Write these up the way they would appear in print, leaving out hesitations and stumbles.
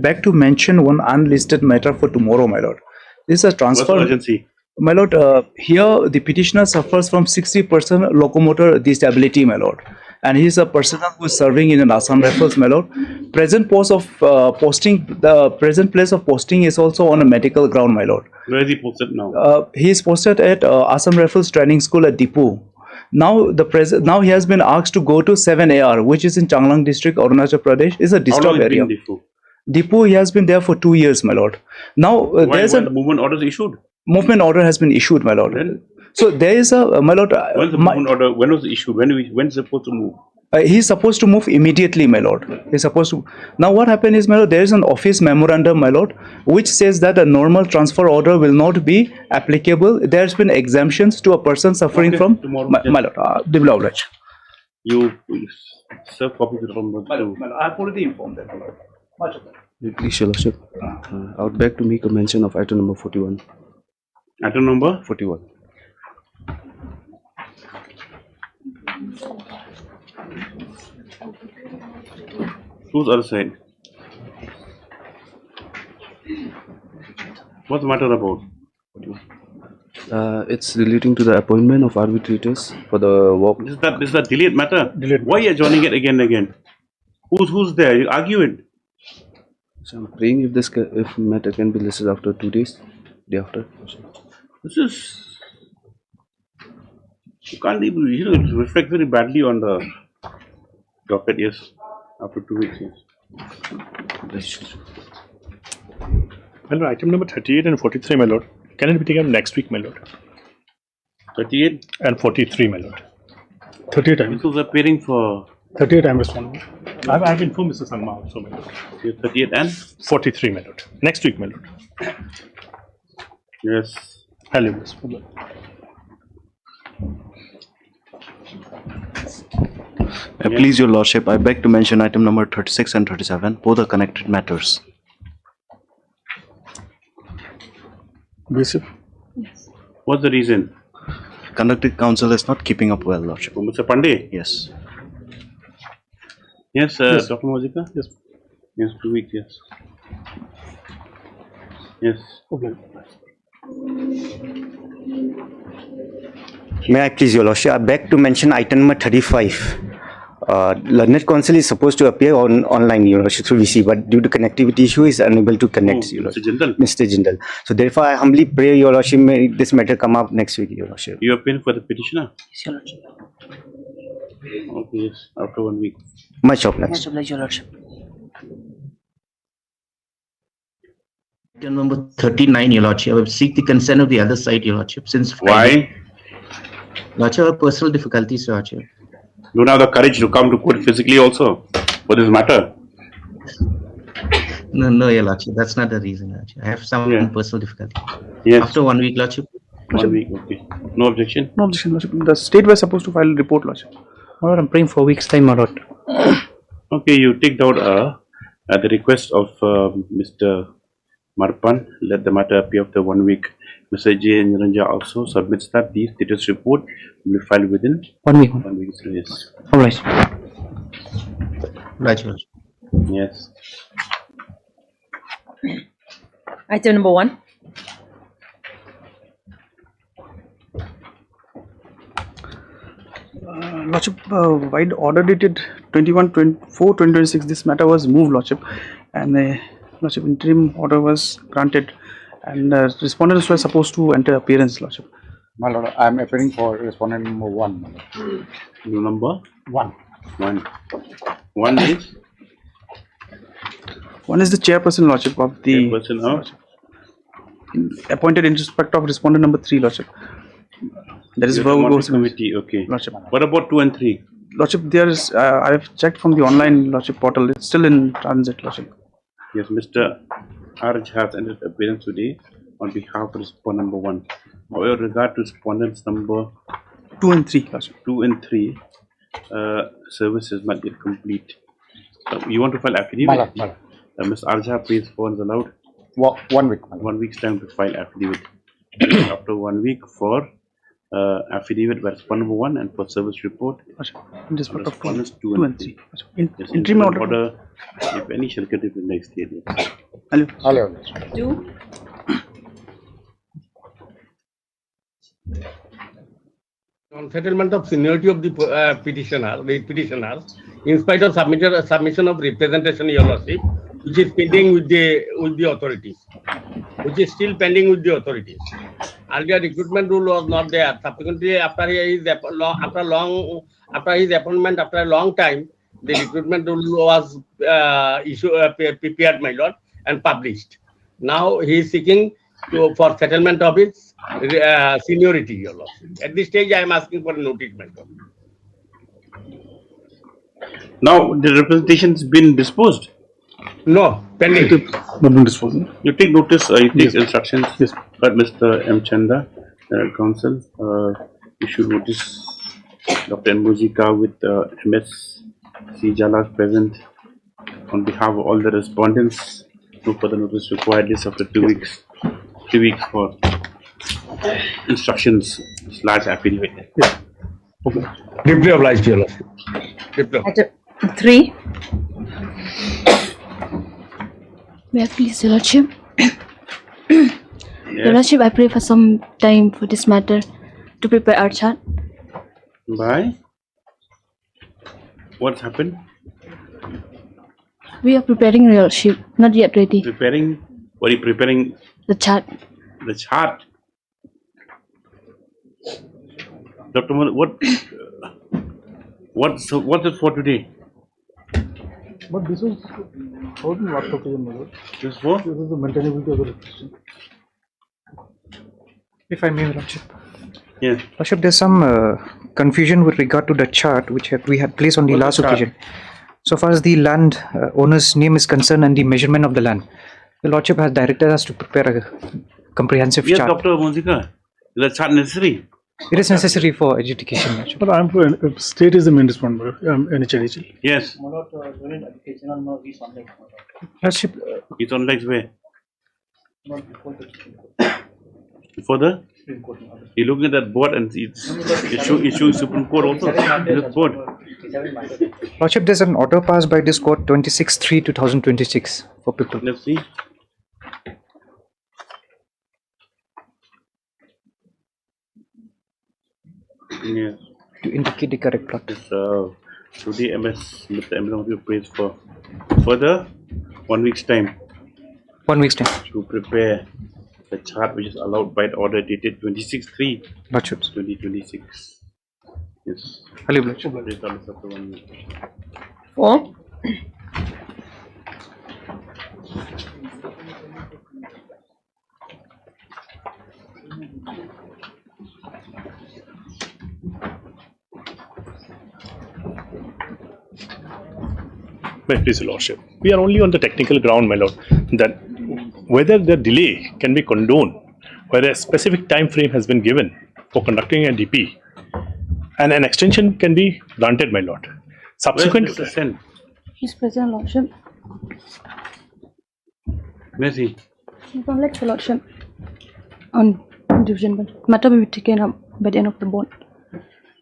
beg to mention one unlisted matter for tomorrow, my lord. This is a transfer. What's the urgency? My lord, here the petitioner suffers from 60% locomotor disability, my lord, and he is a person who is serving in an Assam Rifles, my lord. Present post of posting, the present place of posting is also on a medical ground, my lord. Where is he posted now? He is posted at Assam Rifles Training School at Dipu. Now now he has been asked to go to 7AR, which is in Changlang district, Arunachal Pradesh. Is a disturbed area. Dipu, he has been there for 2 years, my lord. Now there's a movement order issued. Movement order has been issued, my lord. When? So there is a my lord. When the movement order? When was it issued? When is supposed to move? He's supposed to move immediately, my lord. He's supposed to. Now what happened is, my lord, there is an office memorandum, my lord, which says that a normal transfer order will not be applicable. There's been exemptions to a person suffering from. My lord, You serve copies from my lord, I've already informed them, my lord. Much of that. Please, Your Lordship, I would beg to make a mention of item number 41. Item number 41. Whose other side? What's the matter about? It's relating to the appointment of arbitrators for the work. This is the delayed matter. Why are you joining it again and again? Who's there? You argue it. So I'm praying if if matter can be listed after 2 days, day after. This is, you can't even, it reflects very badly on the docket. Yes, after 2 weeks. Yes. My lord, item number 38 and 43, my lord. Can it be taken next week, my lord? 38 and 43, my lord. 38 I'm. This was appearing for 38 I'm responding. I've informed Mr. Sangma also, my lord. 38 and 43, my lord. Next week, my lord. yes. I'll leave this, my lord. Please, Your Lordship, I beg to mention item number 36 and 37, both are connected matters. Basic. What's the reason? Conducted counsel is not keeping up well, Lordship. Mr. Pandey? Yes. Yes, Yes. Dr. Mozika? Yes. Yes, 2 weeks, yes. Yes. Okay. May I please, Your Lordship, I beg to mention item number 35. Learned counsel is supposed to appear online, Your Lordship, through VC, but due to connectivity issue is unable to connect, Your Lordship. Mr. Jindal. So therefore, I humbly pray, Your Lordship, may this matter come up next week, Your Lordship. You appeal for the petitioner? Yes, Your Lordship. Okay, yes, after 1 week. Much obliged. Much obliged, Your Lordship. Item number 39, Your Lordship. I will seek the consent of the other side, Your Lordship. Since Friday. Why? Lordship, I have personal difficulties, Your Lordship. You don't have the courage to come to court physically also for this matter? No, Your Lordship. That's not the reason, Lordship. I have some personal difficulty. Yes. After 1 week, Lordship. 1 week, okay. No objection? No objection, Lordship. The state was supposed to file a report, Lordship. My lord, I'm praying for a week's time, my lord. Okay, you take out at the request of Mr. Marpan, let the matter appear after 1 week. Mr. J. Niranja also submits that the status report will be filed within 1 week. 1 week. Yes. All right. Right, Your Lordship. Yes. Item number 1. Lordship, wide order dated 21/24/2026, this matter was moved, Lordship, and Lordship, interim order was granted, and respondents were supposed to enter appearance, Lordship. My lord, I am appearing for respondent number 1. Number 1. 1. 1 is? One is the chairperson, Lordship, of the Chairperson of? appointed in respect of respondent number 3, Lordship. That is where goes committee. Okay. Lordship. What about 2 and 3? Lordship, there is I have checked from the online Lordship portal. It's still in transit, Lordship. Yes, Mr. Arj has entered appearance today on behalf of respondent number 1. However, regard to respondents number 2 and 3, Lordship. 2 and 3, service is not yet complete. You want to file affidavit? My lord. Ms. Arja, please, phone is allowed. 1 week. 1 week's time to file affidavit. After 1 week for affidavit by respondent number 1 and for service report. In respect of Respondents 2 and 3. Yes, Interim order. if any, shall get it in the next year. Hello. Hello. 2. On settlement of seniority of the petitioner, in spite of submission of representation, Your Lordship, which is pending with the authorities, which is still pending with the authorities. Earlier recruitment rule was not there. Subsequently, after his appointment, after a long time, the recruitment rule was prepared, my lord, and published. Now he is seeking for settlement of its seniority, Your Lordship. At this stage, I am asking for a notice, my lord. Now the representation has been disposed. No, pending. Not been disposed. You take notice, you take instructions. Yes. But Mr. M. Chanda, Counsel, issue notice Dr. N. Mujika with MS C. Jalas present on behalf of all the respondents. No further notice required. This after 2 weeks. 3 weeks for instructions / affidavit. Yeah. Okay. Deeply obliged, Your Lordship. Deeply obliged. Item 3. May I please, Your Lordship? Your Lordship, I pray for some time for this matter to prepare our chart. By? What's happened? We are preparing, Your Lordship, not yet ready. Preparing? What are you preparing? The chart. The chart. Dr. Mohan, what's it for today? But this is how the work occasion, my lord. This for? This is the maintainability of the requisition. If I may, Lordship. Yes. Lordship, there's some confusion with regard to the chart which we had placed on the last occasion. So far as the land owner's name is concerned and the measurement of the land, the Lordship has directed us to prepare a comprehensive Yes, chart. Dr. Muzika. Is that chart necessary? It is necessary for adjudication, Lordship. But I'm state is the main respondent. NHLHL. Yes. Lordship, It's on like where? Before the? You look at that board and it's showing Supreme Court also. This board. Lordship, there's an order passed by this court 26/3/2026 for people. Let's see. Yes. To indicate the correct plot. This, today Mr. MS prays for further 1 week's time 1 week's time. to prepare the chart which is allowed by the order dated 26/3/2026. Yes. Hello, Lordship. Praise the Lord after 1 week. 4. May it please your lordship. We are only on the technical ground, my lord, that whether the delay can be condoned, whether a specific time frame has been given for conducting a DP, and an extension can be granted, my lord. Subsequent Where's Mr. Sen? He's present, Lordship. Where's he? He's on lecture, Lordship. On division, but matter will be taken up by the end of the board.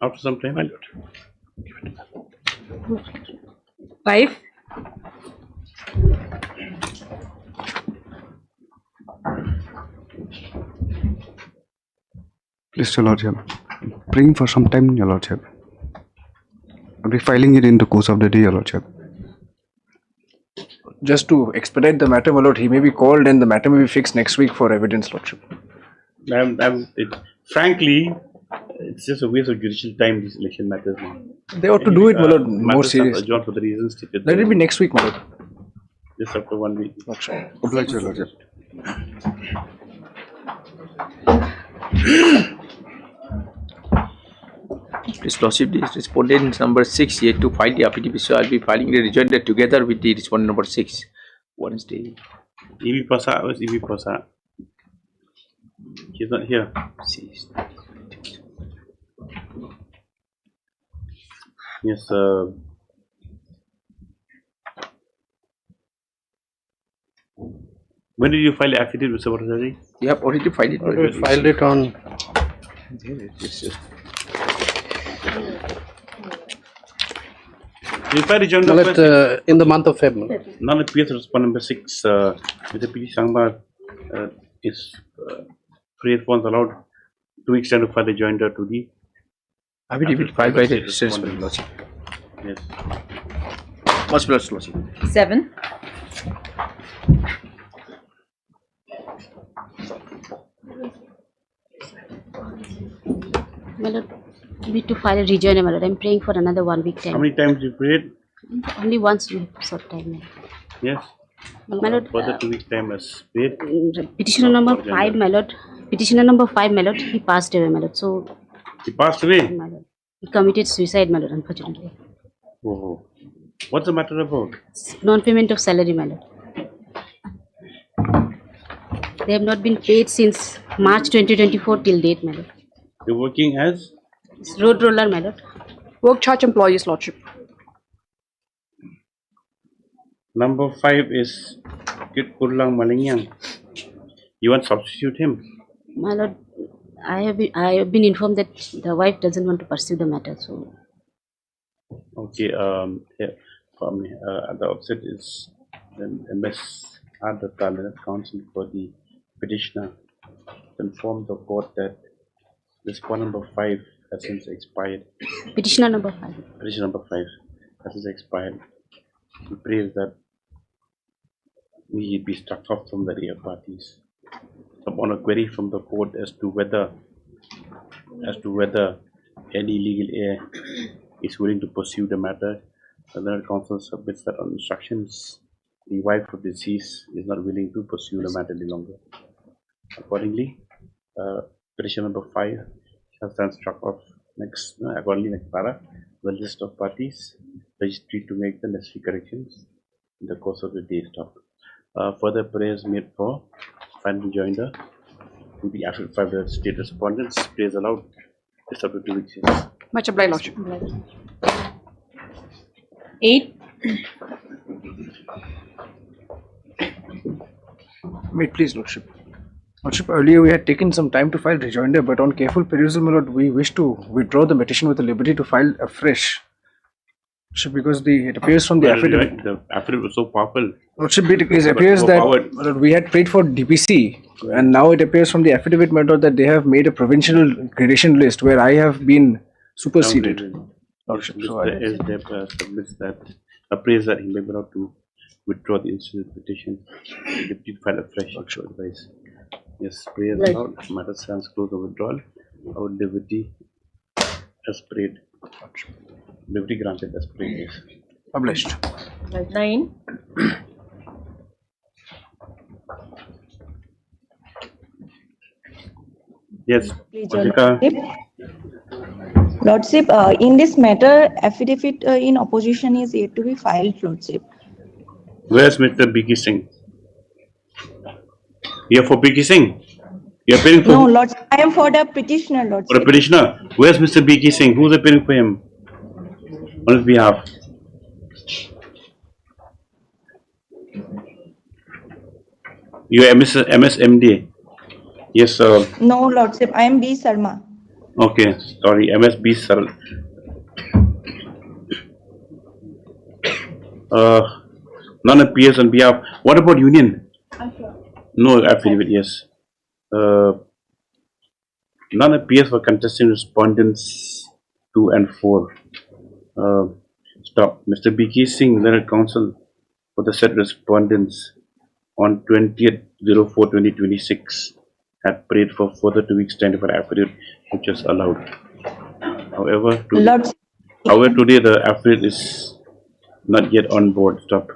After some time, my lord. 5. Please, your lordship. Praying for some time, your lordship. I'll be filing it in the course of the day, your lordship. Just to expedite the matter, my lord, he may be called and the matter may be fixed next week for evidence, Lordship. Frankly, it's just a waste of judicial time, these election matters now. They ought to do it, my lord, more serious. Adjourned for the reasons stated. Let it be next week, my lord. Just after 1 week. Oblige, your lordship. His Lordship, this respondent number 6 yet to file the affidavit, so I'll be filing the rejoinder together with the respondent number 6. Wednesday. EB Prasad, where's EB Prasad? He's not here. Yes, when did you file the affidavit, Mr. Bhattacharya? You have already filed it. We filed it on If I rejoin the first, in the month of February. non-appeals respondent number 6, Mr. P. Sangma is free response allowed 2 weeks time to file the joinder to the Affidavit filed by the respondent, Lordship. yes. Possible, Lordship. 7. My lord, need to file a rejoinder, my lord. I'm praying for another 1 week How time. many times you prayed? Only once we have sought time, my lord. Yes. My lord, Further 2 week time as paid. petitioner number 5, my lord. Petitioner number 5, my lord. He passed away, my lord. So, He passed away. my lord, he committed suicide, my lord, unfortunately. Oh. What's the matter about? Non-payment of salary, my lord. They have not been paid since March 2024 till date, my lord. You're working as It's road roller, my lord. Work charge employees, Lordship. number 5 is Kit Kurlang Malingyang. You want to substitute him? My lord, I have been informed that the wife doesn't want to pursue the matter, so Okay, here from at the outset is MS Adata Leonard Counsel for the petitioner inform the court that respondent number 5 has since expired. petitioner number 5. Petition number 5 has since expired. We pray that we be struck off from the rear parties. Upon a query from the court as to whether any legal heir is willing to pursue the matter, the Learned Counsel submits that on instructions, the wife of deceased is not willing to pursue the matter any longer. Accordingly, petition number 5 shall stand struck off accordingly next para, the list of parties, registry to make the necessary corrections in the course of the day stop. Further prayers made for final joinder to be affidavit by the state respondents. Prayers allowed. It's up to 2 weeks. Much obliged, Lordship. 8. Wait, please, Lordship. Lordship, earlier we had taken some time to file rejoinder, but on careful perusal, my lord, we wish to withdraw the petition with the liberty to file afresh. Lordship, because it appears from the affidavit. The affidavit was so powerful. Lordship, it appears that my lord, we had prayed for DPC, and now it appears from the affidavit, my lord, that they have made a provincial gradation list where I have been superseded. Lordship, so submits that appraise that he may be allowed to withdraw the incident petition. Deputy file afresh. Advice. Yes, prayers allowed. Matter stands close of withdrawal. Our liberty as prayed. Liberty granted as prayed. Yes. Published. 9. Yes. Lordship, in this matter, affidavit in opposition is yet to be filed, Lordship. Where's Mr. Biki Singh? You are for Biki Singh? You are appearing for No, Lordship, I am for the petitioner, Lordship. For a petitioner? Where's Mr. Biki Singh? Who's appearing for him? On his behalf? You are MSMD? Yes, sir. No, Lordship, I am B. Sharma. Okay, sorry, MSB sir. None appears on behalf. What about union? No affidavit, yes. None appears for contesting respondents 2 and 4. Stop. Mr. Biki Singh, Learned Counsel for the said respondents on 20th/04/2026 had prayed for further 2 weeks time for affidavit, which was allowed. However, today the affidavit is not yet on board. Stop.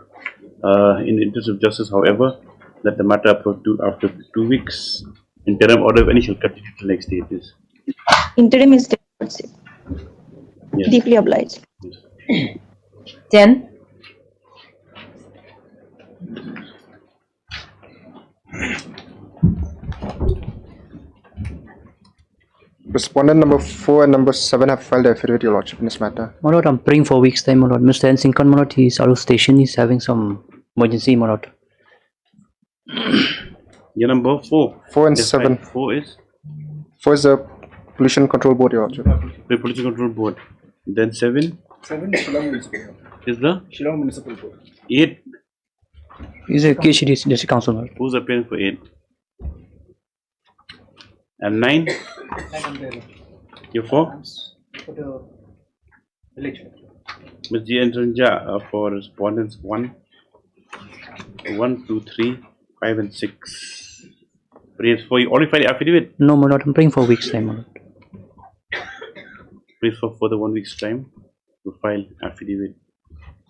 In the interest of justice, however, let the matter after 2 weeks. Interim order of any shall continue till next day. Please. Interim is there, Lordship. Yes. Deeply obliged. Yes. 10. Respondent number 4 and number 7 have filed affidavit, Your Lordship, in this matter. My lord, I'm praying for weeks time, my lord. Mr. N. Sinkan, my lord, he's out of station, he's having some emergency, my lord. Your number 4. 4 and Yes, 7. right. 4 is? 4 is the Pollution Control Board, Your Lordship. The Pollution Control Board. Then 7 7 Shillong Municipal Board. is the Shillong Municipal Board. 8. Is a KC District Council, my lord. Who's appearing for 8? And 9? Your 4? For the village. Ms. G. and Ranja for respondents 1, 2, 3, 5, and 6. Praise for you. Only file affidavit. No, my lord, I'm praying for a week's time, my lord. Praise for further 1 week's time to file affidavit.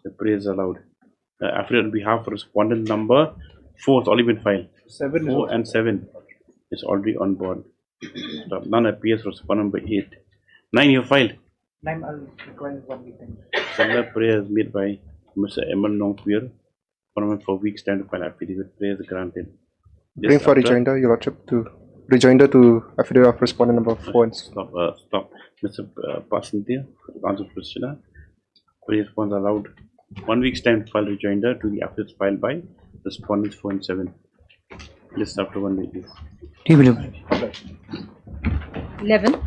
The praise allowed. Affidavit on behalf of respondent number 4 has already been filed. 7 4 and 7 is already on board. Stop. None appears for respondent number 8. 9 you filed. 9 I'll require 1 week time. Similar prayer is made by Mr. Emal Nongpir for a week's time to file affidavit. Prayer is granted. Bring for rejoinder, Your Lordship, to rejoinder to affidavit of respondent number 4 and Stop. Mr. Pasantia, Council Petitioner. Response allowed 1 week's time to file rejoinder to the affidavits filed by respondents 4 and 7. List after 1 week. Do you believe? 11.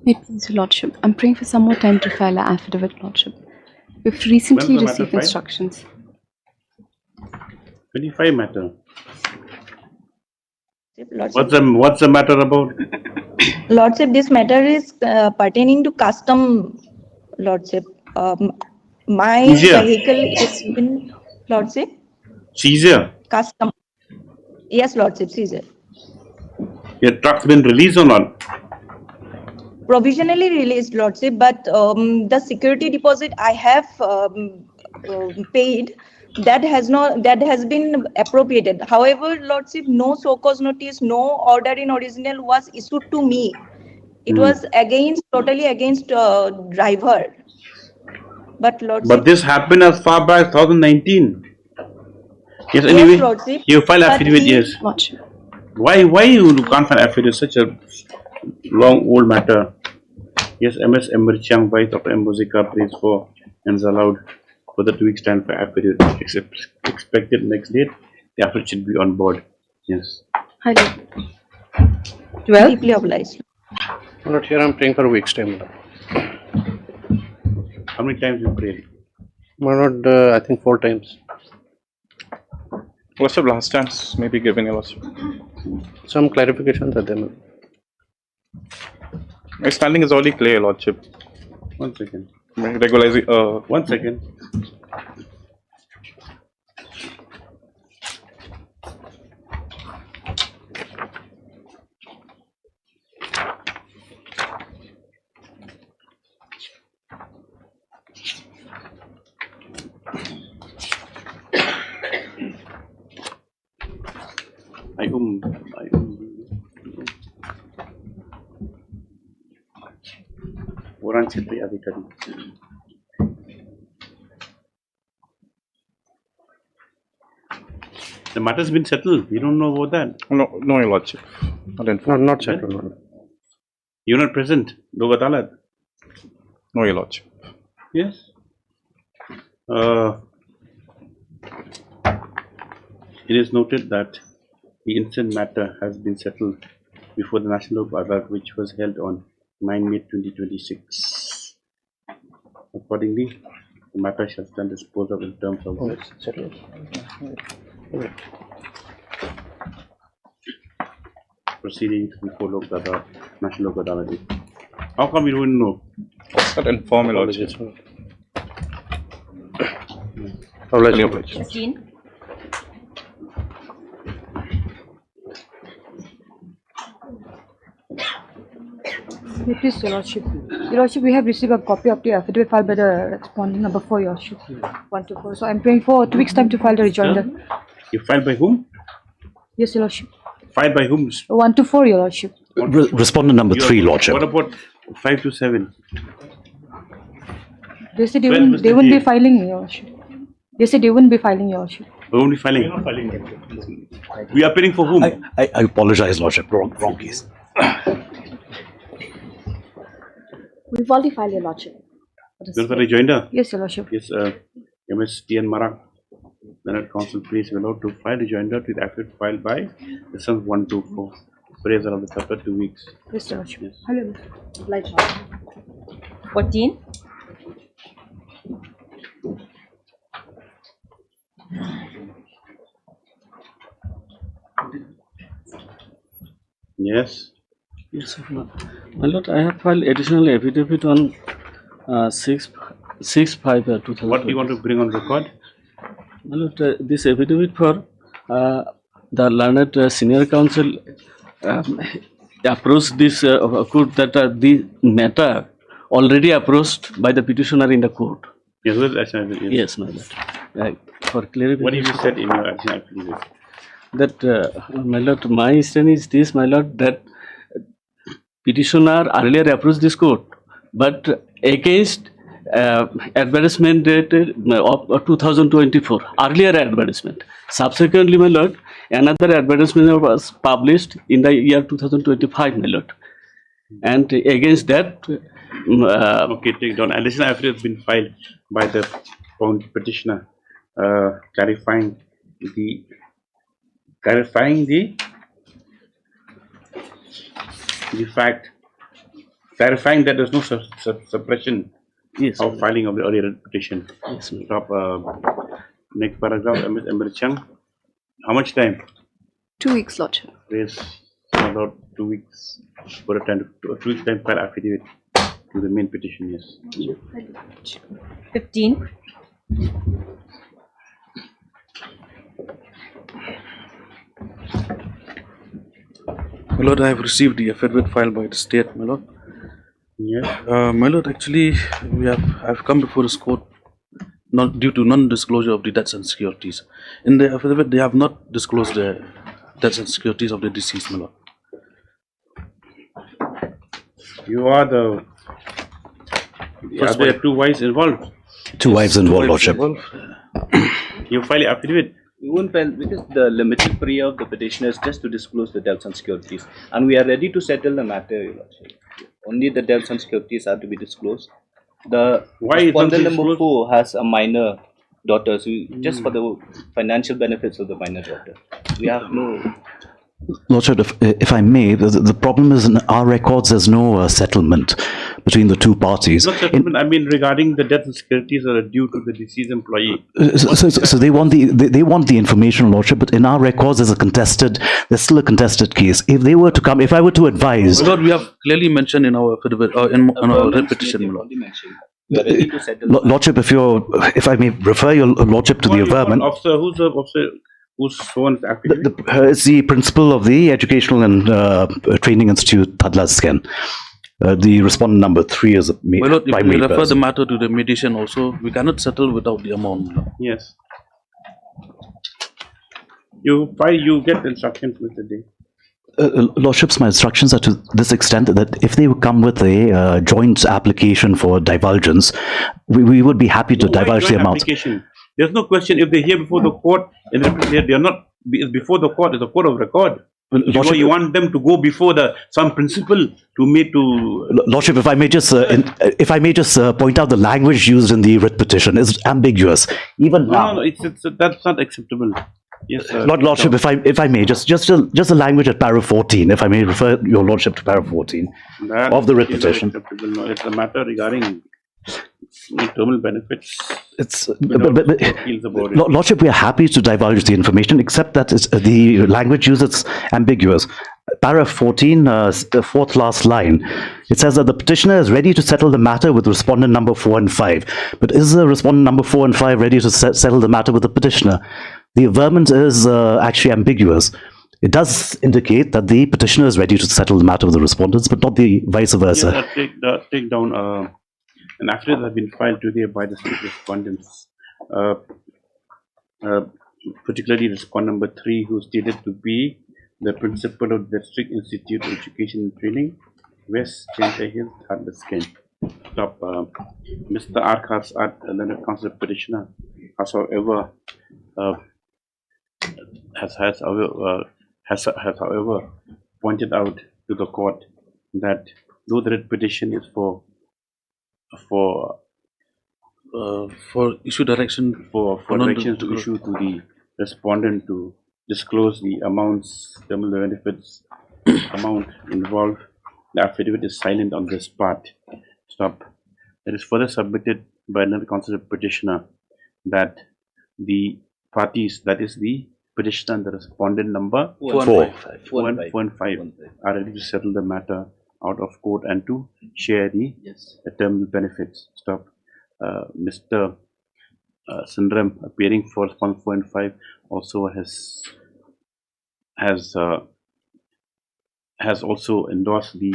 Please, Lordship. I'm praying for some more time to file an affidavit, Lordship. We've recently When's the matter received filed? instructions. 25 matter. Lordship, What's the matter about? Lordship, this matter is pertaining to custom, Lordship. My Seizure. vehicle is in, Lordship, Seizure. custom. Yes, Lordship, seizure. Your truck's been released or not? Provisionally released, Lordship, but the security deposit I have paid, that has been appropriated. However, Lordship, no show cause notice, no order in original was issued to me. It was totally against driver. But Lordship, But this happened as far back as 2019. Yes, anyway, Lordship, you file but affidavit, he- yes. Lordship. Why you can't file affidavit? Such a long old matter. Yes, MS Emerchang by Dr. Mbozika prays for and is allowed for the 2 weeks time for affidavit. Expected next date, the affidavit should be on board. Yes. Hi, Lord. 12. deeply obliged. Not here, I'm praying for a week's time. How many times you prayed? My Lord, I think 4 times. Lordship, last chance may be given, Your Lordship. Some clarifications are there. My standing is already clear, Your Lordship. 1 second. Regularization. 1 second. Orang Chitri Adhikari. The matter's been settled. You don't know about that. No, Your Lordship. Not settled. You're not present. Log Adalat. No, Your Lordship. Yes. It is noted that the incident matter has been settled before the National Lok Adalat, which was held on 9 May 2026. Accordingly, the matter shall stand disposed of in terms of proceedings before National Lok Adalat. How come you don't know? Not inform, Your Lordship. 15. Please, Your Lordship. Your Lordship, we have received a copy of the affidavit filed by the respondent number 4, Your Lordship. 1 to 4. So I'm praying for 2 weeks time to file the rejoinder. You filed by whom? Yes, Your Lordship. Filed by whom? 1 to 4, Your Lordship. Respondent number 3, Lordship. What about 5 to 7? They said they Well, wouldn't, Mr. be G. filing, Your Lordship. They said they wouldn't be filing, Your Lordship. Only filing. We are appealing for whom? I apologize, Lordship. Wrong case. We've already filed, Your Lordship. You're for rejoinder? Yes, Your Lordship. Yes, MS TN Marak. Learned Counsel, please be allowed to file rejoinder with affidavit filed by the sum 124. Appraisal of the chapter 2 weeks. Yes, Your Lordship. Yes. Hello. 14. Yes. Yes, sir. My lord, I have filed additional affidavit on 6/5/2000. What do you want to bring on record? My lord, this affidavit for the learned senior counsel approached this court that the matter already approached by the petitioner in the court. Yes, Yes, my lord. For clarification. What have you said in your affidavit? That, my lord, my stand is this, my lord, that petitioner earlier approached this court, but against advertisement date of 2024, earlier advertisement. Subsequently, my lord, another advertisement was published in the year 2025, my lord. And against that, okay, take down. Additional affidavit has been filed by the petitioner, clarifying the fact, clarifying that there's no suppression of filing of the earlier petition. Yes, Stop. Next paragraph, Ms. Ember Chang. How much time? 2 weeks, Lordship. Yes, about 2 weeks. For a time, 2 weeks time, file affidavit to the main petition. Yes. 15. My lord, I have received the affidavit filed by the state, my lord. Yes. My lord, actually, I've come before this court not due to non-disclosure of the debts and securities. In the affidavit, they have not disclosed the debts and securities of the deceased, my lord. You are the. Are there two wives involved? Two wives involved, Lordship. You file an affidavit. We won't file because the limited prayer of the petitioner is just to disclose the debts and securities, and we are ready to settle the matter, Your Lordship. Only the debts and securities are to be disclosed. The respondent number 4 has a minor daughter, so just for the financial benefits of the minor daughter. We have no. Lordship, if I may, the problem is in our records there's no settlement between the two parties. Not settlement, I mean regarding the debts and securities that are due to the deceased employee. So they want the information, Lordship, but in our records there's still a contested case. If they were to come, if I were to advise, My lord, we have clearly mentioned in our affidavit, in our writ petition, my lord. We are ready to settle. Lordship, if I may refer your Lordship to the averment. Officer, who's the officer who's sworn affidavit? It's the principal of the Educational and Training Institute, Tadlasken. The respondent number 3 is a My lord, if we primary refer person. the matter to the mediation also, we cannot settle without the amount. Yes. You get instructions with the day. Lordships, my instructions are to this extent that if they would come with a joint application for divulgence, we would be happy to divulge the amount. There's no question if they're here before the court and they're not before the court, it's a court of record. You want them to go before some principle to Lordship, if I may just point out the language used in the writ petition is ambiguous. Even now, no, that's not acceptable. Yes, sir. Lordship, if I may, just the language at para 14, if I may refer your Lordship to para 14 of the writ petition. No, it's a matter regarding terminal benefits. Lordship, we are happy to divulge the information, except that the language used is ambiguous. Para 14, the fourth last line, it says that the petitioner is ready to settle the matter with respondent number 4 and 5. But is the respondent number 4 and 5 ready to settle the matter with the petitioner? The averment is actually ambiguous. It does indicate that the petitioner is ready to settle the matter with the respondents, but not the vice versa. Yes, take down an affidavit has been filed today by the state respondents, particularly respondent number 3, who stated to be the principal of the District Institute of Education and Training, West Chenta Hill, Tadlasken. Stop. Mr. Arkhas at Leonard Counsel Petitioner has, however, pointed out to the court that though the writ petition is for For issue direction for directions to issue to the respondent to disclose the amounts, terminal benefits, amount involved. The affidavit is silent on this part. Stop. It is further submitted by another considered petitioner that the parties, that is the petitioner and the respondent number 4 and 5 are ready to settle the matter out of court and to share the terminal benefits. Stop. Mr. Sundram, appearing for respondent 4 and 5, also has also endorsed the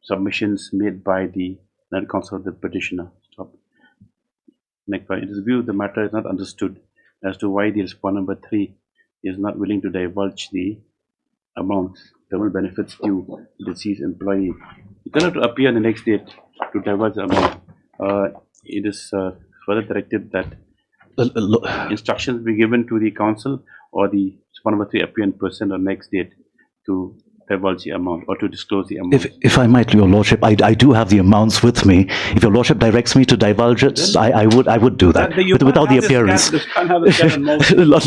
submissions made by the non-counsel of the petitioner. Stop. Next point. In his view, the matter is not understood as to why the respondent number 3 is not willing to divulge the amount, terminal benefits due to the deceased employee. He cannot appear on the next date to divulge the amount. It is further directed that instructions be given to the counsel or the respondent number 3 appear in person on next date to divulge the amount or to disclose the amount. If I might, Your Lordship, I do have the amounts with me. If Your Lordship directs me to divulge it, I would do that without the appearance.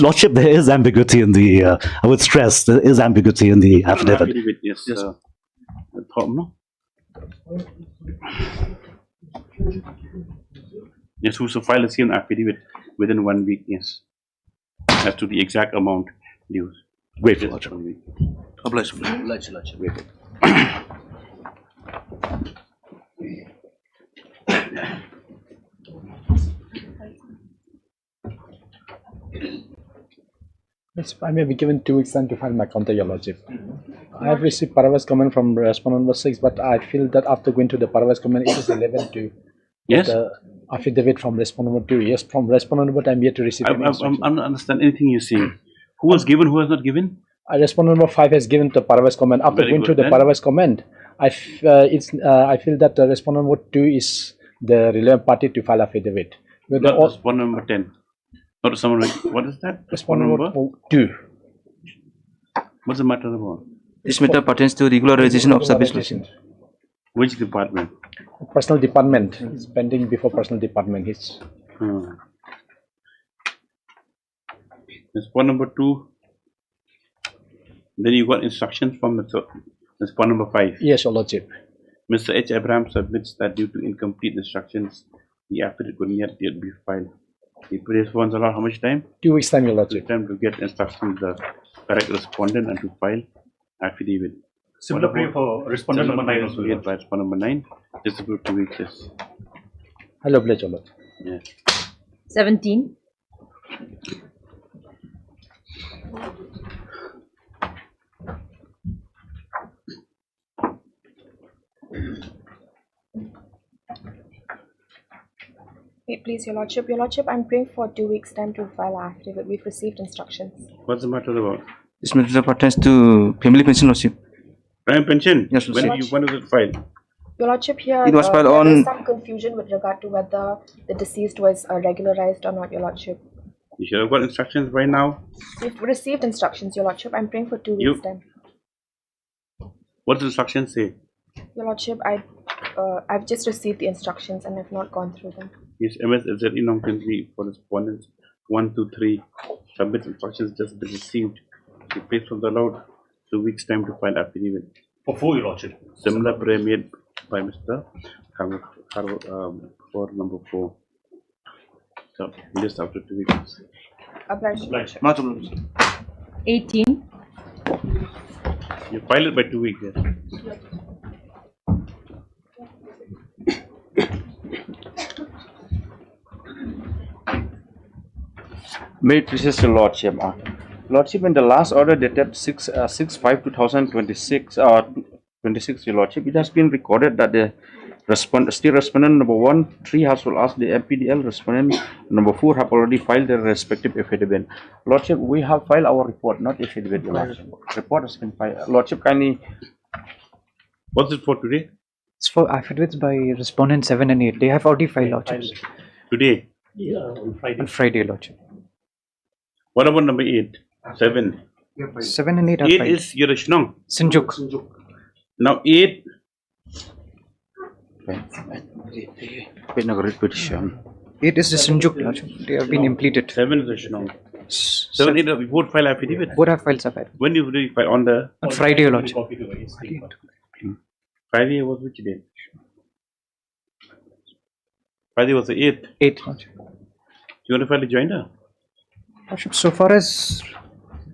Lordship, there is ambiguity in the. I would stress there is ambiguity in the affidavit. Yes. Yes, who so file a same affidavit within 1 week. Yes, as to the exact amount due. Wait for Lordship. Obliged. Wait. Yes, I may be given 2 weeks time to file my counter, Your Lordship. I have received Paravas comment from respondent number 6, but I feel that after going to the Paravas comment, it is relevant to the affidavit from respondent number 2. Yes, from respondent number 2, I am yet to receive any instruction. I don't understand anything you say. Who was given, who was not given? Respondent number 5 has given the Paravas comment. After going to the Paravas comment, I feel that the respondent number 2 is the relevant party to file affidavit. Not respondent number 10. Not someone like, what is that? Respondent number 2. What's the matter about? This matter pertains to regularization of service license. Which department? Personal department. It's pending before personal department. It's respondent number 2. Then you got instructions from respondent number 5. Yes, Your Lordship. Mr. H. Abraham submits that due to incomplete instructions, the affidavit could not yet be filed. The previous ones allow how much time? 2 weeks time, Your Lordship. Time to get instructions the correct respondent and to file affidavit. Similar brief for respondent number 9 also. Yes, by respondent number 9. This is about 2 weeks. Yes. Hello, Your Lordship. Yeah. 17. Wait, please, Your Lordship. Your Lordship, I'm praying for 2 weeks' time to file our affidavit. We've received instructions. What's the matter about? This matter pertains to family pension, Lordship. Prime pension? Yes, when was it filed? Your Lordship, here It was filed there on- is some confusion with regard to whether the deceased was regularized or not, Your Lordship. You should have got instructions by now. We've received instructions, Your Lordship. I'm praying for 2 weeks' time. What does the instructions say? Your Lordship, I've just received the instructions and I've not gone through them. Yes, MSFZ non-country for respondents 1 to 3. Submit instructions just been received. You place from the allowed 2 weeks' time to file affidavit. For 4, Your Lordship. Similar prayer made by Mr. For number 4. So, just after 2 weeks. Obliged. 18. You file it by 2 weeks. Yes. May it please your Lordship. Lordship, in the last order dated 6/5/2026, 26, Your Lordship, it has been recorded that the respondent number 1, 3 has will ask the MPDL, respondent number 4 have already filed their respective affidavit. Lordship, we have filed our report, not affidavit, Your Lordship. Report has been filed. Lordship, kindly. What's it for today? It's for affidavits by respondent 7 and 8. They have already filed, Lordship. Today? Yeah, on Friday. On Friday, Lordship. What about number 8? 7? 7 and 8 are 8 filed. is Yerushnong. Sinjuk. Now 8. Petition. 8 is disinjunct, Lordship. They have been impleted. 7 is the Shinong. 7 is we both file affidavit. Both have filed affidavit. When you really file on the On Friday, Lordship. Friday was which day? Friday was the 8th. 8th, Lordship. You want to file a joinder? Lordship, so far as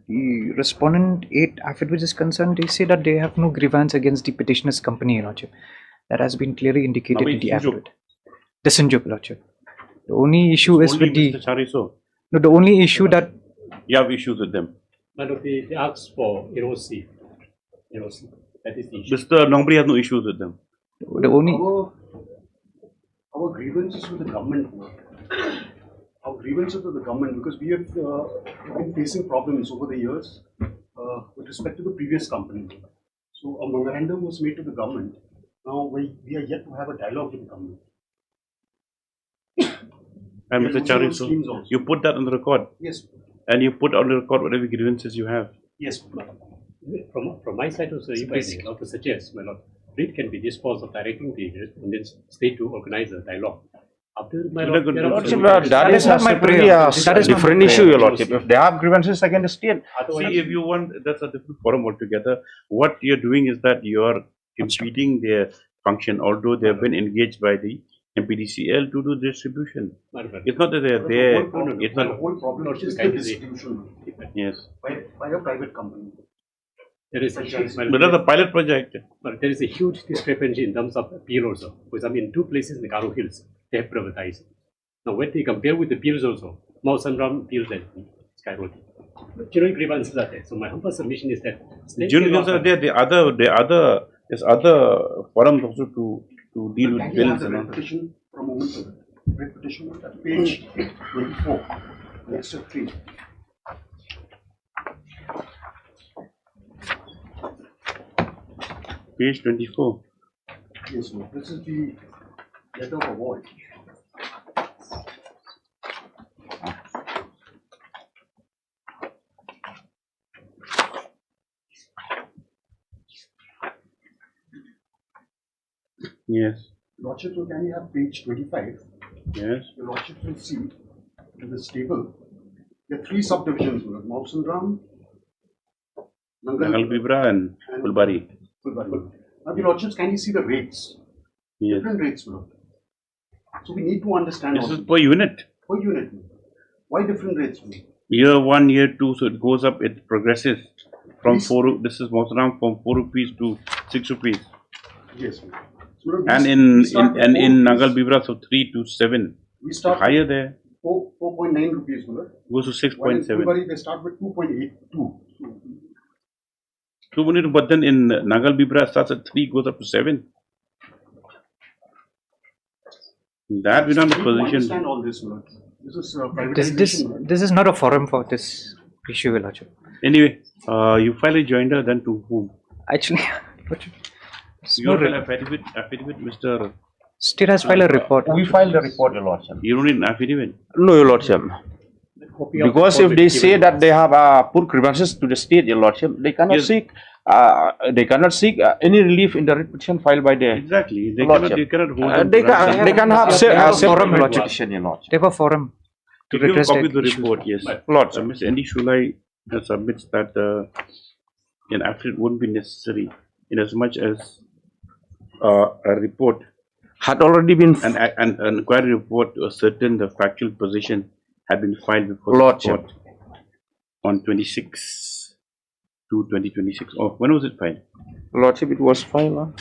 the respondent 8 affidavit is concerned, they say that they have no grievance against the petitioner's company, Lordship. That has been clearly indicated in the affidavit. Disinjunct, Lordship. The only issue is with the... No, the only issue that... You have issues with them. But they asked for NOC. That is the issue. Mr. Nobody has no issues with them. The only... Our grievances with the government. Our grievances with the government, because we have been facing problems over the years with respect to the previous company. So a memorandum was made to the government. Now we are yet to have a dialogue with the government. And Mr. Chariso, you put that on the record. Yes. And you put on the record whatever grievances you have. Yes. From my side also, if I want to suggest, my lord, it can be disposed of directing the Indian state to organize a dialogue. After my lord, that is not my prayer. That is different issue, Your Lordship. If they have grievances against the state, see, if you want, that's a different forum altogether. What you're doing is that you are impeding their function, although they have been engaged by the MPDCL to do distribution. It's not that they're there. It's not. The whole problem is the distribution. Yes. By a private company. There is but that's a pilot project. But there is a huge discrepancy in terms of appeal also. Because I mean, 2 places in the Garo Hills, they have privatized. Now, when they compare with the peers also, Mount Sandram peers and skyrocketed. General grievances are there. So my humble submission is that general grievances are there. There's other forums also to deal with bills and all. Petition from moment to that. Petition at page 24. Next to 3. Page 24. Yes, sir. This is the letter of award. Yes. Lordship, so can you have page 25? Yes. The Lordship will see in this table there are 3 subdivisions: Mount Sandram, Nangal Bibra, and Fulbari. Now, the Lordships, can you see the rates? Yes. Different rates, so we need to understand. This is per unit. Per unit. Why different rates? Year 1, year 2, so it goes up, it progresses from 4. This is Mount Sandram from 4 rupees to 6 rupees. Yes. And in Nangal Bibra, so 3 to 7. We start higher there. 4.9 rupees. Goes to 6.7. They start with 2.82. But then in Nangal Bibra starts at 3, goes up to 7. That we don't have a position. Understand all this, this is privatization. This is not a forum for this issue, Lordship. Anyway, you file a joinder, then to whom? Actually, you file a affidavit, Mr. State has filed a report. We filed a report, Your Lordship. You don't need an affidavit? No, Your Lordship. Because if they say that they have put grievances to the state, Your Lordship, they cannot seek. They cannot seek any relief in the petition filed by the exactly. They Lordship. cannot hold. They can have a forum petition, Your Lordship. They have a forum to if you redress copy that the issue. report, yes. Lordship. Ms. Andy Shulai submits that an affidavit wouldn't be necessary in as much as a report had already been an inquiry report to ascertain the factual position had been filed before Lordship. the court on 26 to 2026. Oh, when was it filed? Lordship, it was filed on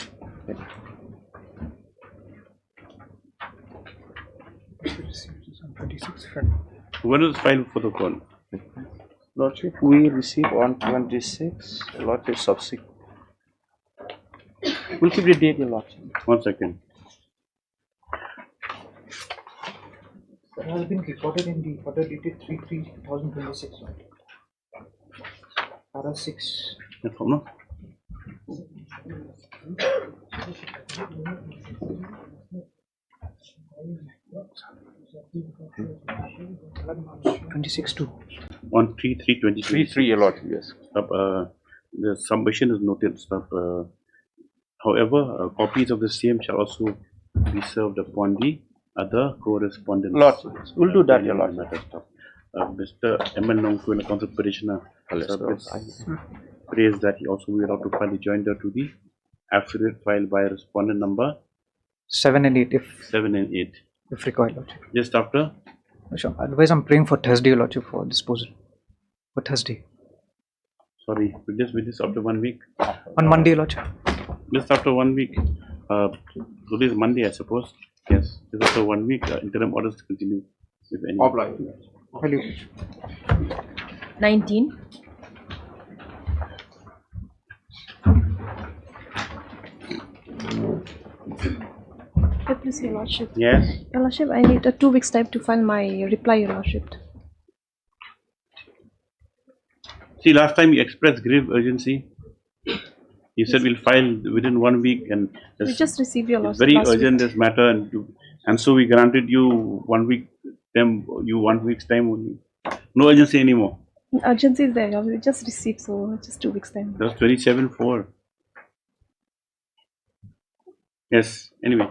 26. When was it filed before the court? Lordship, we received on 26. Lordship, subsequent. We'll keep the date, Your Lordship. 1 second. It has been recorded in the order dated 3/3/2026. Para 6. No problem. 26/2. On 3/3/2026. 3/3, Your Lordship, yes. The submission is noted. However, copies of the same shall also be served upon the other correspondence. Lordships, we'll do that, Your Lordship. Mr. M.L. Nongku, counsel petitioner, prays that he also will be allowed to file a joinder to the affidavit filed by respondent number 7 and 8 if required, Lordship. just after. Sure. Otherwise, I'm praying for Thursday, Lordship, for disposal. For Thursday. Sorry, with this after 1 week. On Monday, Lordship. Just after 1 week. Today is Monday, I suppose. Yes, just after 1 week, interim orders to continue. If any. 19. Please, Your Lordship. Yes. Your Lordship, I need 2 weeks time to file my reply, Your Lordship. See, last time you expressed grave urgency. You said we'll file within 1 week, and We just received Your it's Lordship very last urgent week. this matter, and so we granted you 1 week time. 1 week's time only. No urgency anymore. Urgency is there. We just received, so just 2 weeks time. That's 27/4. Yes. Anyway,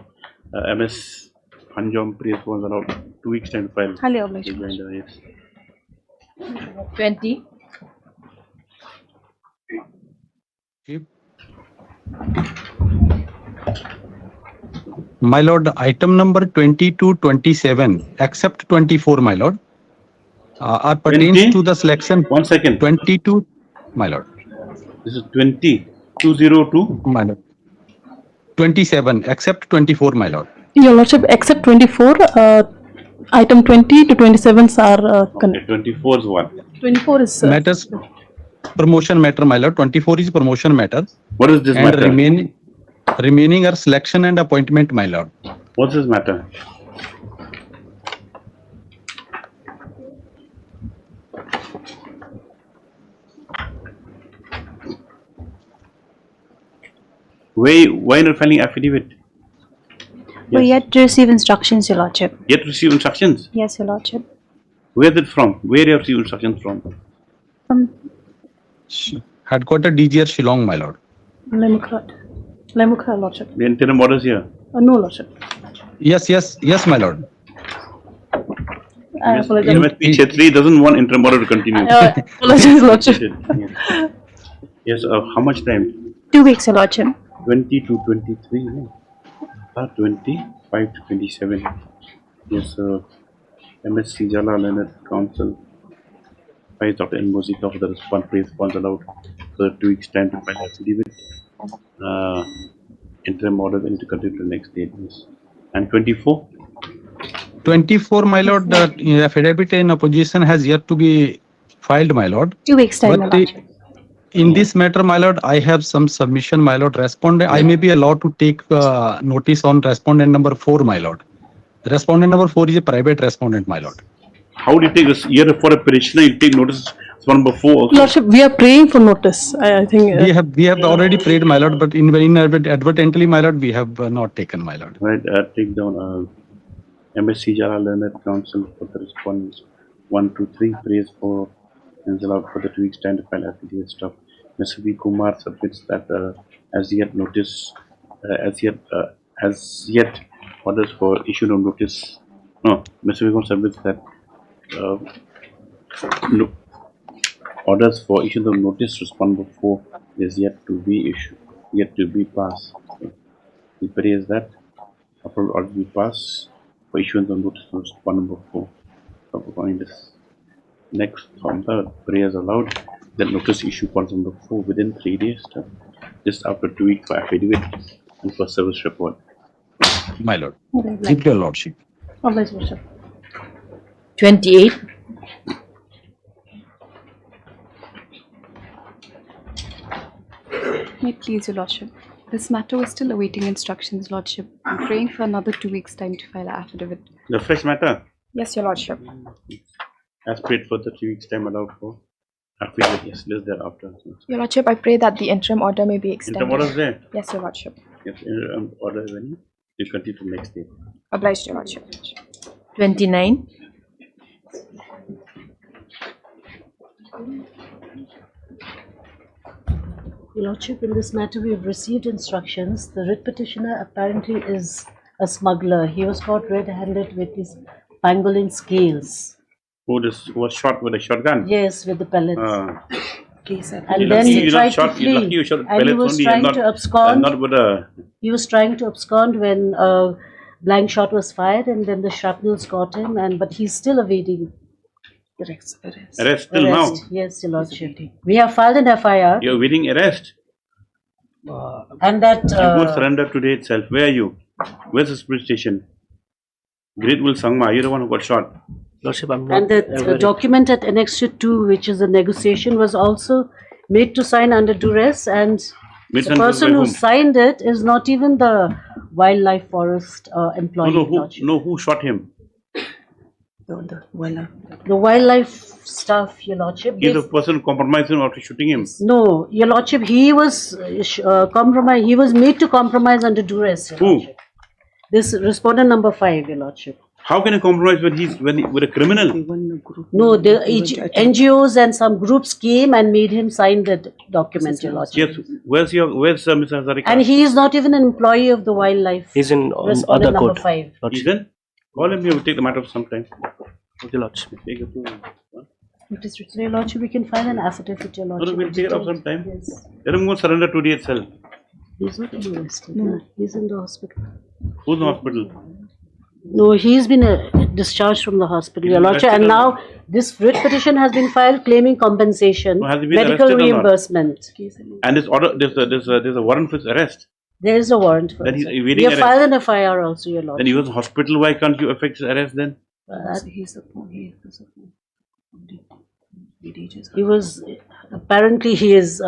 MS Anjom prays was allowed 2 weeks time to file. Highly obliged. Yes. 20. My lord, item number 2227, except 24, my lord, are pertains 20? to the selection. 1 second. 22, my lord. This is 202. My lord. 27, except 24, my lord. Your Lordship, except 24, item 20 to 27 are Okay, 24 is what? 24 is Matters promotion matter, my lord. 24 is promotion matter. What is this and matter? Remaining are selection and appointment, my lord. What's this matter? Why not filing affidavit? We're yet to receive instructions, Your Lordship. Yet to receive instructions? Yes, Your Lordship. Where is it from? Where you have received instructions from? Headquarter DGR Shillong, my lord. Lemukra, Lordship. The interim orders here. No, Lordship. Yes, my lord. I apologize. MSP Chetri doesn't want interim order to continue. I apologize, Lordship. Yes, how much time? 2 weeks, Your Lordship. 20 to 23, no? 25 to 27. Yes, MSC Jala Leonard Council. By Dr. N. Mosika of the response allowed for 2 weeks time to file affidavit. Interim order then to continue to the next date. Yes. And 24? 24, my lord, the affidavit in opposition has yet to be filed, my lord. 2 weeks time, Your Lordship. In this matter, my lord, I have some submission, my lord. Respondent, I may be allowed to take notice on respondent number 4, my lord. Respondent number 4 is a private respondent, my lord. How do you take this year for a petitioner? You take notice from before also? Lordship, we are praying for notice. I think we have already prayed, my lord, but inadvertently, my lord, we have not taken, my lord. Right, take down MSC Jara Learned Council for the response 1 to 3 prays for and allowed for the 2 weeks time to file affidavit stuff. Mr. V. Kumar submits that as yet orders for issue of notice. No, Mr. V. Kumar submits that orders for issue of notice respond before is yet to be issued, yet to be passed. So he prays that upper order be passed for issuance of notice respond number 4. So according this next from the prayers allowed, then notice issue point number 4 within 3 days, just after 2 weeks for affidavit and for service report. My lord. Keep your lordship. Obliged, Lordship. 28. May it please your Lordship. This matter was still awaiting instructions, Lordship. I'm praying for another 2 weeks' time to file an affidavit. The fresh matter, Yes, Your Lordship. as prayed for the 3 weeks time allowed for affidavit, yes, less thereafter. Your Lordship, I pray that the interim order may be extended. Interim order is there? Yes, Your Lordship. Yes, order is when you continue to next day. Obliged, Your Lordship. 29. Your Lordship, in this matter we have received instructions. The writ petitioner apparently is a smuggler. He was caught red-handed with his pangolin scales. Who was shot with a shotgun? Yes, with the pellets. And You're then lucky he you tried not shot, to you're lucky flee. you shot And he pellets was only trying and to abscond. not with a. He was trying to abscond when a blank shot was fired, and then the shrapnels got him. But he's still evading Arrest till now. Yes, Your Lordship. We have filed an FIR, You're awaiting arrest. and that You go surrender today itself. Where are you? Where's the police station? Great Will Sangma, you're the one who got shot. Lordship, I'm and the document at Annexure 2, which is the negotiation, was also made to sign under duress, and Made the under duress person by who whom? signed it is not even the wildlife forest employee. No, Your Lordship. who shot him? The wildlife staff, Your Lordship. He's the person compromising after shooting him. No, Your Lordship, he was compromised. He was made to compromise under duress, Your Who? Lordship. This respondent number 5, Your Lordship. How can he compromise when he's with a criminal? No, the NGOs and some groups came and made him sign the document, Your Lordship. Yes. Where's Mr. Hazarika? And he is not even an employee of the wildlife. He's in on Respondent other number court. 5. He's in? Call him here. We'll take the matter of some time. Your Lordship. Take it to. It is written, Your Lordship, we can file an affidavit, Your No, Lordship. we'll take it up some time. Yes. Let him go surrender today itself. He's not arrested. No. He's in the hospital. Who's in the hospital? No, he's been discharged from the hospital, Your Lordship, and now this writ petition has been filed claiming compensation, No, has he been medical arrested or not? reimbursement. And this order, there's a warrant for his arrest. There is a warrant for Then he's it. evading We have arrest. filed an FIR also, Your Then Lordship. he was in hospital. Why can't you affect his arrest then? He was, apparently he is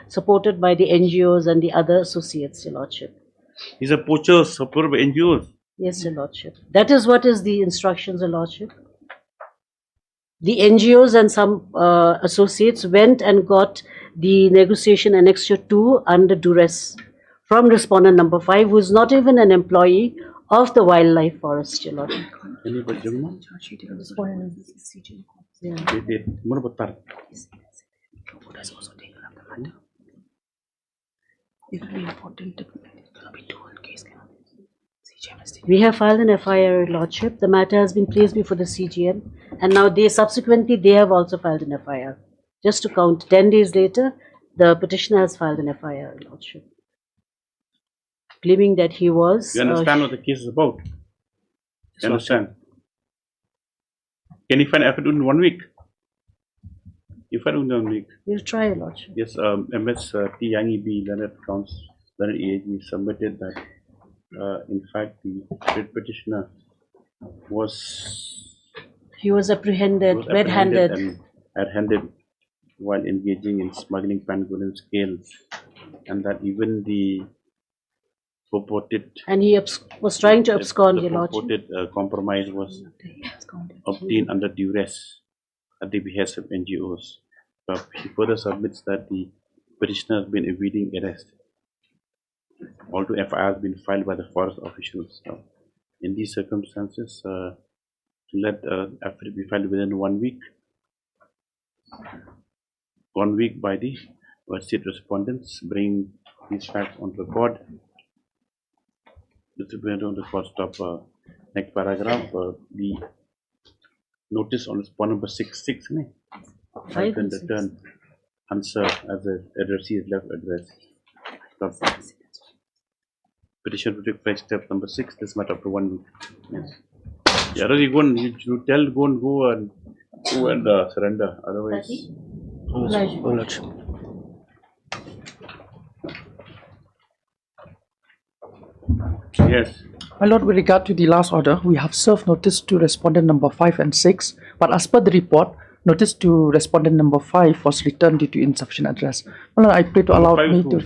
supported by the NGOs and the other associates, Your Lordship. He's a poacher supported by NGOs. Yes, Your Lordship. That is what is the instructions, Your Lordship. The NGOs and some associates went and got the negotiation annexure 2 under duress from respondent number 5, who is not even an employee of the wildlife forest, Your Lordship. Anybody, Jumma? Yeah. Wait. What about that? We have filed an FIR, Your Lordship. The matter has been placed before the CGM, and now they have also filed an FIR. Just to count, 10 days later, the petitioner has filed an FIR, Your Lordship, claiming that he was. You understand what the case is about? You understand? Can you find affidavit in 1 week? You find it in 1 week. We'll try, Your Lordship. Yes, MS T. Yangi B. Leonard Counts, Leonard EAG submitted that in fact the writ petitioner was He was apprehended red-handed. and red-handed while engaging in smuggling pangolin scales, and that even the purported And he was trying to abscond, Your the Lordship. purported compromise was obtained under duress at the behest of NGOs. But he further submits that the petitioner has been evading arrest. Although FIR has been filed by the forest officials. Now, in these circumstances, let affidavit be filed within 1 week. 1 week by the state respondents, bring these facts on record. Disciplinary on the first of next paragraph, the notice on respondent number 6 ne? I can return answer as the addressee is left address. Petition to take fresh step number 6. This matter after 1 week. Yes. Yeah, you go and you tell go and surrender. Otherwise, yes. My Lord, with regard to the last order, we have served notice to respondent number 5 and 6, but as per the report, notice to respondent number 5 was returned due to insufficient address. My Lord, I pray to allow me to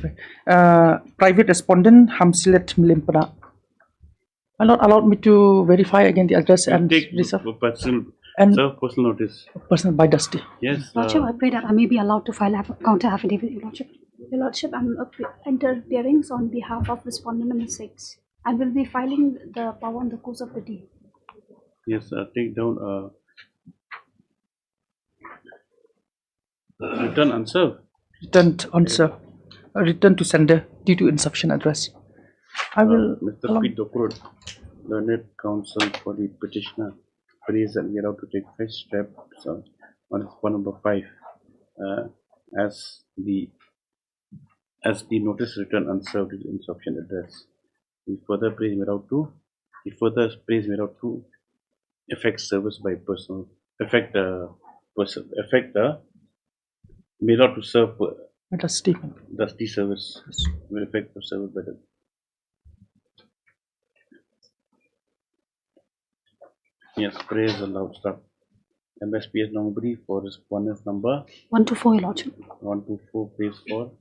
private respondent Hamsilet Mlimpana. My Lord, allowed me to verify again the address and take reserve personal notice. Personal by Dusty. Yes. Lordship, I pray that I may be allowed to file a counter affidavit, Your Lordship. Your Lordship, I'm interfering on behalf of respondent number 6 and will be filing the power on the course of the day. Yes, take down return answer. Returned answer. Returned to sender due to insufficient address. I will Mr. P. Dokrud, learned counsel for the petitioner, prays that we are allowed to take fresh steps on point number 5, as the notice written unserved is insufficient address. He further prays we are allowed to affect service by personal we are allowed to serve dusty service will affect the service by the yes, praise allowed. Start. MSPS number for respondents number 124, Your Lordship. 124, praise for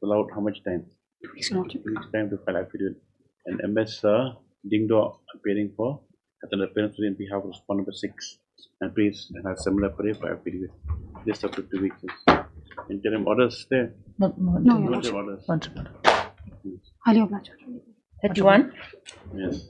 allowed how much time? 2 weeks, Your Lordship. 2 weeks time to file affidavit. And MS Dingdo appearing for at an appearance in behalf of respondent number 6 and praise and has similar prayer for affidavit. Just up to 2 weeks. Interim orders there? No, Your Lordship. Orders. Highly obliged. 31. Yes.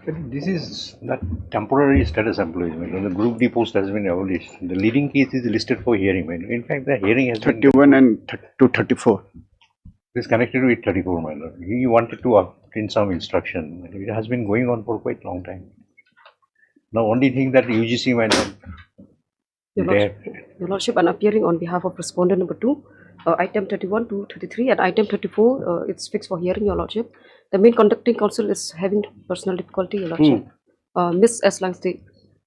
But this is not temporary status employment. The group D post has been abolished. The leading case is listed for hearing. In fact, the hearing has 31 and to 34. It is connected with 34, my lord. He wanted to obtain some instruction. It has been going on for quite a long time. Now, only thing that UGC might not. Your Lordship, and appearing on behalf of respondent number 2, item 31 to 33, and item 34, it's fixed for hearing, Your Lordship. The main conducting counsel is having personal difficulty, Your Lordship. Miss S. Langstay.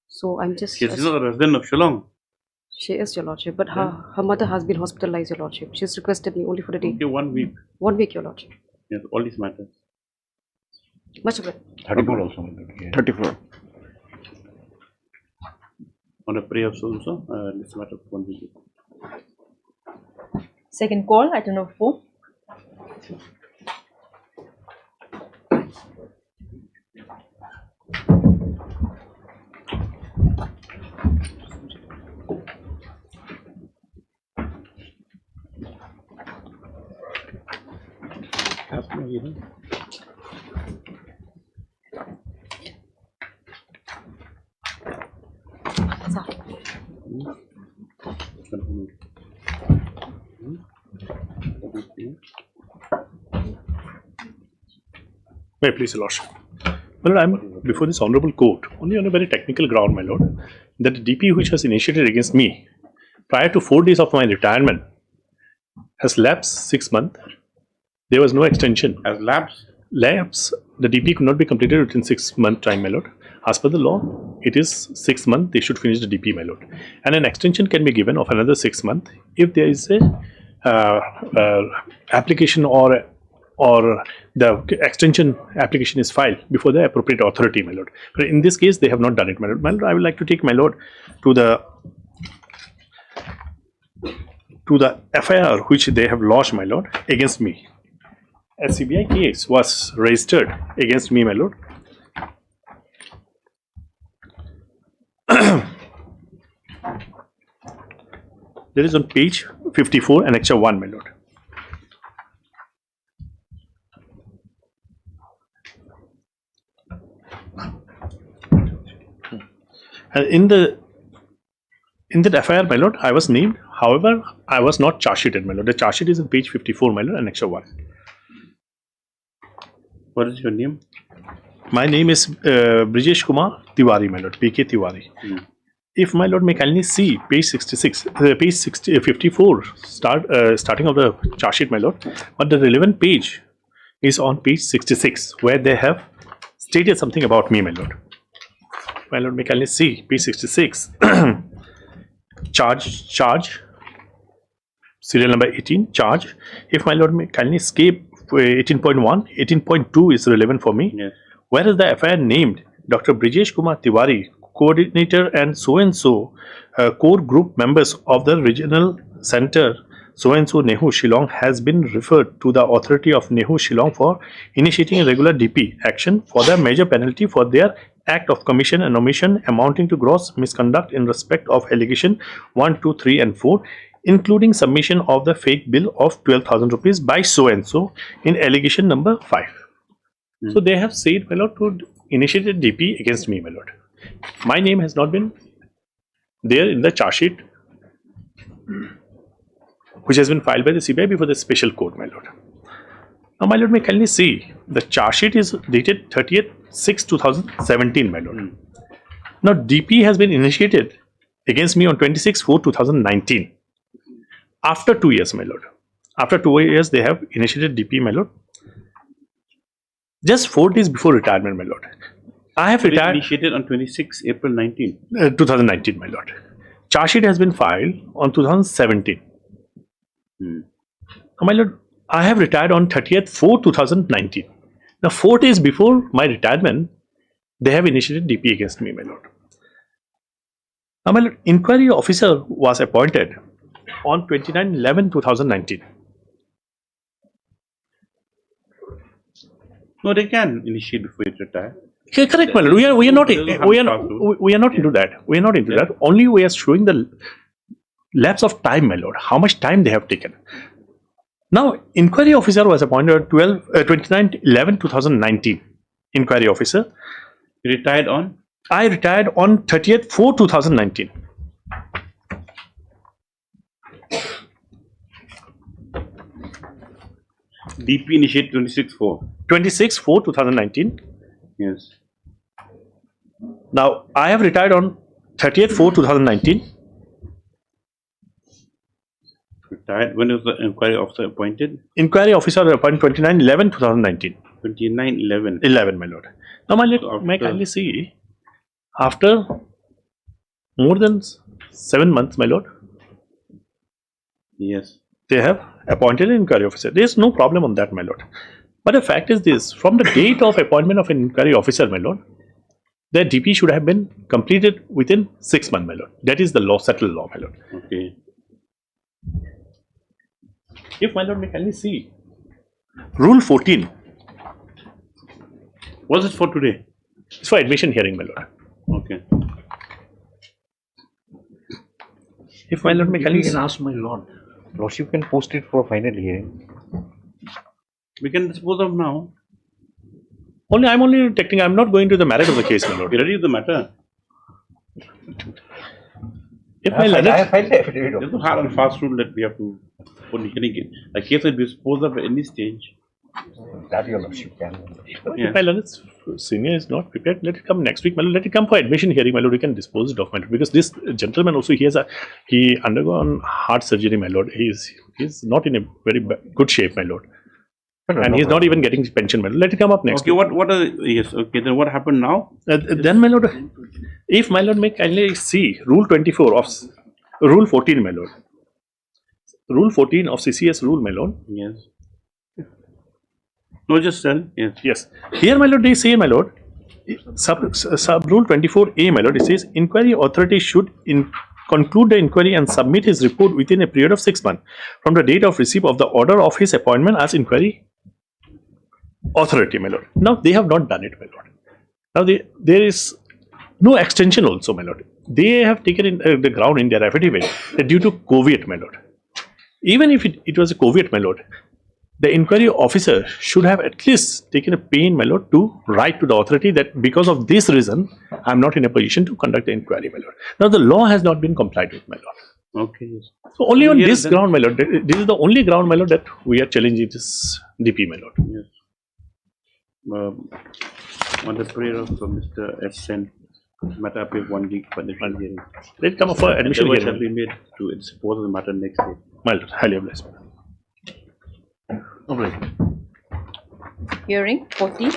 So I'm just. She is not a resident of Shillong. She is, Your Lordship, but her mother has been hospitalized, Your Lordship. She's requested me only for the day. Okay, 1 week. 1 week, Your Lordship. Yes, all these matters. Much of it. 34 also. 34. On a prayer also, this matter of 1 week. Second call, item number 4. May I please, Your Lordship? Well, I am before this honourable court only on a very technical ground, my lord, that the DP which has initiated against me prior to 4 days of my retirement has lapsed 6 months. There was no extension. Has lapsed? Lapse. The DP could not be completed within 6 month time, my lord. As per the law, it is 6 months. They should finish the DP, my lord. And an extension can be given of another 6 months if there is a application or the extension application is filed before the appropriate authority, my lord. But in this case, they have not done it, my lord. My lord, I would like to take my lord to the FIR which they have lodged, my lord, against me. A CBI case was registered against me, my lord. There is on page 54, annexure 1, my lord. And in that FIR, my lord, I was named. However, I was not charge sheeted, my lord. The charge sheet is on page 54, my lord, annexure 1. What is your name? My name is Brijesh Kumar Tiwari, my lord, PK Tiwari. If my lord may kindly see page 66, page 54, starting of the charge sheet, my lord, but the relevant page is on page 66, where they have stated something about me, my lord. My lord may kindly see page 66, charge, serial number 18, charge. If my lord may kindly escape 18.1, 18.2 is relevant for me. Yes. Where is the FIR named Dr. Brijesh Kumar Tiwari, coordinator and so core group members of the regional center so Nehu Shillong has been referred to the authority of Nehu Shillong for initiating a regular DP action for the major penalty for their act of commission and omission amounting to gross misconduct in respect of allegation 1, 2, 3 and 4, including submission of the fake bill of 12,000 rupees by so in allegation number 5. So they have said, my lord, to initiate a DP against me, my lord. My name has not been there in the charge sheet. which has been filed by the CBI before the special court, my lord. Now, my lord, may kindly see the charge sheet is dated 30th/6/2017, my lord. Now, DP has been initiated against me on 26/4/2019. After 2 years, my lord. After 2 years, they have initiated DP, my lord. Just 4 days before retirement, my lord. I have retired. Initiated on 26 April 19. 2019, my lord. Charge sheet has been filed on 2017. Now, my lord, I have retired on 30th/4/2019. Now, 4 days before my retirement, they have initiated DP against me, my lord. Now, my lord, inquiry officer was appointed on 29/11/2019. No, they can initiate before you retire. Yeah, correct, my lord. We are not into that. We are not into that. Only we are showing the lapse of time, my lord. How much time they have taken. Now, inquiry officer was appointed 29/11/2019. Inquiry officer. Retired on? I retired on 30th/4/2019. DP initiated 26/4. 26/4/2019. Yes. Now, I have retired on 30th/4/2019. Retired. When was the inquiry officer appointed? Inquiry officer appointed 29/11/2019. 29/11. 11, my lord. Now, my lord, may I kindly see, after more than 7 months, my lord. Yes. They have appointed an inquiry officer. There is no problem on that, my lord. But the fact is this: from the date of appointment of an inquiry officer, my lord, their DP should have been completed within 6 months, my lord. That is the law, settled law, my lord. Okay. If my lord may kindly see, Rule 14. What's it for today? It's for admission hearing, my lord. Okay. If my lord may kindly can ask my lord. Lordship can post it for final hearing. We can dispose of now. I'm only detecting. I'm not going to the merit of the case, my lord. We ready with the matter. If my lord, I have filed the affidavit. There's no hard and fast rule that we have to put hearing in. A case will be disposed of at any stage. That your lordship can. If my lord, senior is not prepared, let it come next week, my lord. Let it come for admission hearing, my lord. We can dispose it of, my lord. Because this gentleman also, he undergone heart surgery, my lord. He's not in a very good shape, my lord. And he's not even getting pension, my lord. Let it come up next. Okay, what are yes, okay, then what happened now? Then, my lord, if my lord may kindly see Rule 24 of Rule 14, my lord. Rule 14 of CCS rule, my lord. Yes. No, just tell. Yes. Yes. Here, my lord, they say, my lord, sub Rule 24A, my lord, it says inquiry authority should conclude the inquiry and submit his report within a period of 6 months from the date of receipt of the order of his appointment as inquiry authority, my lord. Now, they have not done it, my lord. Now, there is no extension also, my lord. They have taken in the ground in their affidavit that due to COVID, my lord. Even if it was a COVID, my lord, the inquiry officer should have at least taken a pain, my lord, to write to the authority that because of this reason, I am not in a position to conduct the inquiry, my lord. Now, the law has not been complied with, my lord. Okay. Yes. So, only on this ground, my lord, this is the only ground, my lord, that we are challenging this DP, my lord. Yes. On the prayer of Mr. Sen, matter appear 1 week for the hearing. Let it come up for admission hearing. Shall be made to dispose of the matter next day. My lord, highly blessed. All right. Hearing 40.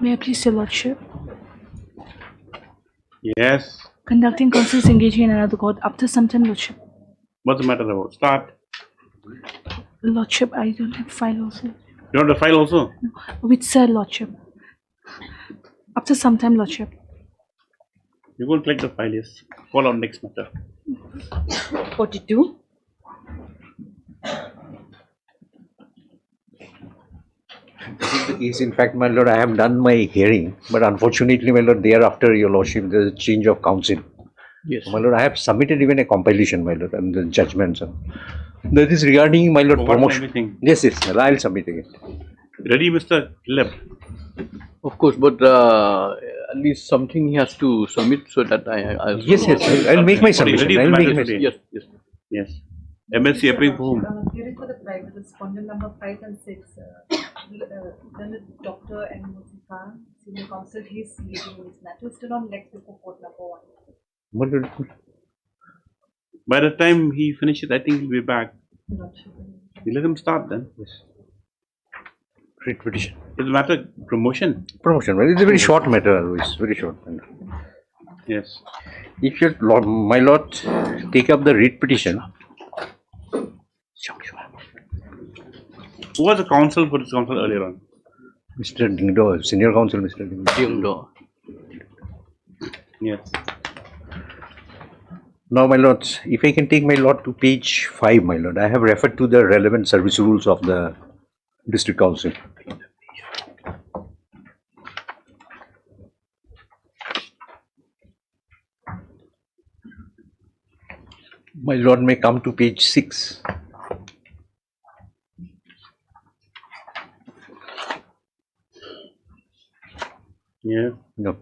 May I please, Your Lordship? Yes. Conducting counsel is engaging in another court after some time, Lordship. What's the matter about? Start. Lordship, I don't have file also. You want the file also? No. With Sir, Lordship. After some time, Lordship. You will collect the file, yes. Call on next matter. 42. This is the case. In fact, my lord, I have done my hearing, but unfortunately, my lord, thereafter, your lordship, there is a change of counsel. Yes. My lord, I have submitted even a compilation, my lord, and the judgments. That is regarding, my lord, promotion. Everything. Yes, yes, I will submit again. Ready, Mr. Leb? Of course, but at least something he has to submit so that I also Yes, know. yes, I'll make my submission. I'll make my Yes, yes. Yes. MSc approving for whom? Here is for the private respondent number 5 and 6. Then Dr. N. Musifa, senior counsel, he is leading this matter. Still on legs before court number 1. By the time he finishes, I think he'll be back. Not sure. You let him start then. Yes. Writ petition. It's a matter of promotion. Promotion. Well, it's a very short matter. It's very short matter. Yes. If your lord, my lord, take up the writ petition. Who was the counsel for this counsel earlier on? Mr. Dingdo, senior counsel, Mr. Dingdo. Yes. Now, my lord, if I can take my lord to page 5, my lord, I have referred to the relevant service rules of the district council. My lord may come to page 6. Yeah. No.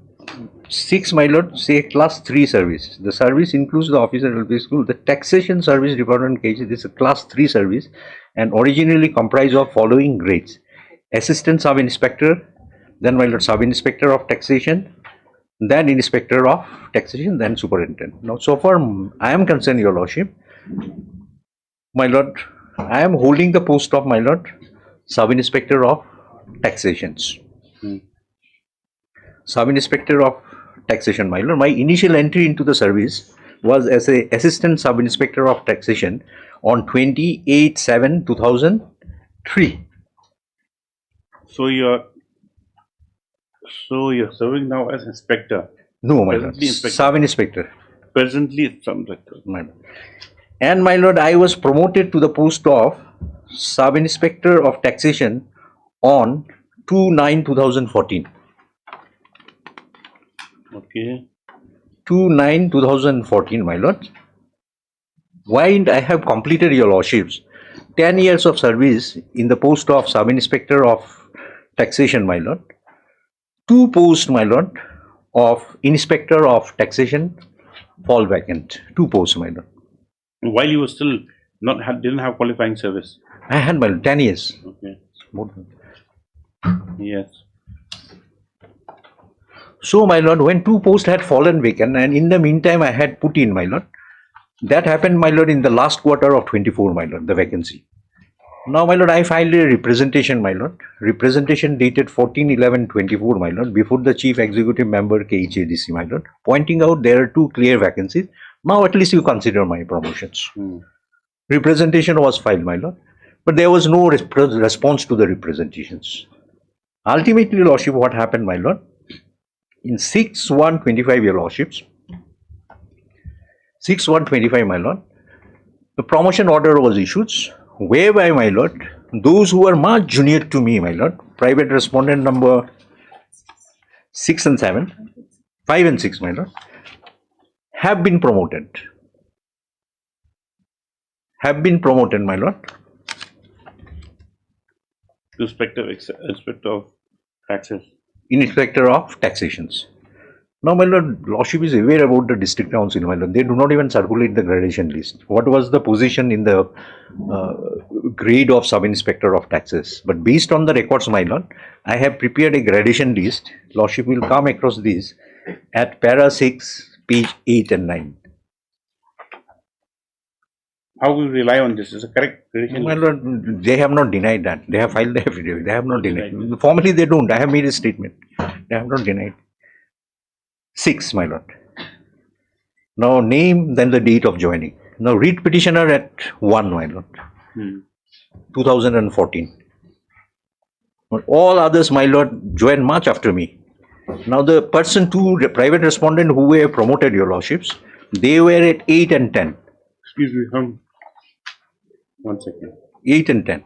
6, my lord, say class 3 service. The service includes the officer LP school. The taxation service department case is a class 3 service and originally comprised of following grades: assistant sub inspector, then my lord sub inspector of taxation, then inspector of taxation, then superintendent. Now, so far I am concerned, your lordship, my lord, I am holding the post of my lord sub inspector of taxations. Sub inspector of taxation, my lord. My initial entry into the service was as a assistant sub inspector of taxation on 28/7/2003. So you're serving now as inspector. No, my lord. Presently inspector. Sub inspector. Presently sub inspector. My lord. And my lord, I was promoted to the post of sub inspector of taxation on 2/9/2014. Okay. 2/9/2014, my lord. While I have completed, your lordships, 10 years of service in the post of sub inspector of taxation, my lord. 2 posts, my lord, of inspector of taxation fall vacant. 2 posts, my lord. While you were still didn't have qualifying service. I had, my lord, 10 years. Okay. More than. Yes. So, my lord, when 2 posts had fallen vacant, and in the meantime I had put in, my lord, that happened, my lord, in the last quarter of 24, my lord, the vacancy. Now, my lord, I filed a representation, my lord, representation dated 14/11/24, my lord, before the chief executive member KHADC, my lord, pointing out there are 2 clear vacancies. Now, at least you consider my promotions. Representation was filed, my lord, but there was no response to the representations. Ultimately, lordship, what happened, my lord? In 6/1/25, your lordships, 6/1/25, my lord, the promotion order was issued, whereby, my lord, those who are much junior to me, my lord, private respondent number 6 and 7, 5 and 6, my lord, have been promoted. Have been promoted, my lord. Inspector of taxes. Inspector of taxations. Now, my lord, lordship is aware about the district council, my lord. They do not even circulate the gradation list. What was the position in the grade of sub-inspector of taxes? But based on the records, my lord, I have prepared a gradation list. Lordship will come across this at para 6, page 8 and 9. How will we rely on this? Is it correct gradation? My lord, they have not denied that. They have filed the affidavit. They have not denied. Formally, they don't. I have made a statement. They have not denied. 6, my lord. Now, name, then the date of joining. Now, read petitioner at 1, my lord. 2014. But all others, my lord, joined much after me. Now, the person 2, the private respondent who were promoted, your lordships, they were at 8 and 10. Excuse me, 1 second. 8 and 10.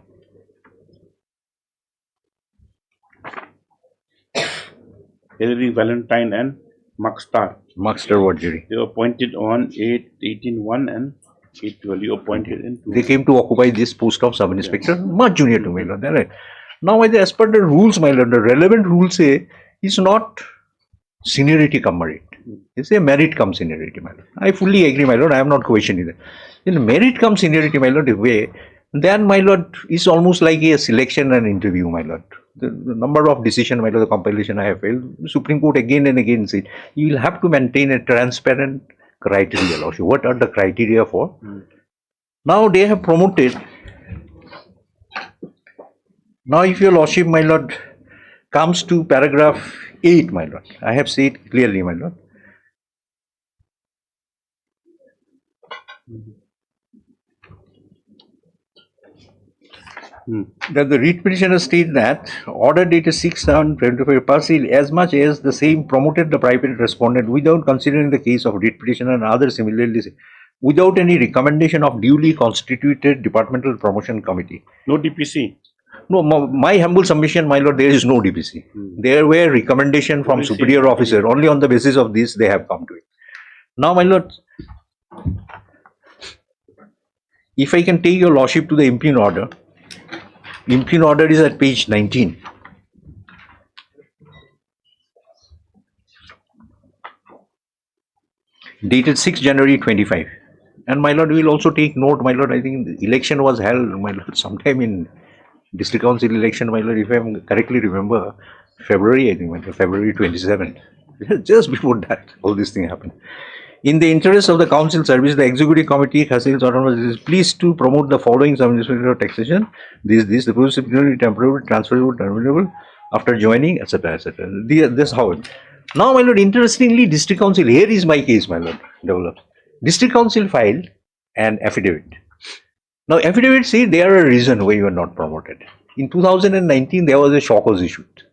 Hilary Valentine and Markstar. Markstar Wadjiri. They were appointed on 8/18/1 and 8/12. You appointed in 2. They came to occupy this post of sub-inspector, much junior to my lord. Right. Now, as per the rules, my lord, the relevant rules say It's not seniority cum merit. It's a merit cum seniority, my lord. I fully agree, my lord. I am not questioning that. In merit cum seniority, my lord, way, then, my lord, it's almost like a selection and interview, my lord. The number of decision, my lord, the compilation I have failed. Supreme Court again and again said, you will have to maintain a transparent criteria, lordship. What are the criteria for? Now they have promoted. Now, if your lordship, my lord, comes to paragraph 8, my lord, I have said clearly, my lord. That the writ petitioner states that order dated 6/7/2025 parcel as much as the same promoted the private respondent without considering the case of writ petitioner and other similarly without any recommendation of duly constituted departmental promotion committee. No DPC. No, my humble submission, my lord, there is no DPC. There were recommendation from superior officer. Only on the basis of this they have come to it. Now, my lord, if I can take your lordship to the impugned order. Impugned order is at page 19. Dated 6 January 25. And my lord, we will also take note, my lord, I think the election was held, my lord, sometime in district council election, my lord, if I correctly remember, February, I think, my lord, February 27th. Just before that, all this thing happened. In the interest of the council service, the executive committee is pleased to promote the following sub-administrative taxation. The procedural, temporary, transferable, terminable, after joining, etc., etc. This how it. Now, my lord, interestingly, district council, here is my case, my lord, developed. District council filed an affidavit. Now, affidavit say there are a reason why you are not promoted. In 2019, there was a shock cause issued.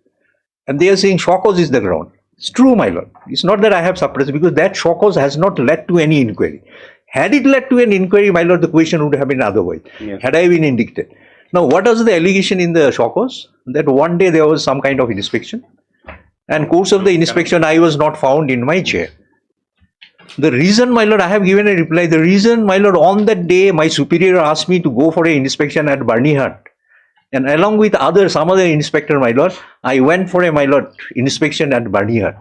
And they are saying shock cause is the ground. It's true, my lord. It's not that I have suppressed, because that shock cause has not led to any inquiry. Had it led to an inquiry, my lord, the question would have been otherwise. Yes. Had I been indicted. Now, what was the allegation in the shock cause? That one day there was some kind of inspection. And course of the inspection, I was not found in my chair. The reason, my lord, I have given a reply. The reason, my lord, on that day, my superior asked me to go for an inspection at Barneyhat. And along with some other inspector, my lord, I went for a, my lord, inspection at Barneyhat.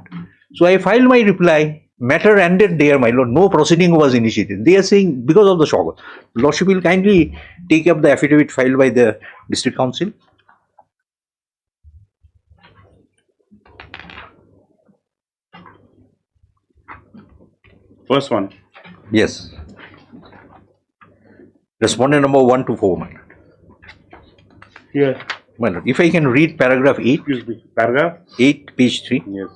So I filed my reply. Matter ended there, my lord. No proceeding was initiated. They are saying because of the shock. Lordship will kindly take up the affidavit filed by the district council. First one. Yes. Respondent number 1 to 4, my lord. Here. My lord, if I can read paragraph 8. Excuse me. Paragraph 8, page 3. Yes.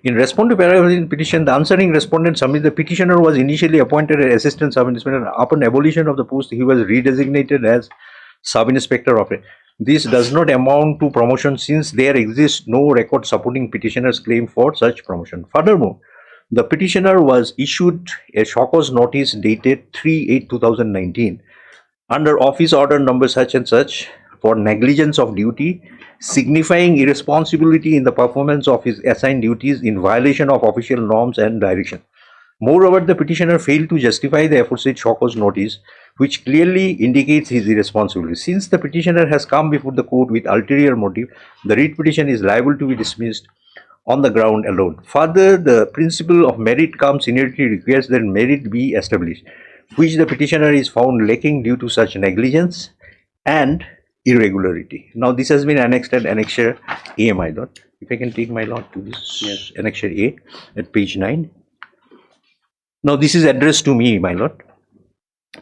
In response to paragraph in petition, the answering respondent submits the petitioner was initially appointed as assistant sub-inspector. Upon abolition of the post, he was redesignated as sub-inspector of it. This does not amount to promotion since there exists no record supporting petitioner's claim for such promotion. Furthermore, the petitioner was issued a shock cause notice dated 3/8/2019 under office order number such and such for negligence of duty, signifying irresponsibility in the performance of his assigned duties in violation of official norms and direction. Moreover, the petitioner failed to justify the aforesaid shock cause notice, which clearly indicates his irresponsibility. Since the petitioner has come before the court with ulterior motive, the writ petition is liable to be dismissed on the ground alone. Further, the principle of merit cum seniority requires that merit be established, which the petitioner is found lacking due to such negligence and irregularity. Now, this has been annexed at Annexure A, my lord. If I can take my lord to this, yes. Annexure A at page 9. Now, this is addressed to me, my lord.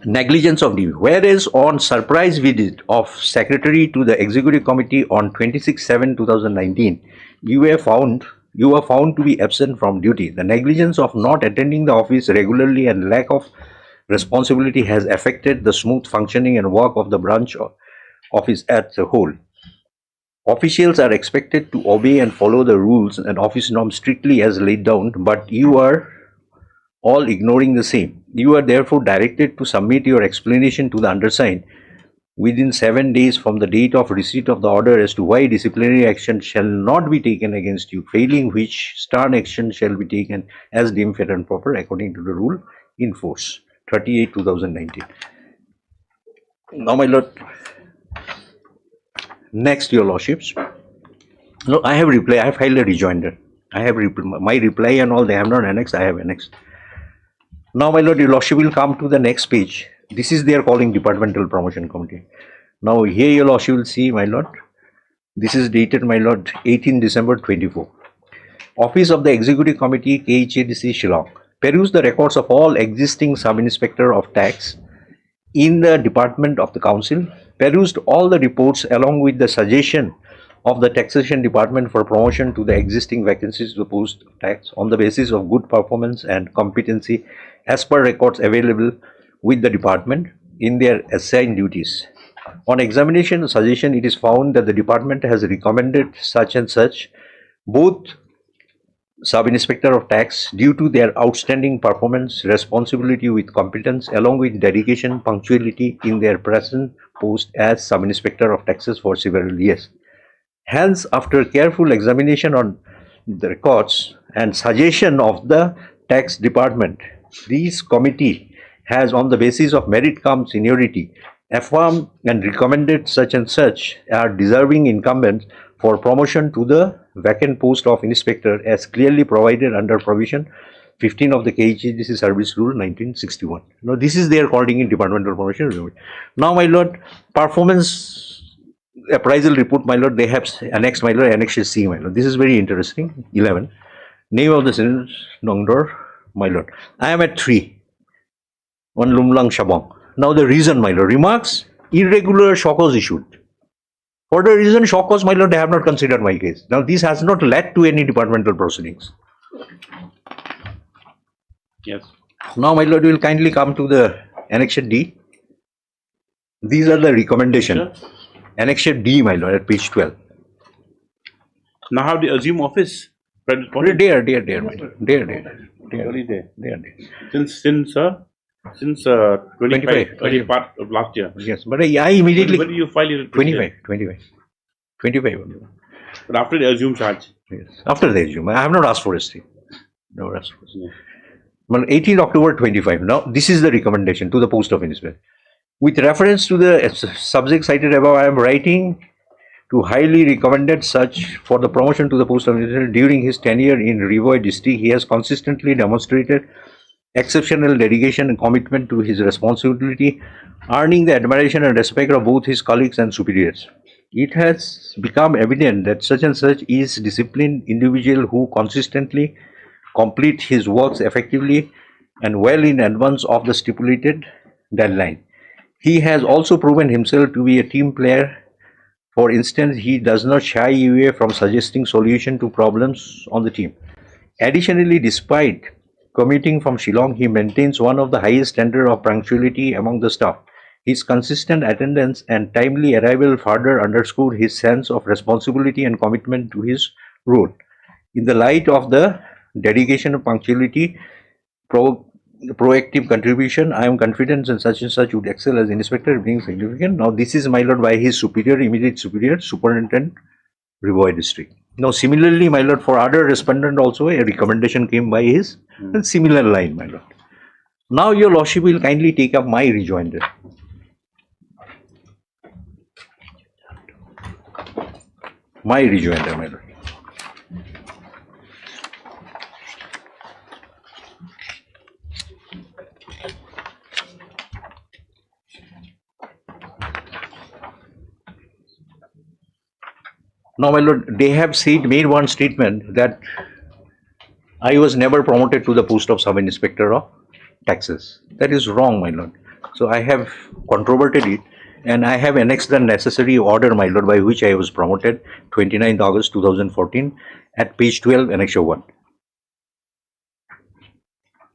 Negligence of duty. Whereas on surprise visit of Secretary to the Executive Committee on 26/7/2019, you were found to be absent from duty. The negligence of not attending the office regularly and lack of responsibility has affected the smooth functioning and work of the branch office as a whole. Officials are expected to obey and follow the rules and office norms strictly as laid down, but you are all ignoring the same. You are therefore directed to submit your explanation to the undersigned within 7 days from the date of receipt of the order as to why disciplinary action shall not be taken against you, failing which stern action shall be taken as deemed fit and proper according to the rule in force 38/2019. Now, my lord, next, your lordships, No, I have reply. I have filed a rejoinder. I have my reply and all. They have not annexed. I have annexed. Now, my lord, your lordship will come to the next page. This is they are calling departmental promotion committee. Now, here your lordship will see, my lord. This is dated, my lord, 18 December 24. Office of the Executive Committee, KHADC, Shillong. Peruse the records of all existing sub-inspector of tax in the department of the council. Perused all the reports along with the suggestion of the taxation department for promotion to the existing vacancies to the post of tax on the basis of good performance and competency as per records available with the department in their assigned duties. On examination and suggestion, it is found that the department has recommended such and such both sub-inspector of tax due to their outstanding performance, responsibility with competence along with dedication, punctuality in their present post as sub-inspector of taxes for several years. Hence, after careful examination on the records and suggestion of the tax department, this committee has, on the basis of merit cum seniority, affirmed and recommended such and such are deserving incumbents for promotion to the vacant post of inspector as clearly provided under provision 15 of the KHDC Service Rule 1961. Now, this is their calling in departmental promotion. Now, my lord, performance appraisal report, my lord, they have annexed, my lord, Annex C, my lord. This is very interesting. 11. Name of the sentence, Nongdor, my lord. I am at 3 on Lumlang Shabong. Now the reason, my lord, remarks, irregular shock was issued. For the reason shock was, my lord, they have not considered my case. Now this has not led to any departmental proceedings. Yes. Now, my lord, we will kindly come to the Annex D. These are the recommendations. Sure. Annex D, my lord, at page 12. Now have they assumed office? They are, my lord. They are there. Since 25, early part of last year. Yes, but I immediately. When did you file it? 25. But after they assume charge. Yes, after they assume. I have not asked for a stay. Never asked for a stay. Well, 18 October 25. Now, this is the recommendation to the post of inspector. With reference to the subject cited above, I am writing to highly recommended such for the promotion to the post of inspector. During his tenure in Rivoy district, he has consistently demonstrated exceptional dedication and commitment to his responsibility, earning the admiration and respect of both his colleagues and superiors. It has become evident that such and such is disciplined individual who consistently complete his works effectively and well in advance of the stipulated deadline. He has also proven himself to be a team player. For instance, he does not shy away from suggesting solutions to problems on the team. Additionally, despite commuting from Shillong, he maintains one of the highest standards of punctuality among the staff. His consistent attendance and timely arrival further underscore his sense of responsibility and commitment to his role. In the light of the dedication of punctuality, proactive contribution, I am confident that such and such would excel as inspector, being significant. Now, this is, my lord, by his superior, immediate superior, Superintendent, Rivoy District. Now, similarly, my lord, for other respondent also, a recommendation came by his similar line, my lord. Now, your lordship will kindly take up my rejoinder. My rejoinder, my lord. Now, my lord, they have made one statement that I was never promoted to the post of sub-inspector of taxes. That is wrong, my lord. So I have controverted it and I have annexed the necessary order, my lord, by which I was promoted 29th August 2014 at page 12, Annex 1.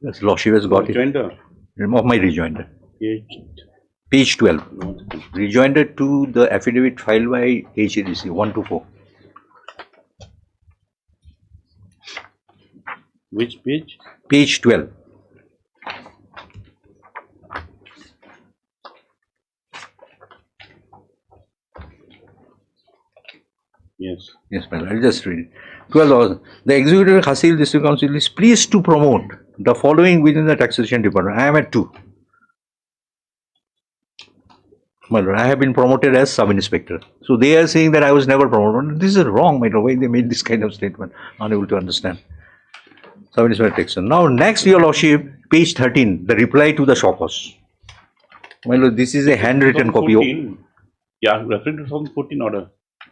Yes, lordship has got Rejoinder. It. Of my rejoinder. Page 12. Rejoinder to the affidavit filed by HADC 1 to 4. Which page? Page 12. Yes. Yes, madam. I'll just read it. 12. The Executive Hasil District Council is pleased to promote the following within the taxation department. I am at 2. My lord, I have been promoted as sub-inspector. So they are saying that I was never promoted. This is wrong, my lord. Why they made this kind of statement? Unable to understand. Sub-inspector Texan. Now, next, your lordship, page 13, the reply to the shockers. My lord, this is a handwritten copy of. Yeah, referring to 2014 order.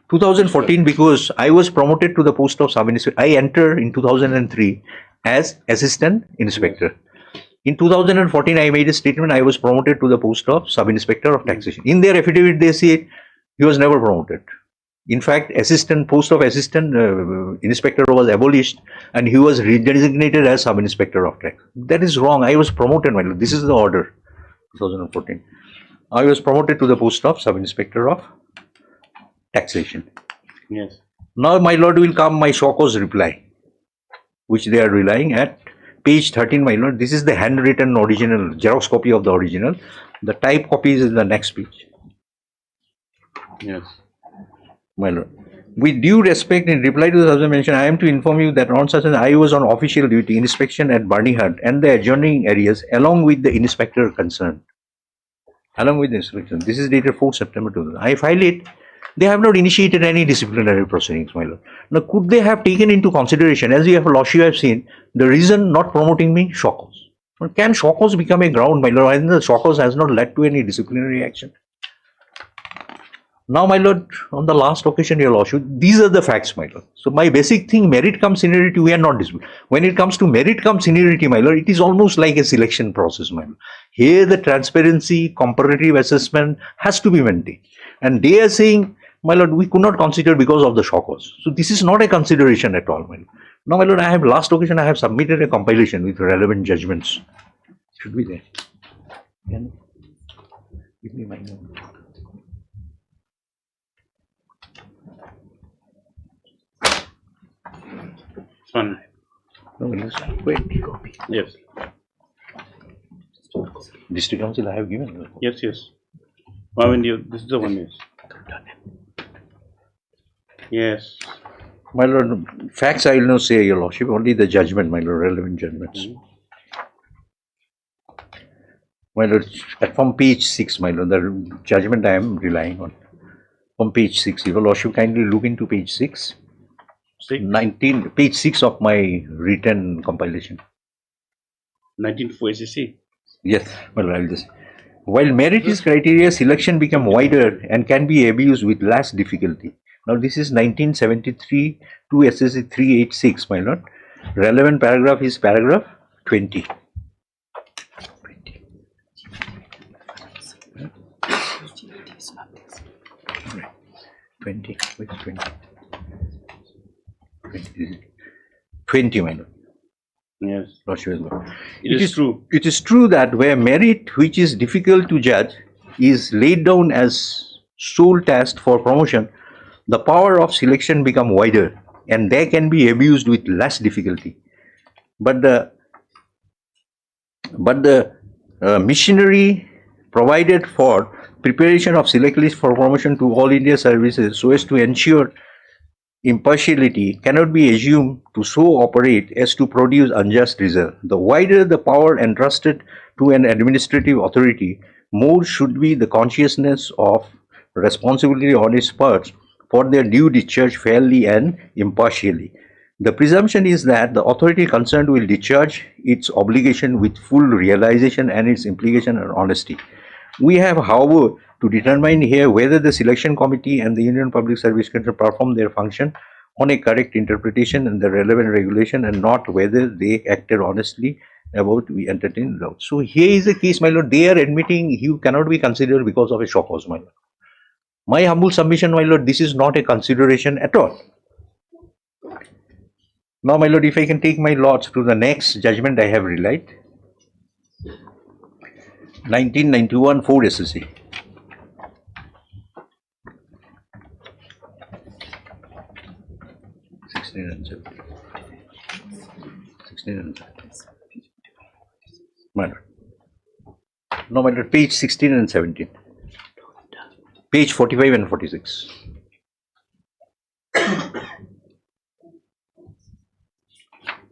2014, because I was promoted to the post of sub-inspector. I entered in 2003 as assistant inspector. In 2014, I made a statement. I was promoted to the post of sub-inspector of taxation. In their affidavit, they say he was never promoted. In fact, post of assistant inspector was abolished, and he was redesignated as sub-inspector of tax. That is wrong. I was promoted, my lord. This is the order, 2014. I was promoted to the post of sub-inspector of taxation. Yes. Now, my lord, will come my shockers reply, which they are relying at. Page 13, my lord, this is the handwritten original, Xerox copy of the original. The type copy is in the next page. Yes. My lord, with due respect, in reply to the subject mentioned, I am to inform you that on such as I was on official duty, inspection at Barneyhut and the adjoining areas, along with the inspector concerned. Along with the inspection. This is dated 4 September 2000. I filed it. They have not initiated any disciplinary proceedings, my lord. Now, could they have taken into consideration, as you have lordship have seen, the reason not promoting me, shockers? Can shockers become a ground, my lord? And the shockers has not led to any disciplinary action. Now, my lord, on the last occasion, your lordship, these are the facts, my lord. So, my basic thing, merit cum seniority, we are not disputing. When it comes to merit cum seniority, my lord, it is almost like a selection process, my lord. Here, the transparency, comparative assessment has to be maintained. And they are saying, my lord, we could not consider because of the shockers. So, this is not a consideration at all, my lord. Now, my lord, last occasion, I have submitted a compilation with relevant judgments. Should be there. Can give me my note. One. No, wait, copy. Yes. District Council, I have given you. Yes, yes. I mean, this is the one, yes. Yes. My lord, facts I will not say, your lordship, only the judgment, my lord, relevant judgments. My lord, from page 6, my lord, the judgment I am relying on. From page 6, your lordship, kindly look into page 6. 19, page 6 of my written compilation. 19 SEC. Yes, well, I will just. While merit is criteria, selection become wider and can be abused with less difficulty. Now, this is 1973 to SSC 386, my lord. Relevant paragraph is paragraph 20. 20. Which 20? 20, my lord. Yes. It is true. It is true that where merit, which is difficult to judge, is laid down as sole test for promotion, the power of selection become wider and they can be abused with less difficulty. But the missionary provided for preparation of select list for promotion to all India services so as to ensure impartiality cannot be assumed to so operate as to produce unjust result. The wider the power entrusted to an administrative authority, more should be the consciousness of responsibility on its part for their due discharge fairly and impartially. The presumption is that the authority concerned will discharge its obligation with full realization and its implication and honesty. We have, however, to determine here whether the selection committee and the Union Public Service Commission perform their function on a correct interpretation and the relevant regulation and not whether they acted honestly about we entertain doubt. So here is the case, my lord. They are admitting you cannot be considered because of a shock cause, my lord. My humble submission, my lord, this is not a consideration at all. Now, my lord, if I can take my lords to the next judgment I have relied. 1991 4 SSC. 16 and 17. 16 and 17. My lord. No, my lord, page 16 and 17. Page 45 and 46.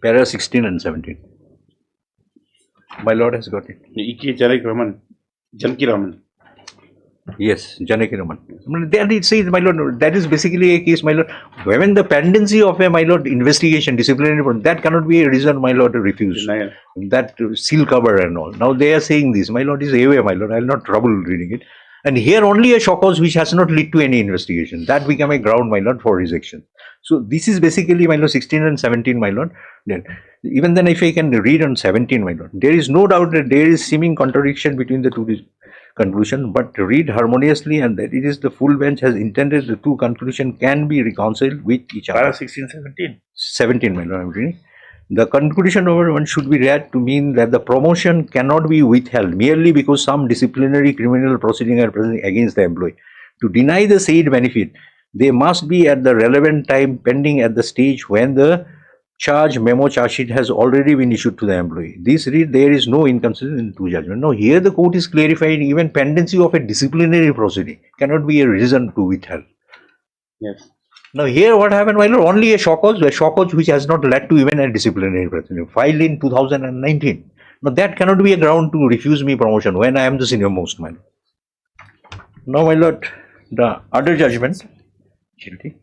Para 16 and 17. My lord has got it. E.K. Janaki Raman. Yes, Janakiraman. There it says, my lord, that is basically a case, my lord, when the pendency of a, my lord, investigation, disciplinary, that cannot be a reason, my lord, to refuse. Denial. That seal cover and all. Now they are saying this, my lord, is away, my lord, I will not trouble reading it. And here only a shock cause which has not led to any investigation. That become a ground, my lord, for rejection. So this is basically, my lord, 16 and 17, my lord. Then, even then, if I can read on 17, my lord, there is no doubt that there is seeming contradiction between the two conclusion, but read harmoniously, and that it is the full bench has intended the two conclusions can be reconciled with each other. 16, 17. 17, my lord, I am reading. The conclusion number 1 should be read to mean that the promotion cannot be withheld merely because some disciplinary criminal proceeding are present against the employee. To deny the said benefit, they must be at the relevant time pending at the stage when the charge sheet has already been issued to the employee. This read, there is no inconsistency in two judgment. Now here the court is clarifying even pendency of a disciplinary proceeding cannot be a reason to withhold. Yes. Now here what happened, my lord, only a shock cause which has not led to even a disciplinary proceeding filed in 2019. Now that cannot be a ground to refuse me promotion when I am the senior most, my lord. Now, my lord, the other judgment, guilty.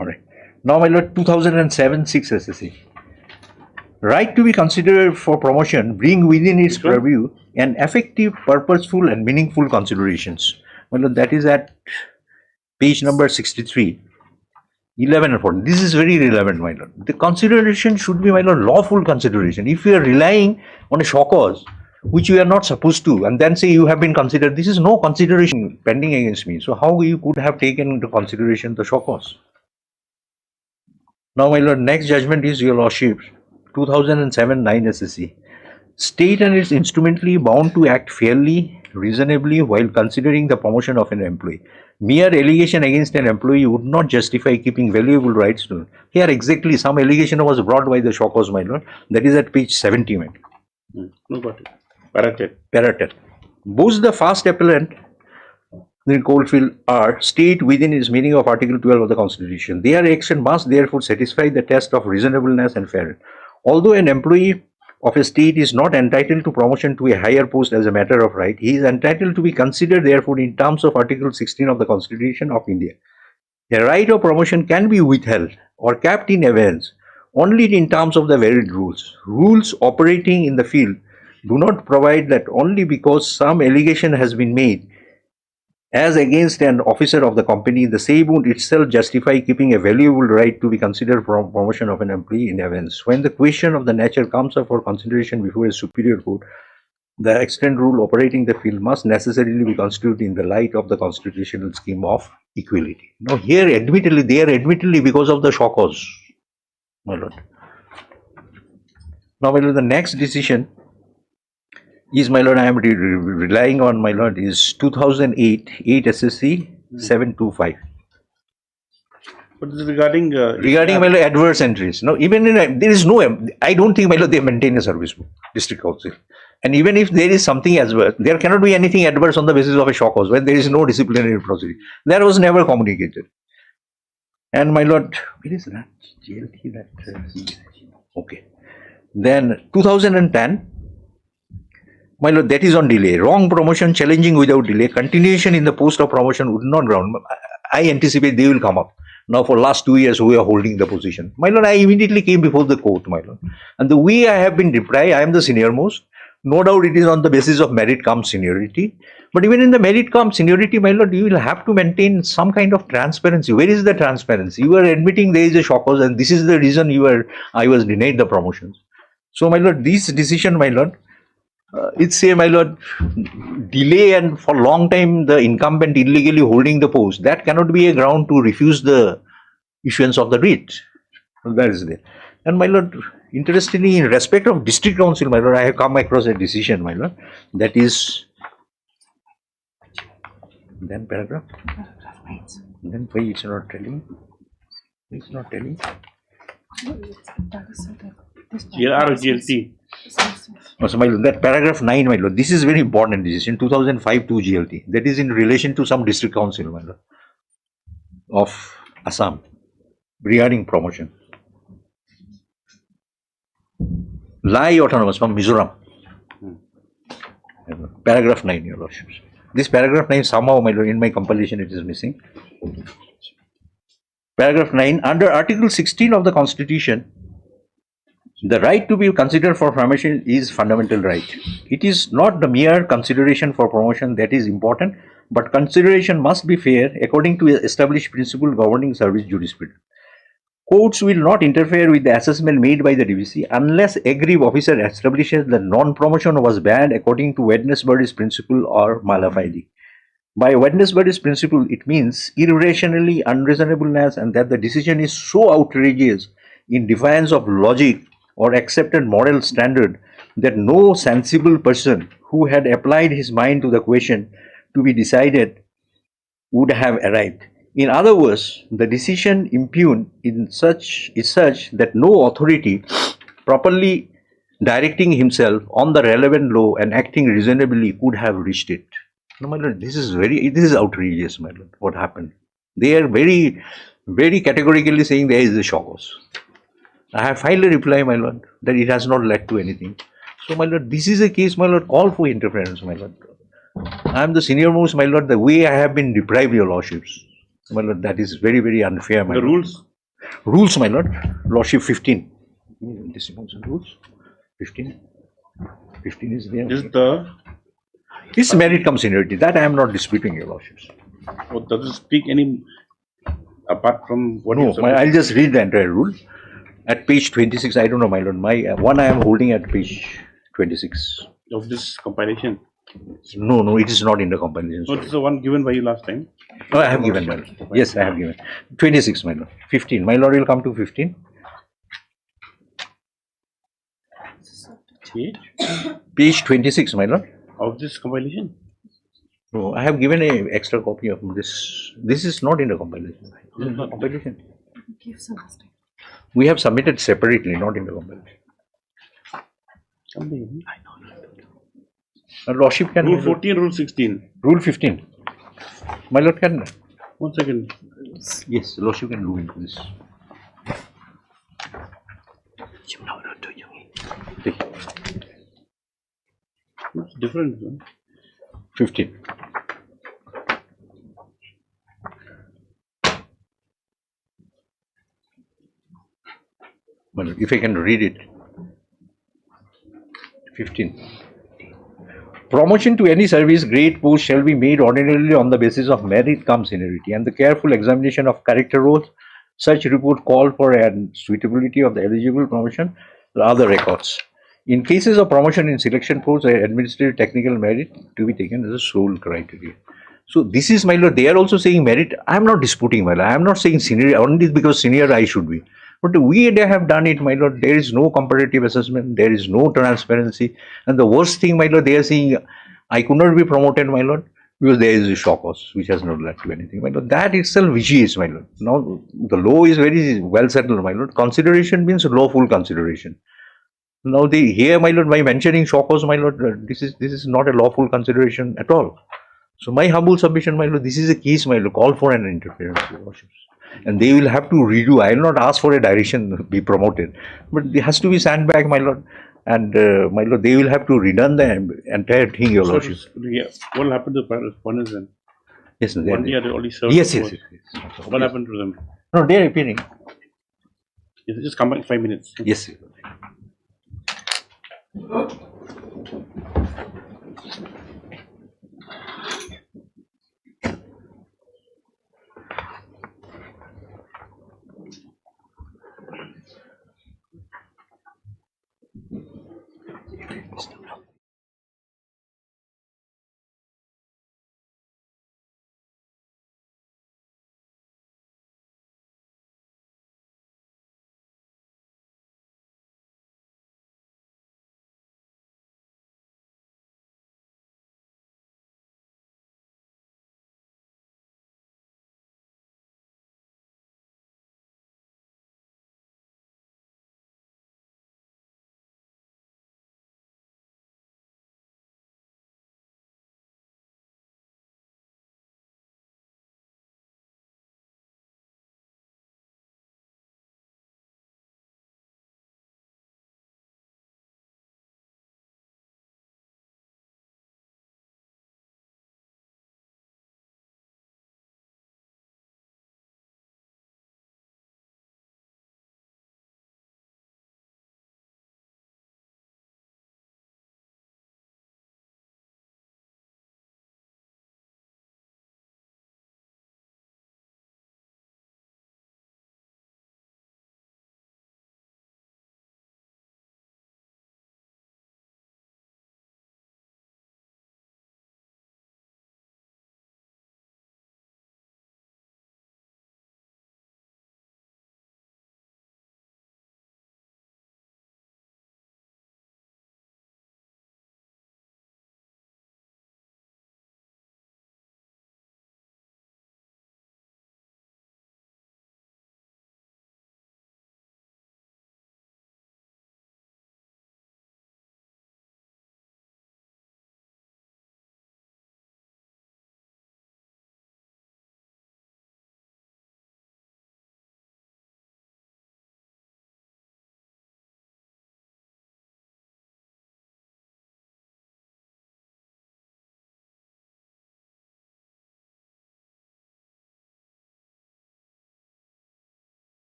Alright. Now, my lord, 2007 6 SSC. Right to be considered for promotion bring within its purview an effective, purposeful and meaningful considerations. My lord, that is at page number 63, 11 and 14. This is very relevant, my lord. The consideration should be, my lord, lawful consideration. If you are relying on a shock cause, which you are not supposed to, and then say you have been considered, this is no consideration pending against me. So how you could have taken into consideration the shock cause? Now, my lord, next judgment is your lordship, 2007 9 SSC. State and its instrumentally bound to act fairly, reasonably while considering the promotion of an employee. Mere allegation against an employee would not justify keeping valuable rights to him. Here exactly some allegation was brought by the shock cause, my lord. That is at page 70, my lord. No, got it. Parated. Both the first appellant in Coldfield are state within its meaning of Article 12 of the Constitution. Their action must therefore satisfy the test of reasonableness and fairness. Although an employee of a state is not entitled to promotion to a higher post as a matter of right, he is entitled to be considered therefore in terms of Article 16 of the Constitution of India. A right of promotion can be withheld or kept in abeyance only in terms of the varied rules. Rules operating in the field do not provide that only because some allegation has been made as against an officer of the company, the same would itself justify keeping a valuable right to be considered for promotion of an employee in abeyance. When the question of the nature comes up for consideration before a superior court, the extant rule operating the field must necessarily be constituted in the light of the constitutional scheme of equality. Now here admittedly, they are admittedly because of the shock cause, my lord. Now, my lord, the next decision is, my lord, I am relying on, my lord, is 2008 8 SSC 725. What is regarding my lord, adverse entries? No, even in there is no. I don't think, my lord, they maintain a service book, district council. And even if there is something adverse, there cannot be anything adverse on the basis of a shock cause when there is no disciplinary proceeding. That was never communicated. And, my lord, where is that? GLT, that. Okay. Then 2010. My lord, that is on delay. Wrong promotion, challenging without delay, continuation in the post of promotion would not ground. I anticipate they will come up. Now for last 2 years, we are holding the position. My lord, I immediately came before the court, my lord. And the way I have been deprived, I am the senior most. No doubt it is on the basis of merit come seniority. But even in the merit come seniority, my lord, you will have to maintain some kind of transparency. Where is the transparency? You are admitting there is a shock cause and this is the reason I was denied the promotions. So, my lord, this decision, my lord, it's a, my lord, delay and for long time the incumbent illegally holding the post, that cannot be a ground to refuse the issuance of the writ. That is there. And, my lord, interestingly, in respect of district council, my lord, I have come across a decision, my lord, that is, then paragraph, then why it's not telling, it's not telling. GLR or GLT? So, my lord, that paragraph 9, my lord, this is very important decision, 2005 2 GLT. That is in relation to some district council, my lord, of Assam regarding promotion. Lai autonomous from Mizoram. Paragraph 9, Your Lordships. This paragraph 9 somehow, my lord, in my compilation it is missing. Paragraph 9, under Article 16 of the Constitution, the right to be considered for promotion is fundamental right. It is not the mere consideration for promotion that is important, but consideration must be fair according to established principle governing service jurisprudence. Courts will not interfere with the assessment made by the DVC unless aggrieved officer establishes that non-promotion was bad according to Wednesbury's principle or mala fide. By Wednesbury's principle, it means irrationally unreasonableness and that the decision is so outrageous in defiance of logic or accepted moral standard that no sensible person who had applied his mind to the question to be decided would have arrived. In other words, the decision impugned is such that no authority properly directing himself on the relevant law and acting reasonably could have reached it. No, my lord, this is outrageous, my lord. What happened? They are very, very categorically saying there is a shock cause. I have filed a reply, my lord, that it has not led to anything. So, my lord, this is a case, my lord, call for interference, my lord. I am the senior most, my lord. The way I have been deprived, your lordships, my lord, that is very, very unfair, my lord. Rules? Rules, my lord. Lordship 15. This is rules. 15. 15 is there. Is the... This merit cum seniority. That I am not disputing, your lordships. Oh, does it speak any... apart from what No, I'll just read the entire rule. At page 26, I don't know, my lord. My one I am holding at page 26. Of this compilation? No, it is not in the compilation. So, it's the one given by you last time? No, I have given, my lord. Yes, I have given. 26, my lord. 15. My lord will come to 15. Page 26, my lord. Of this compilation? No, I have given a extra copy of this. This is not in the compilation. This is not compilation. We have submitted separately, not in the compilation. Lordship can... Rule 14, Rule 16. Rule 15. My lord can... 1 second. Yes, Lordship can do into this. It's different. Huh? 15. Well, if I can read it. 15. Promotion to any service, grade, post shall be made ordinarily on the basis of merit cum seniority and the careful examination of character roles. Such report call for and suitability of the eligible promotion or other records. In cases of promotion in selection posts, administrative technical merit to be taken as a sole criteria. So this is, my lord, they are also saying merit. I am not disputing, my lord. I am not saying senior only because senior I should be. But we they have done it, my lord. There is no comparative assessment. There is no transparency. And the worst thing, my lord, they are saying I could not be promoted, my lord, because there is a shock cause which has not led to anything, my lord. That itself vitiates, my lord. Now the law is very well settled, my lord. Consideration means lawful consideration. Now they here, my lord, by mentioning shock cause, my lord, this is not a lawful consideration at all. So my humble submission, my lord, this is a case, my lord, call for an interference, your lordships. And they will have to redo. I will not ask for a direction be promoted, but it has to be sandbag, my lord. And my lord, they will have to redone the entire thing, your lordship. Yeah. What will happen to the respondents then? Yes, they are already served. Yes. What happened to them? No, they are appearing. Yes, just come back in 5 minutes. Yes.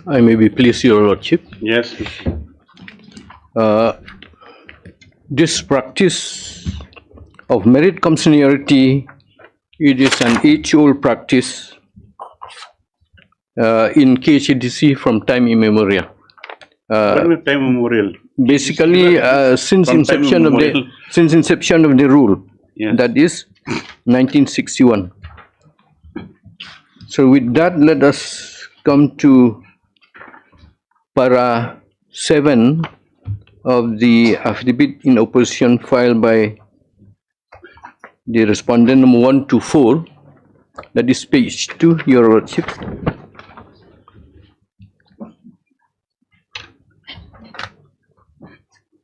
I may be pleased, Your Lordship. Yes. This practice of merit cum seniority, it is an age-old practice in KHDC from time immemorial. When was time immemorial? Basically, since From time inception of the rule, Yes. that is 1961. So with that, let us come to para 7 of the affidavit in opposition filed by the respondent number 1 to 4, that is page 2, Your Lordship.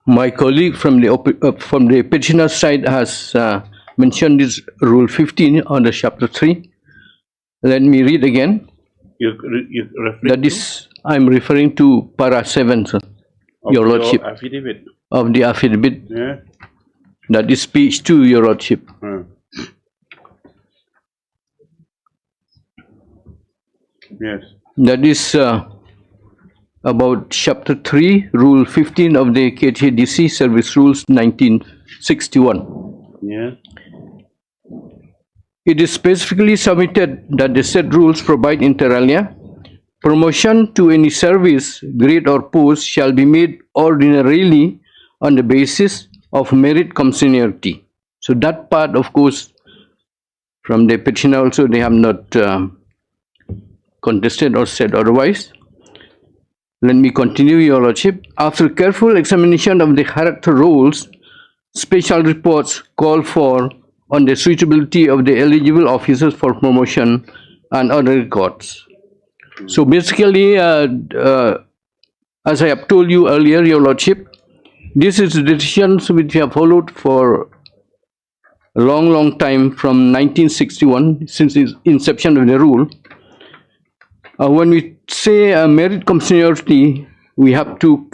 My colleague from the petitioner side has mentioned this rule 15 on the chapter 3. Let me read again. You referring That is, I'm referring to para 7, sir, Your Lordship, affidavit. of the affidavit. Yeah. That is page 2, Your Lordship. Yes. That is about chapter 3, rule 15 of the KHDC Service Rules 1961. Yeah. It is specifically submitted that the said rules provide inter alia, promotion to any service, grade or post shall be made ordinarily on the basis of merit cum seniority. So that part, of course, from the petitioner also, they have not contested or said otherwise. Let me continue, Your Lordship. After careful examination of the character roles, special reports call for on the suitability of the eligible officers for promotion and other records. So basically, as I have told you earlier, Your Lordship, this is the decisions which we have followed for a long time from 1961, since the inception of the rule. When we say merit cum seniority, we have to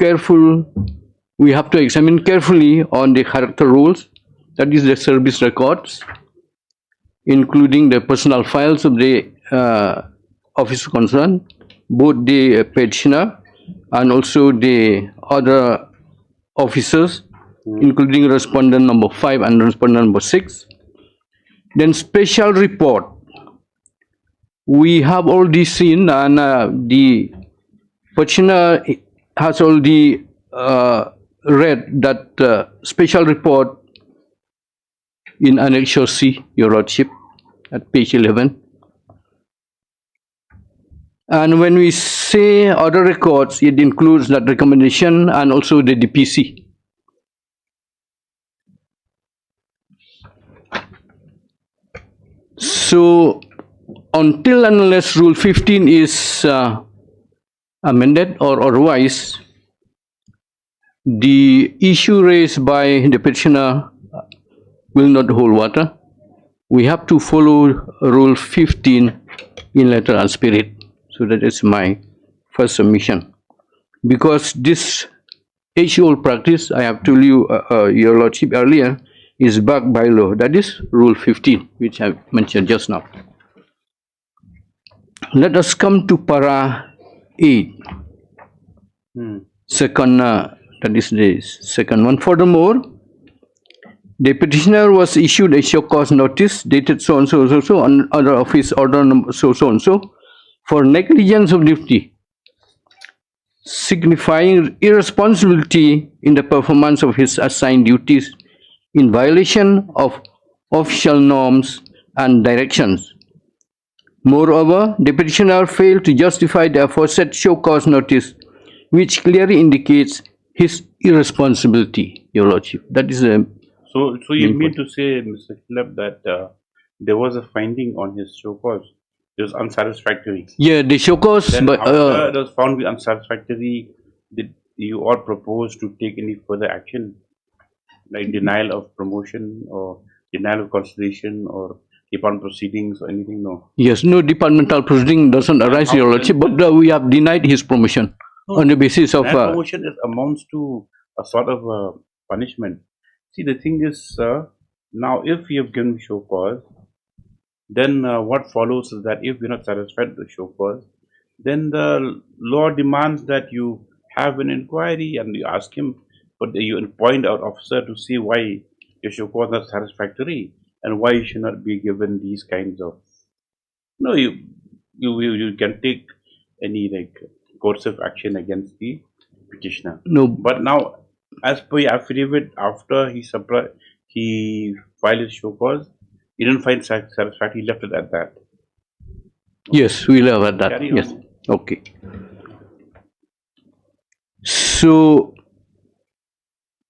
examine carefully on the character roles, that is the service records, including the personal files of the officer concerned, both the petitioner and also the other officers, including respondent number 5 and respondent number 6. Then special report. We have already seen, and the petitioner has already read that special report in Annexure C, Your Lordship, at page 11. And when we say other records, it includes that recommendation and also the DPC. So, until and unless Rule 15 is amended or otherwise, the issue raised by the petitioner will not hold water. We have to follow Rule 15 in letter and spirit. So that is my first submission. Because this age-old practice, I have told you, Your Lordship, earlier, is backed by law. That is Rule 15, which I mentioned just now. Let us come to para 8. Second, that is the second one. Furthermore, the petitioner was issued a show cause notice dated so and so on other office order number so and so for negligence of duty, signifying irresponsibility in the performance of his assigned duties in violation of official norms and directions. Moreover, the petitioner failed to justify the aforesaid show cause notice, which clearly indicates his irresponsibility, Your Lordship. That is a So you mean to say, Mr. Philip, that there was a finding on his show cause? It was unsatisfactory. Yeah, the show cause, Then but after it was found to be unsatisfactory, did you all propose to take any further action, like denial of promotion or denial of consideration or Department proceedings or anything? No. Yes, no departmental proceeding doesn't arise, Your Lordship, but we have denied his promotion on the basis of. That promotion amounts to a sort of punishment. See, the thing is, now if you have given show cause, then what follows is that if you're not satisfied with the show cause, then the law demands that you have an inquiry and you ask him, but you appoint an officer to see why your show cause is not satisfactory and why you should not be given these kinds of. No, you can take any like coercive action against the petitioner. No, but now, as per your affidavit, after he filed his show cause, he didn't find satisfactory. He left it at that. Yes, we'll have at that. Carry Yes. on. Okay. So,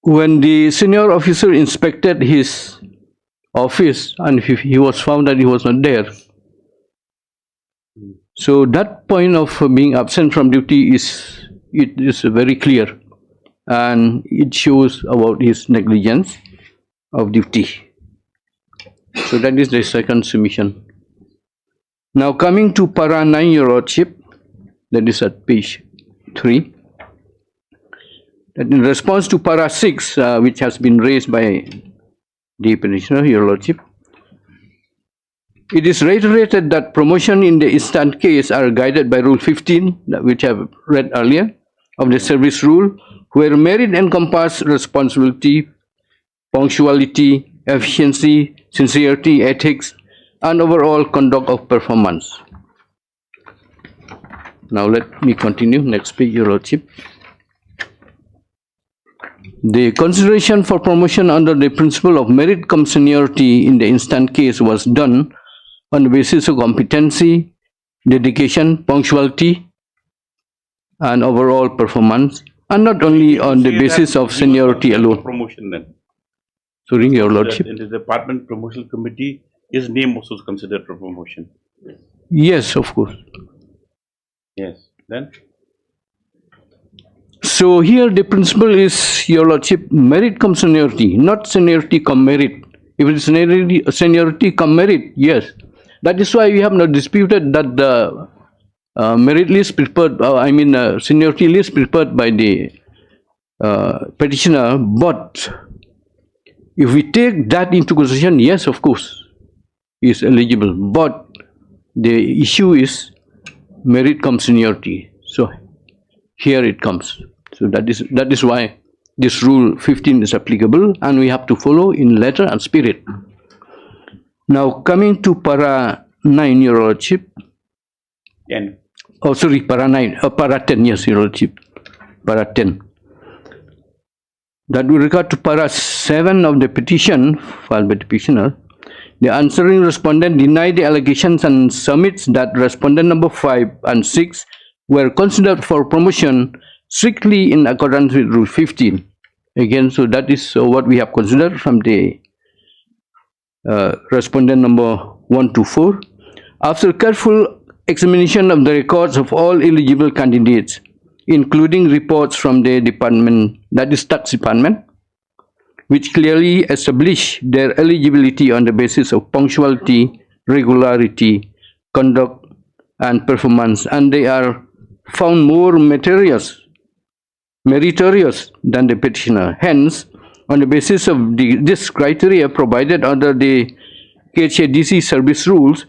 when the senior officer inspected his office and he was found that he was not there, so that point of being absent from duty is very clear, and it shows about his negligence of duty. So that is the second submission. Now coming to para 9, Your Lordship, that is at page 3. That in response to para 6, which has been raised by the petitioner, Your Lordship, it is reiterated that promotion in the instant case are guided by Rule 15, which I have read earlier, of the service rule, where merit encompass responsibility, punctuality, efficiency, sincerity, ethics, and overall conduct of performance. Now let me continue. Next page, Your Lordship. The consideration for promotion under the principle of merit cum seniority in the instant case was done on the basis of competency, dedication, punctuality, and overall performance, and not only on the basis of seniority alone. Promotion then. Sorry, Your Lordship. In the department promotional committee, his name also is considered for promotion. Yes, of course. Yes. Then. So here the principle is, Your Lordship, merit cum seniority, not seniority cum merit. If it is seniority cum merit, yes. That is why we have not disputed that the merit list prepared, seniority list prepared by the petitioner, but if we take that into consideration, yes, of course, he is eligible. But the issue is merit cum seniority. So here it comes. So that is why this rule 15 is applicable, and we have to follow in letter and spirit. Now coming to para 9, Your Lordship. 10. Oh, sorry, para 9, para 10, yes, Your Lordship. Para 10. That with regard to para 7 of the petition filed by the petitioner, the answering respondent denied the allegations and submits that respondent number 5 and 6 were considered for promotion strictly in accordance with Rule 15. Again, so that is what we have considered from the respondent number 1 to 4. After careful examination of the records of all eligible candidates, including reports from the department, that is tax department, which clearly establish their eligibility on the basis of punctuality, regularity, conduct, and performance, and they are found more meritorious than the petitioner. Hence, on the basis of this criteria provided under the KHADC service rules,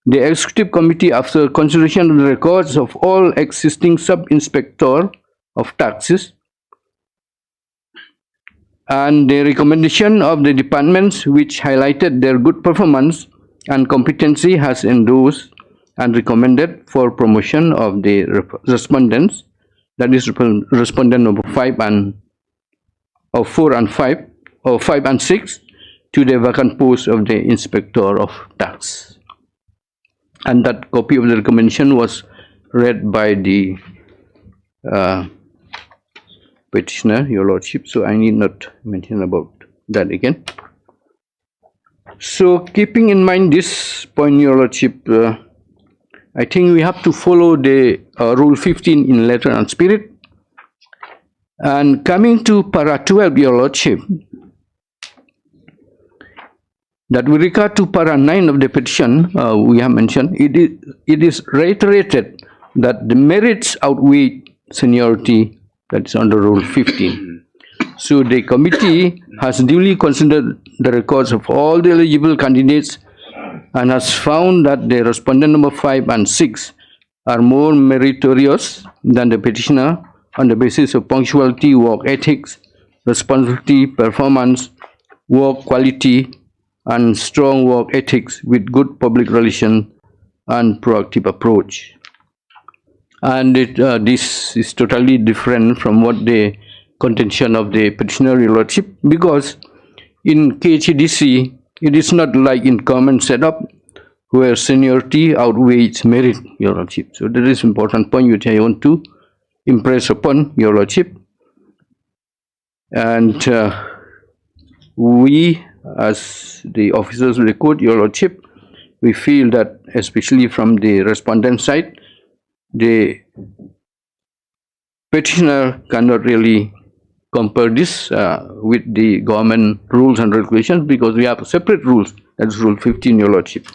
the Executive Committee, after consideration of the records of all existing sub-inspector of taxes and the recommendation of the departments which highlighted their good performance and competency, has endorsed and recommended for promotion of the respondents, that is respondent number 4 and 5 and 6, to the vacant post of the Inspector of Tax. And that copy of the recommendation was read by the petitioner, Your Lordship, so I need not mention about that again. So keeping in mind this point, Your Lordship, I think we have to follow the Rule 15 in letter and spirit. And coming to para 12, Your Lordship, that with regard to para 9 of the petition, we have mentioned, it is reiterated that the merits outweigh seniority, that is under Rule 15. So the committee has duly considered the records of all the eligible candidates and has found that the respondent number 5 and 6 are more meritorious than the petitioner on the basis of punctuality, work ethics, responsibility, performance, work quality, and strong work ethics with good public relations and proactive approach. And this is totally different from what the contention of the petitioner, Your Lordship, because in KHDC, it is not like in common setup where seniority outweighs merit, Your Lordship. So that is important point which I want to impress upon Your Lordship. And we, as the officers of the court, Your Lordship, we feel that especially from the respondent side, the petitioner cannot really compare this with the government rules and regulations because we have separate rules. That's Rule 15, Your Lordship.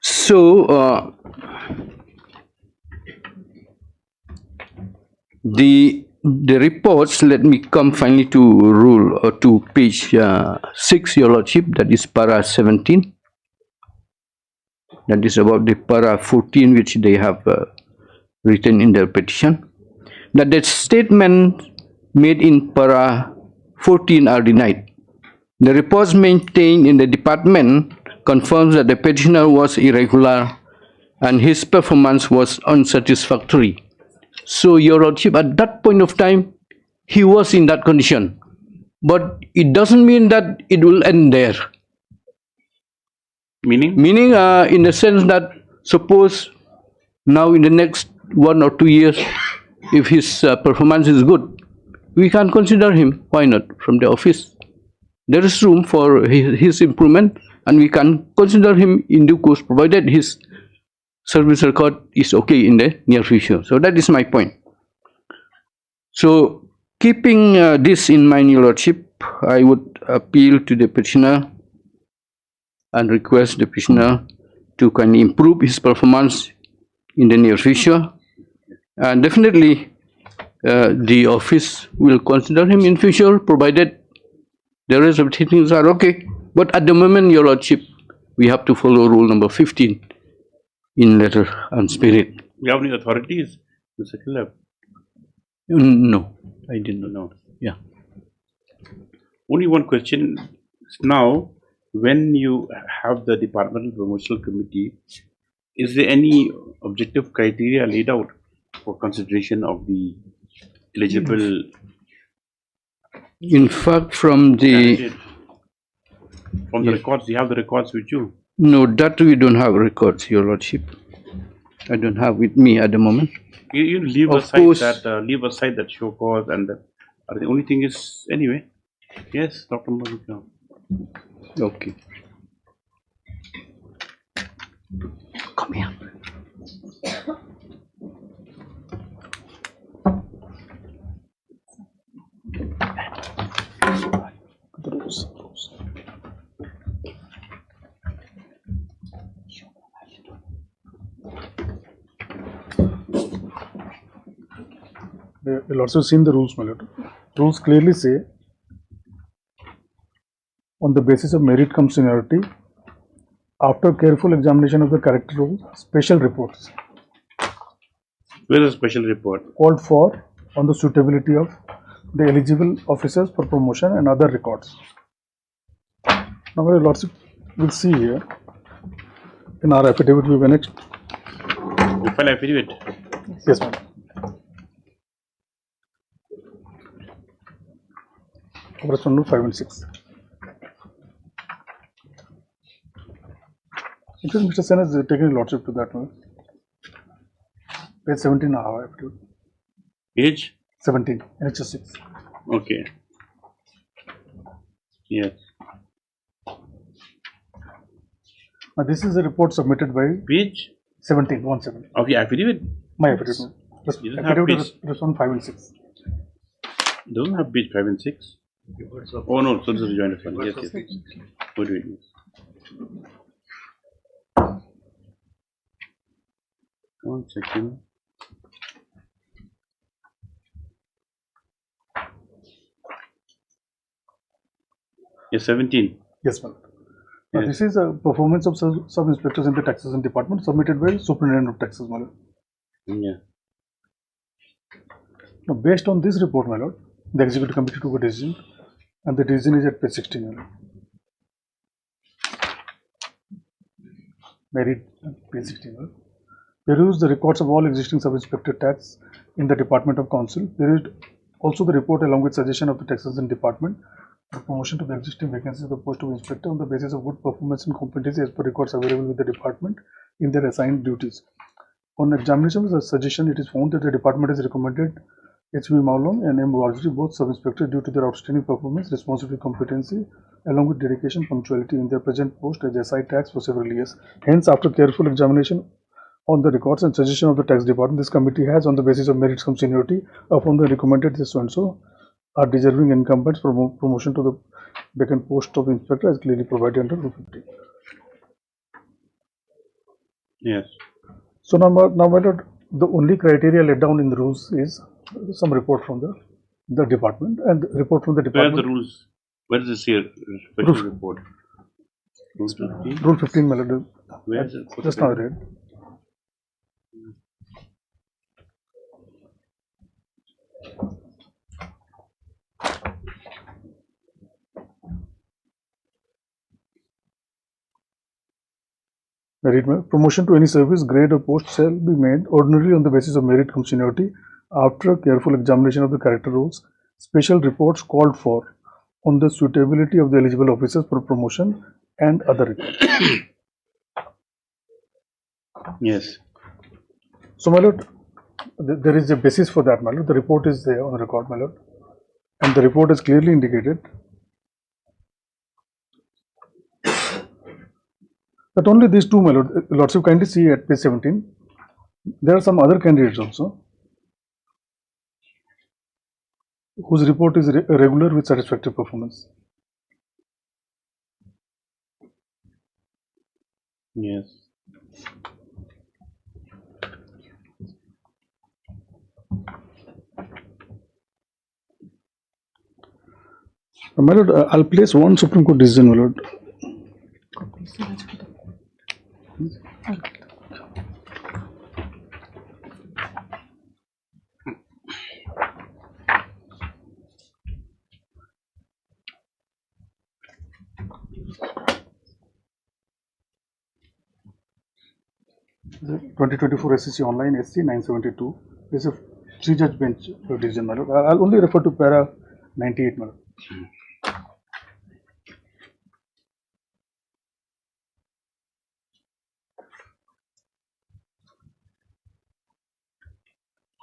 So the reports, let me come finally to rule or to page 6, Your Lordship, that is para 17. That is about the para 14 which they have written in their petition. That the statement made in para 14 are denied. The reports maintained in the department confirms that the petitioner was irregular and his performance was unsatisfactory. So, Your Lordship, at that point of time, he was in that condition. But it doesn't mean that it will end there. Meaning? Meaning in the sense that suppose now in the next 1 or 2 years, if his performance is good, we can consider him, why not, from the office. There is room for his improvement and we can consider him in due course provided his service record is okay in the near future. So that is my point. So keeping this in mind, Your Lordship, I would appeal to the petitioner and request the petitioner to kindly improve his performance in the near future. And definitely the office will consider him in future provided the rest of the things are okay. But at the moment, Your Lordship, we have to follow rule number 15 in letter and spirit. You have any authorities, Mr. Kilab? No, I didn't know. Yeah. Only one question. Now, when you have the departmental promotional committee, is there any objective criteria laid out for consideration of the eligible? In fact, from the records, you have the records with you? No, that we don't have records, Your Lordship. I don't have with me at the moment. You leave aside that show cause and the only thing is anyway. Yes, Dr. Mazika. Okay. Come here. You'll also seen the rules, my lord. Rules clearly say, on the basis of merit cum seniority, after careful examination of the character rules, special reports. Where is the special report? Called for on the suitability of the eligible officers for promotion and other records. Now, my lordship will see here in our affidavit we annexed. You file affidavit? Yes, ma'am. Corresponding 5 and 6. In fact, Mr. Sen has taken lordship to that one. Page 17 of our affidavit. Page? 17, NHS 6. Okay. Yes. Now, this is a report submitted by page 17, 17. Of the affidavit? My affidavit. Yes. Affidavit is on 5 and 6. It doesn't have page 5 and 6. Oh no, so this is a joint response. Yes, yes. Wait, wait. One second. Yes, 17. Yes, ma'am. Yes. This is a performance of sub-inspectors in the taxation department submitted by Superintendent of Taxes, my lord. Yeah. Now, based on this report, my lord, the executive committee took a decision, and the decision is at page 16, my lord. May I read page 16, my lord? Peruse the records of all existing sub-inspector tax in the Department of Council. Peruse also the report along with suggestion of the taxation department for promotion to the existing vacancies of the post of inspector on the basis of good performance and competency as per records available with the department in their assigned duties. On examination of the suggestion, it is found that the department has recommended H.B. Maulong and M. Warji, both sub-inspectors, due to their outstanding performance, responsibility, competency, along with dedication, punctuality in their present post as SI tax for several years. Hence, after careful examination on the records and suggestion of the tax department, this committee has, on the basis of merits cum seniority, upon the recommended this so-and-so, are deserving incumbents for promotion to the vacant post of inspector as clearly provided under Rule 50. Yes. So now, my lord, the only criteria laid down in the rules is some report from the department, and the report from the department. Where are the rules? Where is this here? Special report. Rule 15. Rule 15, my lord. Where is it? Just now read. Promotion to any service, grade or post shall be made ordinarily on the basis of merit cum seniority after a careful examination of the character rules. Special reports called for on the suitability of the eligible officers for promotion and other reports. Yes. So, my lord, there is a basis for that, my lord. The report is there on the record, my lord, and the report is clearly indicated that only these two, my lord. Lordship, kindly see at page 17. There are some other candidates also whose report is regular with satisfactory performance. Yes. My lord, I'll place one Supreme Court decision, my lord. The 2024 SEC Online SC 972 is a three-judge bench decision, my lord. I'll only refer to para 98, my lord.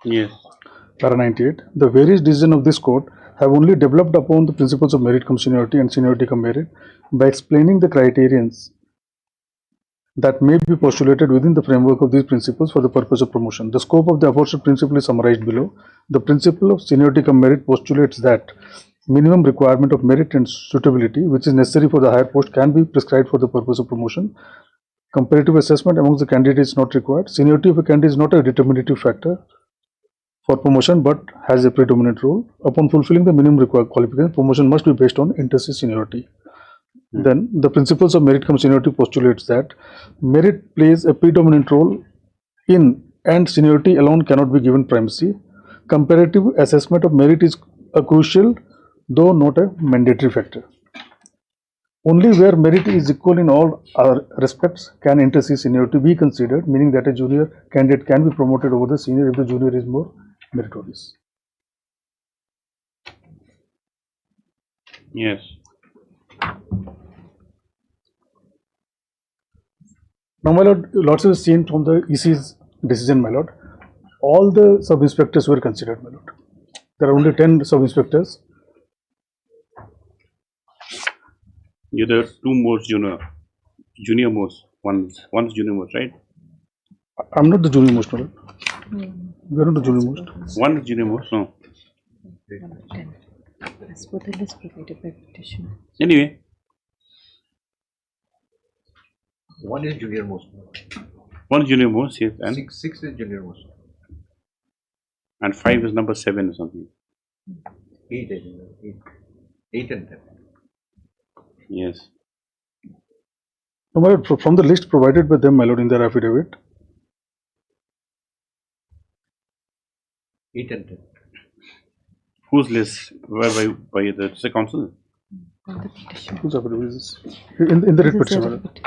Yes. Para 98. The various decisions of this court have only developed upon the principles of merit cum seniority and seniority cum merit by explaining the criterions that may be postulated within the framework of these principles for the purpose of promotion. The scope of the aforesaid principle is summarized below. The principle of seniority cum merit postulates that minimum requirement of merit and suitability which is necessary for the higher post can be prescribed for the purpose of promotion. Comparative assessment amongst the candidates is not required. Seniority of a candidate is not a determinative factor for promotion but has a predominant role. Upon fulfilling the minimum required qualification, promotion must be based on inter-se seniority. Then the principles of merit cum seniority postulates that merit plays a predominant role in and seniority alone cannot be given primacy. Comparative assessment of merit is a crucial though not a mandatory factor. Only where merit is equal in all other respects can inter-se seniority be considered, meaning that a junior candidate can be promoted over the senior if the junior is more meritorious. Yes. Now, my lord, lots of seen from the EC's decision, my lord. All the sub-inspectors were considered, my lord. There are only 10 sub-inspectors. Yeah, there are two more junior most. One's junior most, right? I'm not the junior most, my lord. We are not the junior most. One is junior most, no. As per the list provided by petitioner. Anyway, One is junior most. one junior most, yes, and Six is junior most. and 5 is number 7 or something. 8 is eight. 8 and 10. Yes. No, my lord, from the list provided by them, my lord, in their affidavit, 8 and 10. Whose list? By the council? whose affidavit is this? In the writ petition, my lord.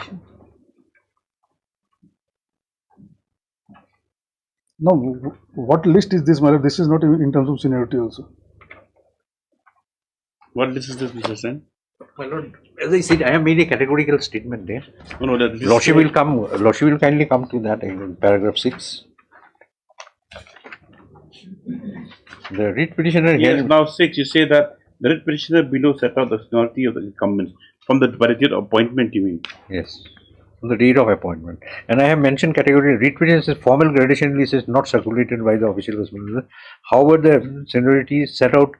No, what list is this, my lord? This is not in terms of seniority also. What list is this, Mr. Sen? My lord, as I said, I have made a categorical statement there. No, that this Lordship will come. Lordship will kindly come to that in paragraph 6. The writ petitioner Yes, here. now 6, you say that the writ petitioner below set out the seniority of the incumbents from the budget appointment, you mean? Yes, on the date of appointment. And I have mentioned category writ petitioner's formal gradation list is not circulated by the official responsible. However, the seniorities set out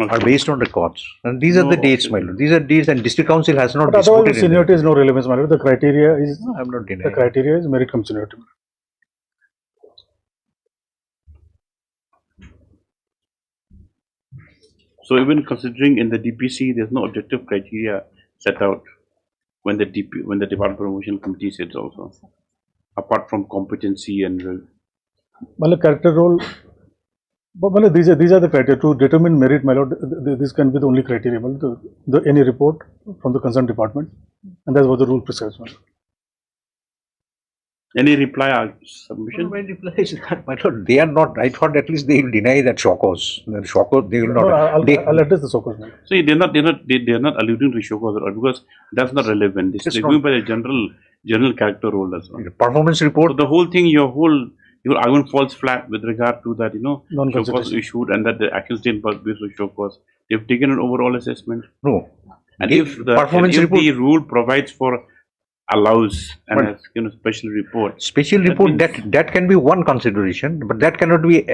are based on records. And these are the dates, my lord. These are dates, and district council has not But otherwise, disputed seniority is no relevance, my lord. The criteria is, I am not denying. the criteria is merit cum seniority. So even considering in the DPC, there's no objective criteria set out when the Department Promotion Committee sits also, apart from competency and. Well, character role. But well, these are the criteria to determine merit, my lord. This can be the only criteria. Well, any report from the concerned department, and that's what the rule prescribes. My lord. Any reply or submission? My reply is that, my lord, they are not. I thought at least they will deny that show cause. The show cause, they will not. No, I'll address the show cause. See, they're not alluding to show cause at all, because that's not relevant. They're going by the general character role as well. Performance report. So the whole thing, your argument falls flat with regard to that, show cause issued and that the actions taken based on show cause. They've taken an overall assessment. No. And if the rule provides for allows and has special report. Special report that can be one consideration, but that cannot be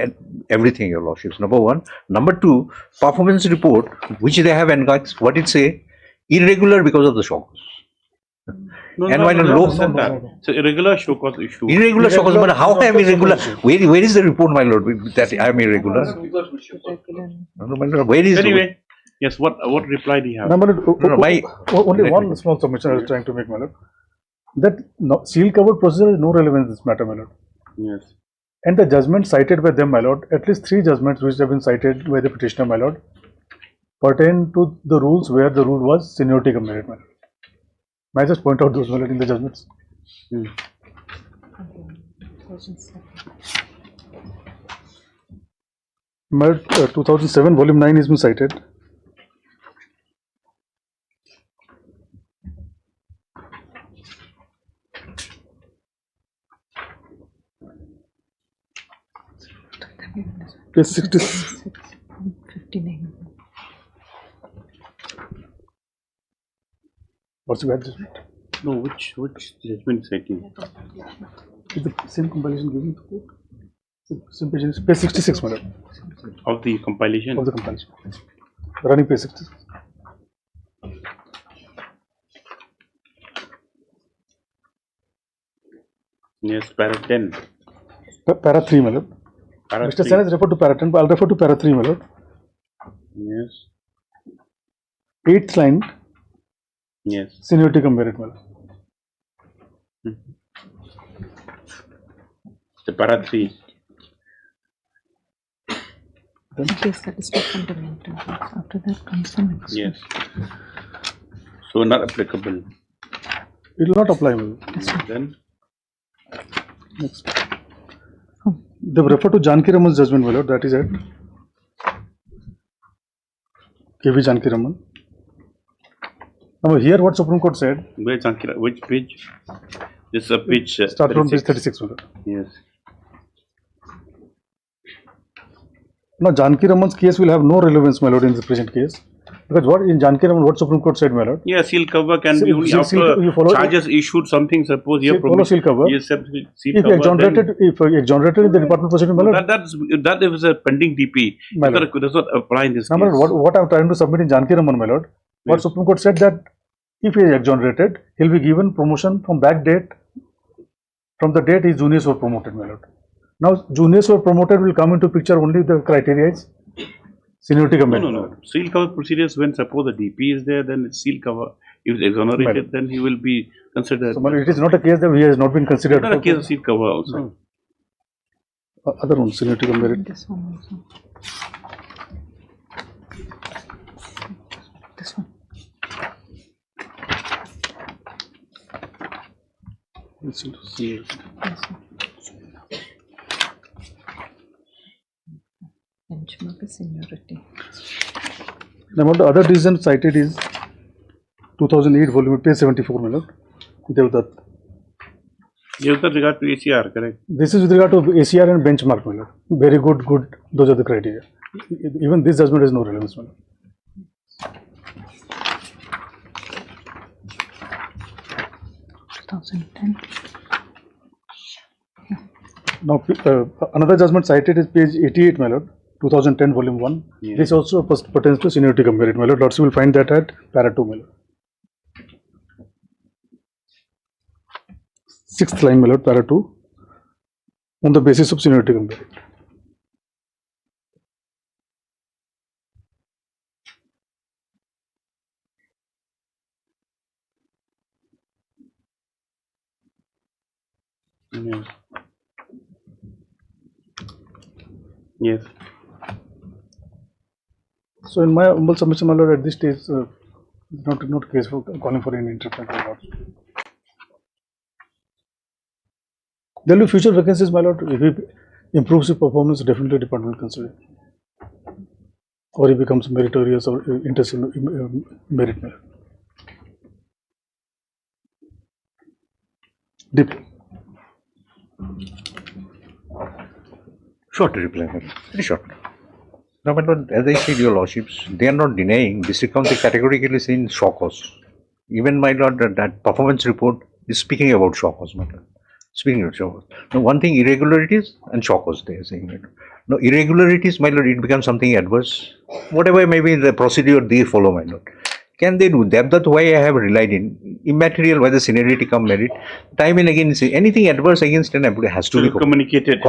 everything, your lordships. Number one. Number two, performance report which they have enhanced, what it say, irregular because of the show cause. So irregular show cause issue. Irregular show cause, but how I am irregular? Where is the report, my lord, that I am irregular? No, my lord, where is anyway? Yes, what reply do you have? Only one small submission I was trying to make, my lord. That seal covered procedure is no relevance in this matter, my lord. Yes. And the judgment cited by them, my lord, at least 3 judgments which have been cited by the petitioner, my lord, pertain to the rules where the rule was seniority cum merit, my lord. May I just point out those, my lord, in the judgments? My lord, 2007, volume 9 has been cited. Page 66. 59. What's the bad judgment? No, which judgment citing? Is the same compilation given to court? Same page 66, madam. Of the compilation? Of the compilation. Running page 66. Yes, para 10. Para 3, madam. Mr. Sen has referred to para 10, but I'll refer to para 3, my lord. Yes. 8th line. Yes. Seniority cum merit, my lord. The para 3. Yes, that is not fundamental. After that comes the next. Yes. So not applicable. It will not apply, my lord. Then? Next. They refer to Janki Raman's judgment, my lord, that is at KV Janki Raman. Now here what Supreme Court said. Where Janki, which page? This is a page. Start from page 36, my lord. Yes. Now Janki Raman's case will have no relevance, my lord, in the present case. Because what in Jankiram, what Supreme Court said, my lord? Yeah, seal cover can be only you follow after charges issued something. Suppose you follow seal cover. Yes, seal If cover. exonerated, if exonerated in the Department of Proceeding, my lord. That is a pending DP. My lord. Does not apply in this No, case. what I'm trying to submit in Jankiram, my lord. What Supreme Court said that if he is exonerated, he'll be given promotion from back date, from the date his juniors were promoted, my lord. Now, juniors who are promoted will come into picture only the criteria is seniority commitment. No. Seal cover procedures, when suppose the DP is there, then it's seal cover. If it's exonerated, then he will be considered. So, it is not a case that he has not been considered. Not a case of seal cover also. Other one, seniority merit. This one also. This one. Listen to see. Benchmark seniority. Now, the other decision cited is 2008 volume page 74, my lord. Devdutt. With regard to ACR, correct? This is with regard to ACR and benchmark, my lord. Very good. Those are the criteria. Even this judgment has no relevance, my lord. 2010. Now, another judgment cited is page 88, my lord. 2010 volume 1. Yeah. This also pertains to seniority merit, my lord. Lords will find that at para 2, my lord. 6th line, my lord, para 2. On the basis of seniority merit. Yes. Yes. So, in my humble submission, my lord, at this stage, not case for calling for any interference. There will be future vacancies, my lord. If he improves his performance, definitely department will consider it. Or he becomes meritorious or interested in merit. Deep. Short reply, very short. No, but as I said, your lordships, they are not denying. District Council categorically saying shock cause. Even my lord, that performance report is speaking about shock cause, my lord. Speaking of shock cause. Now, one thing, irregularities and shock cause, they are saying. No, irregularities, my lord, it becomes something adverse. Whatever may be the procedure they follow, my lord. Can they do that? That's why I have relied in immaterial, whether seniority come merit. Time and again, say anything adverse against an employee has to be communicated.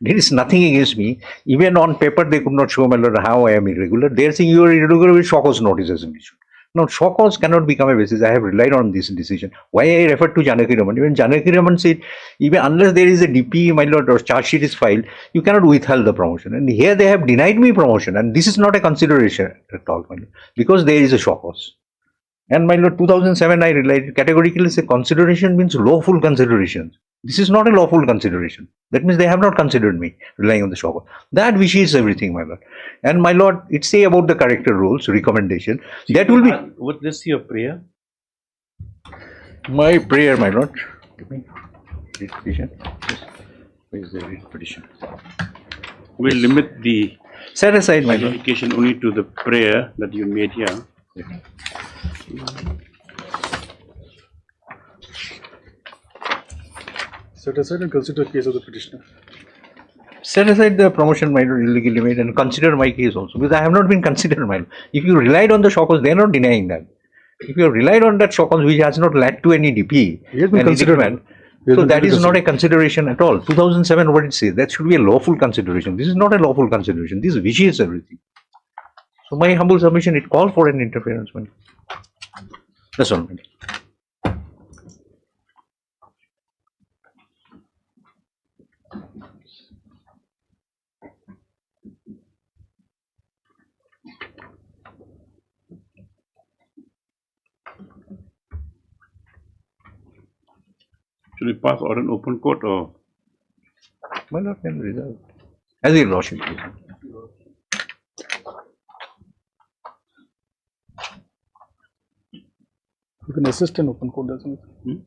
There is nothing against me. Even on paper, they could not show, my lord, how I am irregular. They are saying you are irregular with shock cause notices and issued. Now, shock cause cannot become a basis. I have relied on this decision. Why I referred to Janaki Raman? Even Janaki Raman said, even unless there is a DP, my lord, or charge sheet is filed, you cannot withhold the promotion. And here they have denied me promotion, and this is not a consideration at all, my lord, because there is a shock cause. And my lord, 2007, I relied categorically say consideration means lawful consideration. This is not a lawful consideration. That means they have not considered me relying on the shock cause. That wishes everything, my lord. And my lord, it say about the character rules, recommendation. That will be. What is your prayer? My prayer, my lord. Give me read petition. Yes. Where is the read petition? We'll limit the set aside, my lord, only to the prayer that you made here. Yeah. Set aside and consider the case of the petitioner. Set aside the promotion, my lord, illegally made, and consider my case also, because I have not been considered, my lord. If you relied on the shock cause, they are not denying that. If you have relied on that shock cause which has not led to any DP, so that is not a consideration at all. 2007, what it says, that should be a lawful consideration. This is not a lawful consideration. This vitiates everything. So my humble submission, it calls for an interference, man. That's all, man. Should we pass order in open court or? Why not can reserve? As your lordship. We can assist in open court, doesn't it?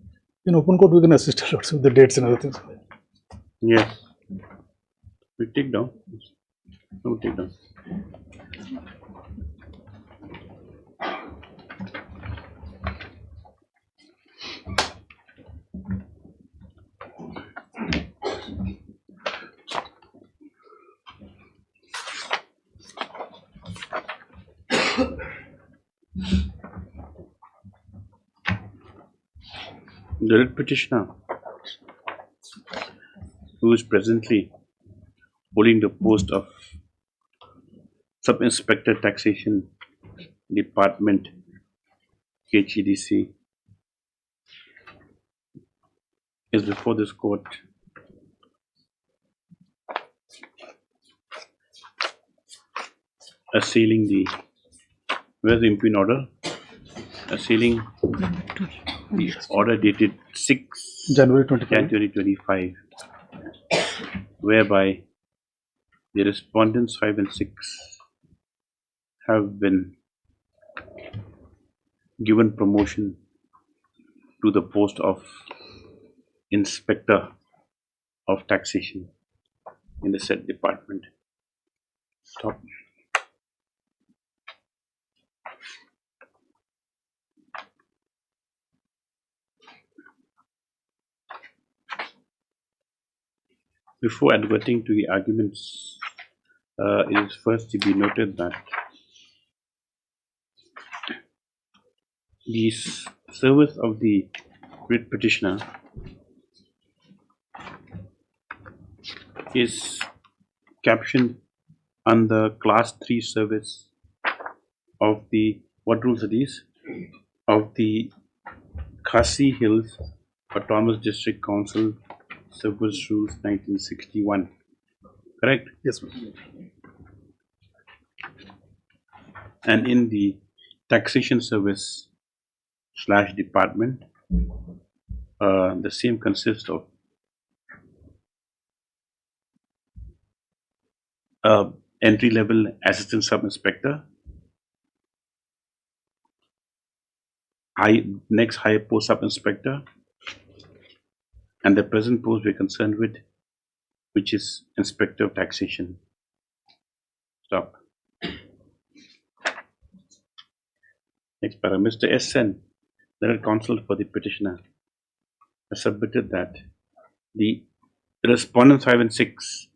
In open court, we can assist lots of the dates and other things. Yes. We take down. No, take down. The writ petitioner, who is presently holding the post of Sub-Inspector Taxation Department, KGDC, is before this court assailing the, where's the impugn order? Assailing the order dated 6 January 25. January 2025, whereby the respondents 5 and 6 have been given promotion to the post of Inspector of Taxation in the said department. Stop. Before adverting to the arguments, it is first to be noted that the service of the writ petitioner is captioned under Class 3 service of the, what rules are these? Of the Khasi Hills Autonomous District Council Service Rules 1961. Correct? Yes, sir. And in the taxation service / department, the same consists of entry-level assistant sub-inspector, next higher post sub-inspector, and the present post we're concerned with, which is Inspector of Taxation. Stop. Next para. Mr. S. Sen, learned counsel for the petitioner, has submitted that the respondents 5 and 6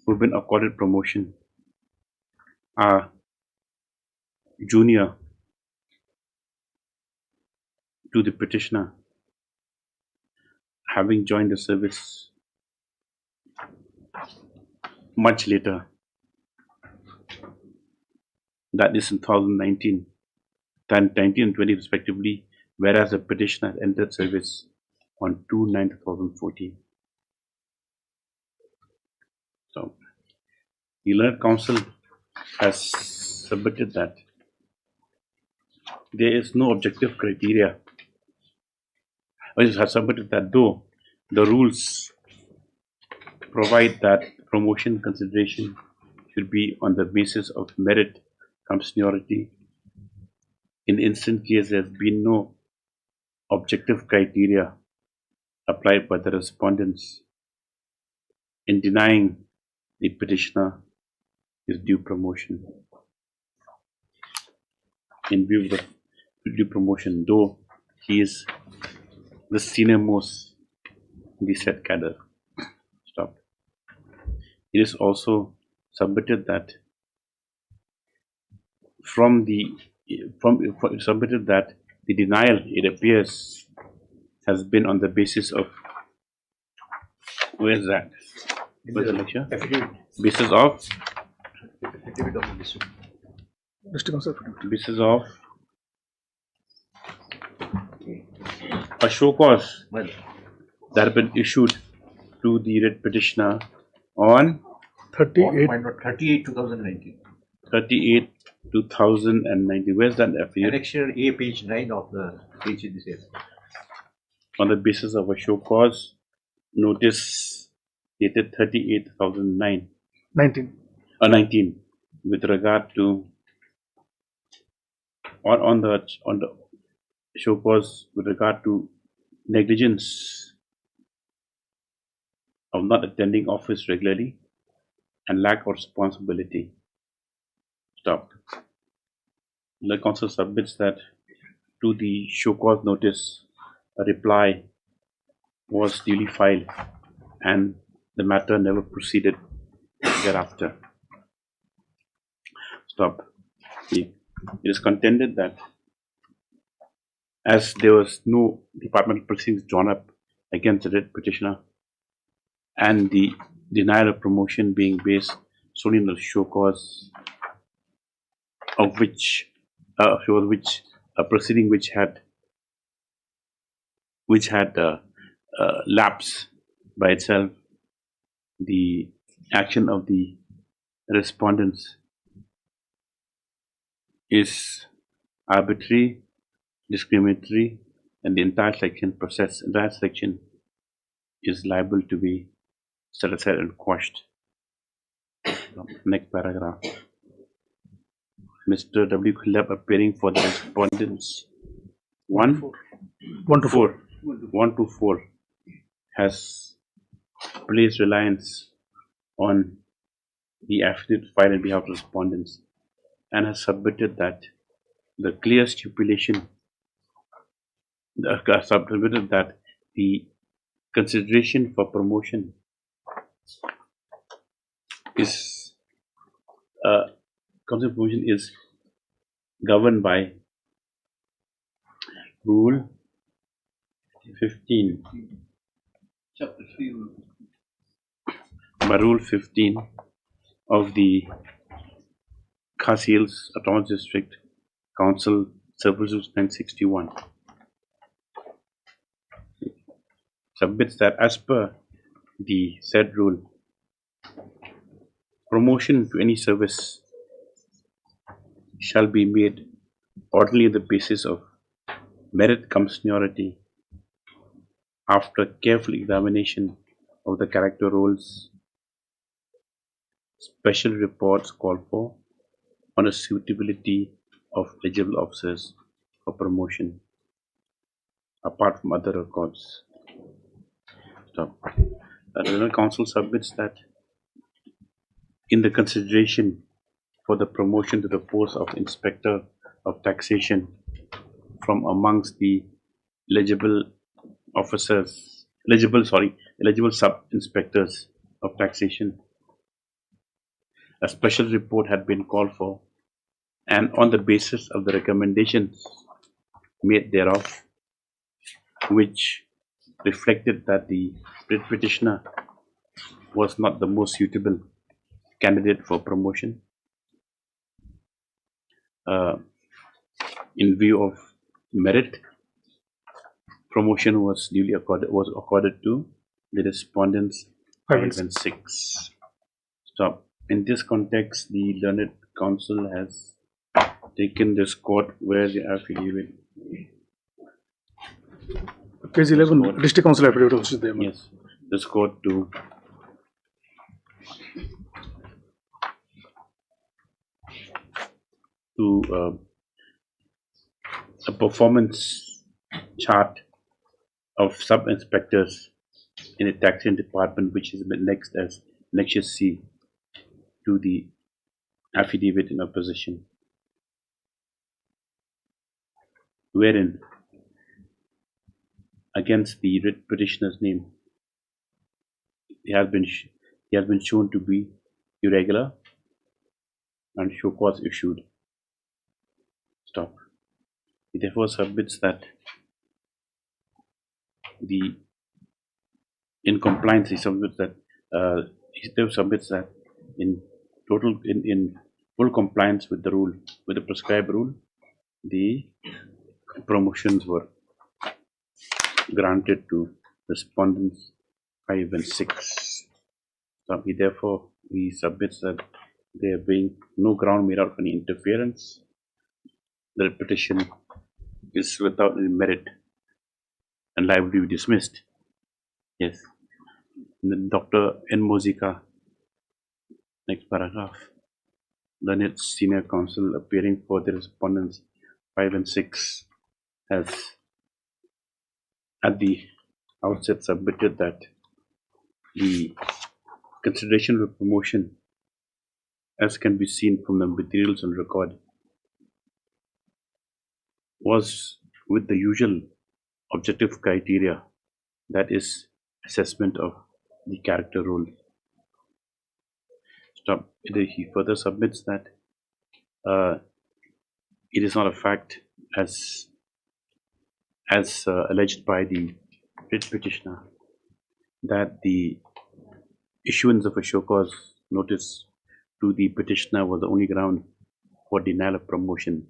who've been accorded promotion are junior to the petitioner, having joined the service much later, that is in 2019, 19 and 20 respectively, whereas the petitioner entered service on 2/9/2014. So, the learned counsel has submitted that there is no objective criteria, or has submitted that though the rules provide that promotion consideration should be on the basis of merit cum seniority, in instant case there has been no objective criteria applied by the respondents in denying the petitioner his due promotion. In view of the due promotion, though he is the senior most in the said cadre. Stop. It is also submitted that submitted that the denial, it appears, has been on the basis of, where's that? Where's the lecture? Basis of basis of a show cause that had been issued to the writ petitioner on 38/2019. 38/2019. Where's that affidavit? Annexure A, page 9 of the page in this. On the basis of a show cause notice dated 38/2009. 19 with regard to on the show cause with regard to negligence of not attending office regularly and lack of responsibility. Stop. The council submits that to the show cause notice a reply was duly filed and the matter never proceeded thereafter. Stop. The it is contended that as there was no departmental proceedings drawn up against the writ petitioner and the denial of promotion being based solely on the show cause of which a proceeding which had lapsed by itself, the action of the respondents is arbitrary, discriminatory, and the entire section is liable to be set aside and quashed. Next paragraph. Mr. W. Khulab appearing for the respondents 1 to 4 has placed reliance on the affidavit filed on behalf of respondents and has submitted that the clear stipulation submitted that the consideration for promotion is governed by Rule 15. Chapter 3. By Rule 15 of the Khas Hills Autonomous District Council Services 961 submits that as per the said rule, promotion to any service shall be made ordinarily on the basis of merit cum seniority after careful examination of the character roles. Special reports called for on a suitability of eligible officers for promotion apart from other records. The Regional Council submits that in the consideration for the promotion to the post of Inspector of Taxation from amongst the eligible sub-inspectors of taxation, a special report had been called for, and on the basis of the recommendations made thereof, which reflected that the writ petitioner was not the most suitable candidate for promotion, in view of merit, promotion was duly accorded to the respondents 5 and 6. In this context, the Learned Council has taken this court where the affidavit. Page 11, District Council affidavit was there. Yes, this court to a performance chart of sub-inspectors in the taxation department, which is next as Annexure C to the affidavit in opposition, wherein against the writ petitioner's name he has been shown to be irregular and show cause issued. He therefore submits that in compliance, he submits that in full compliance with the rule, with the prescribed rule, the promotions were granted to respondents 5 and 6. He submits that there being no ground made out of any interference, the petition is without any merit and liable to be dismissed. Yes. And then Dr. N. Mozika, next paragraph. Learned Senior Counsel appearing for the respondents 5 and 6 has at the outset submitted that the consideration of promotion, as can be seen from the materials on record, was with the usual objective criteria, that is assessment of the character role. He further submits that it is not a fact as alleged by the writ petitioner that the issuance of a show cause notice to the petitioner was the only ground for denial of promotion.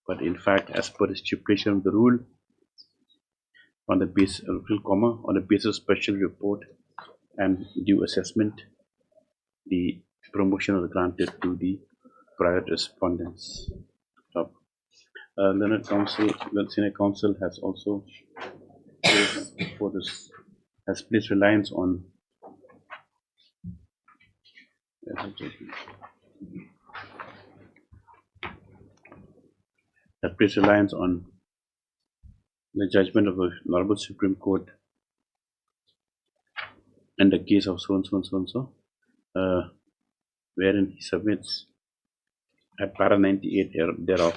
But in fact, as per the stipulation of the rule, on the basis of special report and due assessment, the promotion was granted to the prior respondents. Learned Senior Counsel has also placed reliance on the judgment of the Honorable Supreme Court in the case of so and so and so and so, wherein he submits at para 98 thereof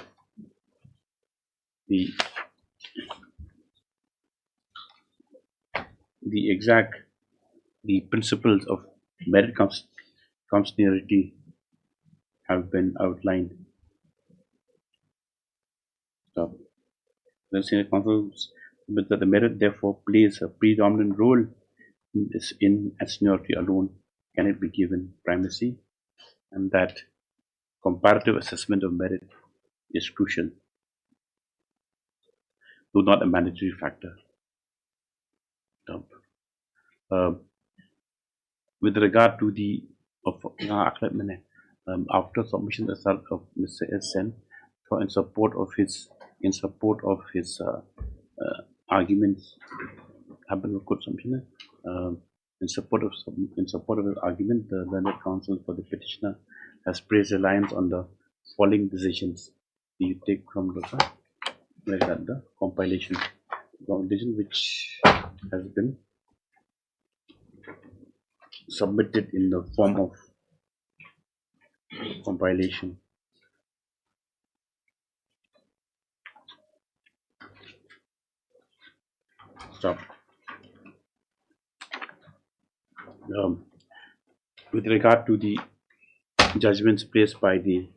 the principles of merit constitutionality have been outlined. The Senior Counsel submits that the merit therefore plays a predominant role in seniority alone can it be given primacy, and that comparative assessment of merit is crucial, though not a mandatory factor. With regard to the after submission of Mr. S. Sen in support of his arguments, in support of his argument, the learned counsel for the petitioner has placed reliance on the following decisions. You take from the compilation which has been submitted in the form of compilation. With regard to the judgments placed by the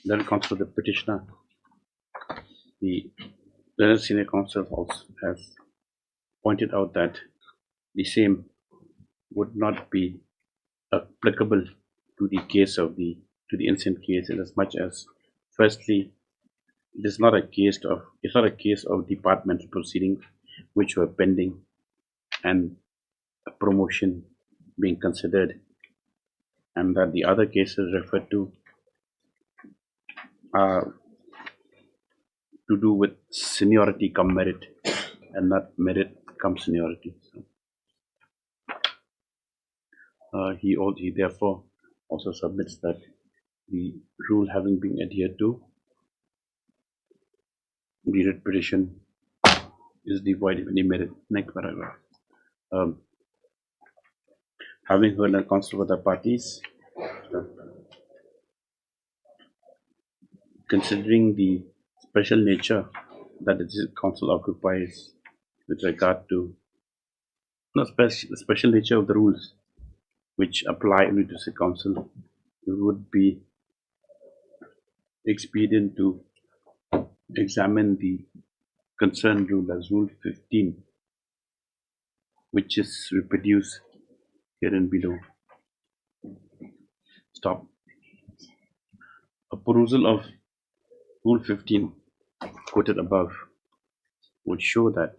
learned counsel of the petitioner, the learned senior counsel also has pointed out that the same would not be applicable to the case of the instant case, in as much as, firstly, it's not a case of departmental proceedings which were pending and a promotion being considered, and that the other cases referred to are to do with seniority cum merit and not merit cum seniority. He therefore also submits that the rule having been adhered to, the writ petition is devoid of any merit. Next paragraph. Having heard the counsel of the parties, considering the special nature that the council occupies with regard to the special nature of the rules which apply only to the council, it would be expedient to examine the concerned rule as Rule 15, which is reproduced herein below. A perusal of Rule 15 quoted above would show that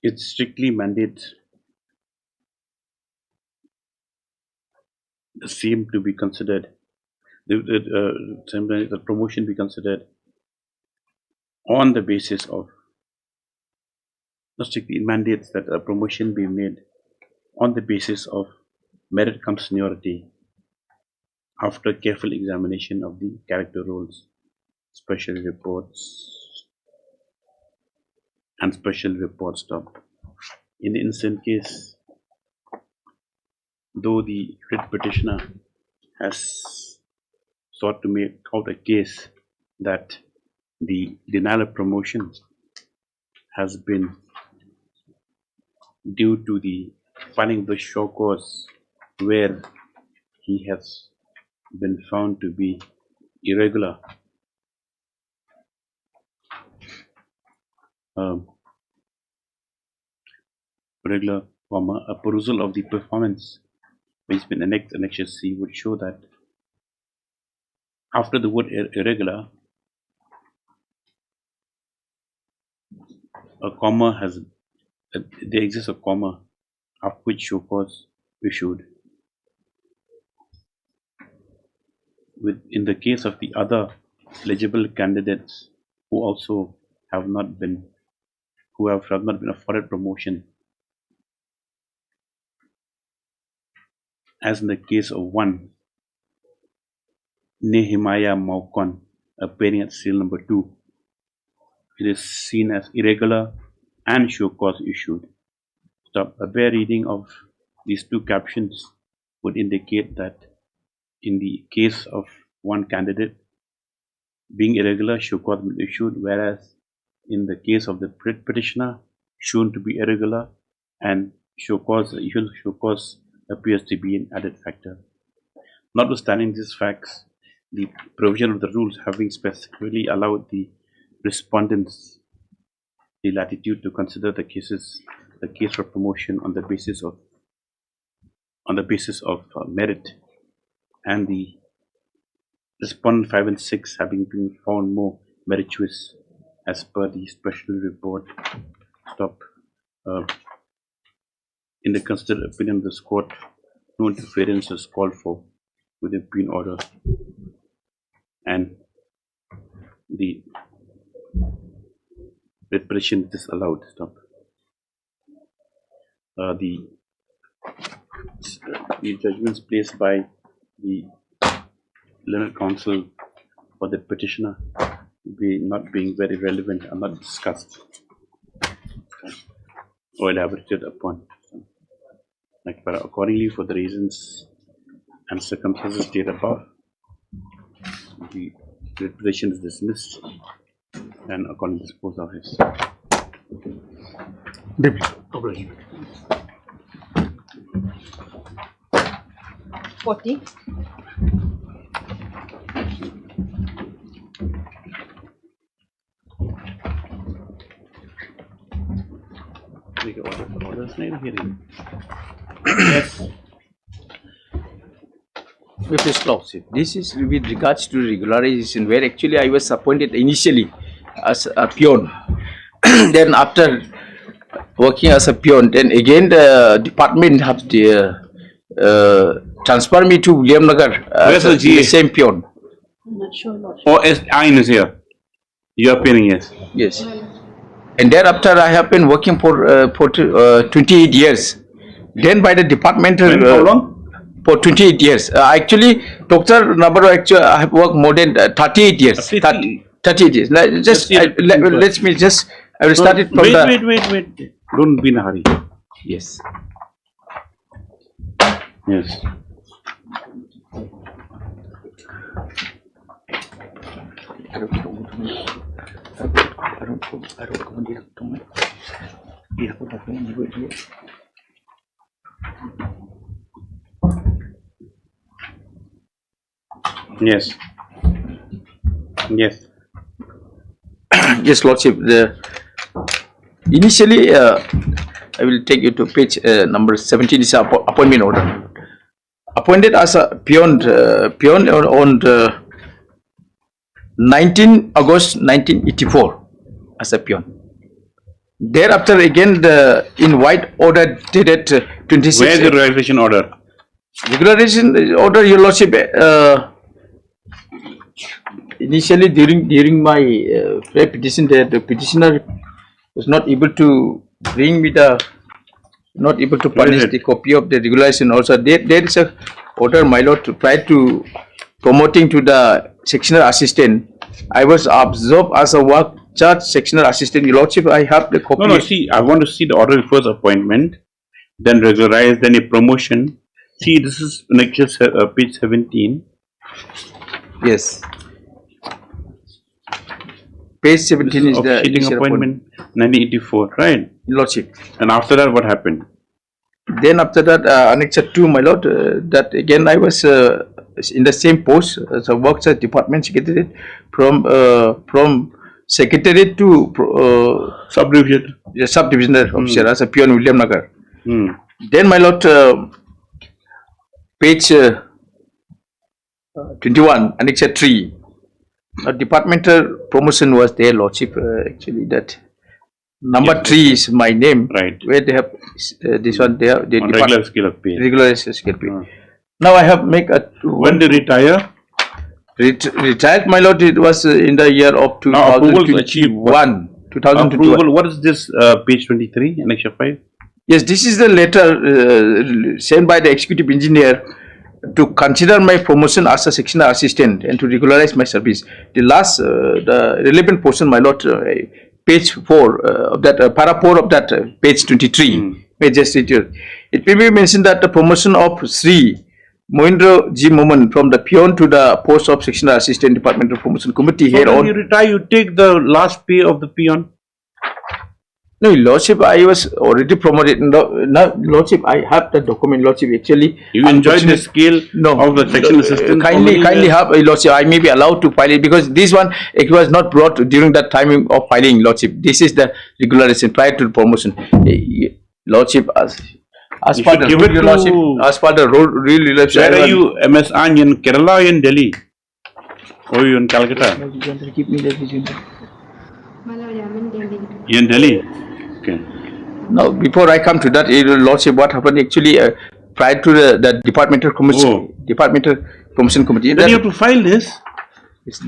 it strictly mandates the same to be considered, the promotion be considered on the basis of, not strictly, it mandates that a promotion be made on the basis of merit cum seniority after careful examination of the character roles, special reports, and special reports. In the instant case, though the writ petitioner has sought to make out a case that the denial of promotion has been due to the filing of the show cause where he has been found to be irregular. Regular, a perusal of the performance which has been annexed Annexure C would show that after the word irregular, a comma has, there exists a comma after which show cause issued. In the case of the other eligible candidates who also have not been afforded promotion, as in the case of one Nehemiah Maukon appearing at seal number 2, it is seen as irregular and show cause issued. So a bare reading of these two captions would indicate that in the case of one candidate being irregular, show cause will be issued, whereas in the case of the petitioner shown to be irregular and show cause appears to be an added factor. Notwithstanding these facts, the provision of the rules having specifically allowed the respondents the latitude to consider the case for promotion on the basis of merit, and the respondent 5 and 6 having been found more meritorious as per the special report. In the considered opinion of this court, no interference is called for with the appeal order, and the repression is allowed. The judgments placed by the learned counsel for the petitioner not being very relevant are not discussed or elaborated upon. But accordingly, for the reasons and circumstances stated above, the representation is dismissed and accordingly disposed of his. 40. Yes. With this lawsuit, this is with regards to regularization, where actually I was appointed initially as a peon. Then after working as a peon, then again the department have transfer me to William Nagar as the same peon. I'm not sure. Oh, Ayn is here. You are appearing, yes. Yes. And thereafter I have been working for 28 years. Then by the departmental. How long? For 28 years. Actually, Dr. Nabaru, actually, I have worked more than 38 years. 38 years. Let me just, I will start it from Wait. Don't be in a hurry. Yes. Yes. Yes. Yes. Yes, Lordship. Initially, I will take you to page number 17. Is appointment order. Appointed as a peon on 19 August 1984 as a peon. Thereafter, again, in white order dated 26. Where is the regularization order? Regularization order, Your Lordship. Initially, during my petition, the petitioner was not able to bring me not able to furnish the copy of the regularization. Also, there is a order, my lord, to try to promoting to the sectional assistant. I was observed as a work charge sectional assistant. Your Lordship, I have the copy. No, see, I want to see the order of first appointment, then regularize, then a promotion. See, this is page 17. Yes. Page 17 is the initial appointment. 1984, right? Lordship. And after that, what happened? Then after that, Annexure 2, my lord, that again I was in the same post as a works as department secretary from secretary to subdivision. Subdivisional officer as a peon William Nagar. Then my lord, page 21, Annexure 3, a departmental promotion was there, lordship, actually that. Number 3 is my name, right? Where they have this one, they have the regular scale of pay. Regular scale pay. Now I have make a. When they retire? Retired, my lord. It was in the year of 2021. 2021. Approval. What is this? Page 23, Annexure 5. Yes, this is the letter sent by the executive engineer to consider my promotion as a sectional assistant and to regularize my service. The last, the relevant portion, my lord. Page 4 of that para 4 of that page 23 it may be mentioned that the promotion of Sri Mohindra G. Moman from the peon to the post of sectional assistant departmental promotion committee so here when on. You retire, you take the last pay of the peon. No, lordship, I was already promoted. No, lordship, I have the document. Lordship, actually, you enjoyed the scale of the section assistant. Kindly have lordship. I may be allowed to file it because this one it was not brought during that timing of filing. Lordship, this is the regularization prior to the promotion. Lordship, as per the rule, lordship, as per the real. Where are you, MS An, in Kerala or in Delhi? Or you in Calcutta? You in Delhi? Okay. Now, before I come to that, lordship, what happened actually prior to the departmental commission, departmental promotion committee. Then you have to file this.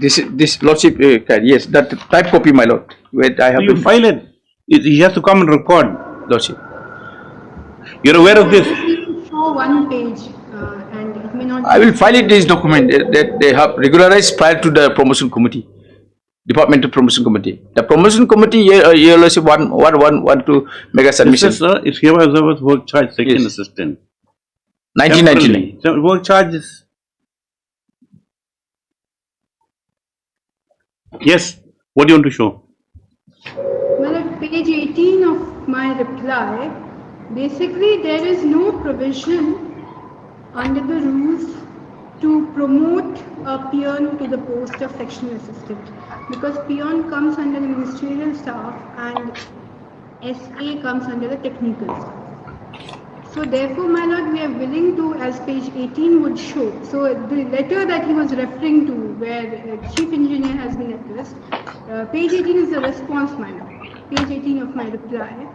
This lordship, yes, that type copy, my lord. Where I have you file it. He has to come and record. Lordship. You're aware of this? Show one page, and it may not. I will file it this document that they have regularized prior to the promotion committee. Departmental promotion committee. The promotion committee lordship want to make a submission. This is, sir, it's here as a work charge section assistant. 1999. So work charges. Yes. What do you want to show? Well, at page 18 of my reply, basically there is no provision under the rules to promote a peon to the post of sectional assistant, because peon comes under the ministerial staff and SA comes under the technical staff. So therefore, my lord, we are willing to, as page 18 would show. So the letter that he was referring to, where chief engineer has been addressed, page 18 is the response, my lord. Page 18 of my reply.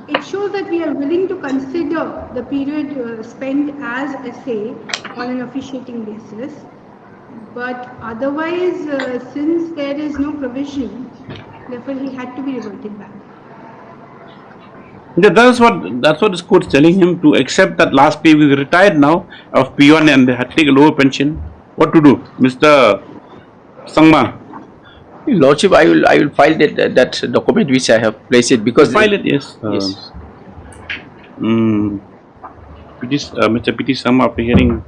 It shows that we are willing to consider the period spent as SA on an officiating basis, but otherwise, since there is no provision, therefore he had to be reverted back. Yeah, that's what this court is telling him, to accept that last pay. He is retired now of P1 and they had to take a lower pension. What to do, Mr. Sangma? Lordship, I will file that document which I have placed it because file it, yes. Yes. Mr. P.T. Sangma, after hearing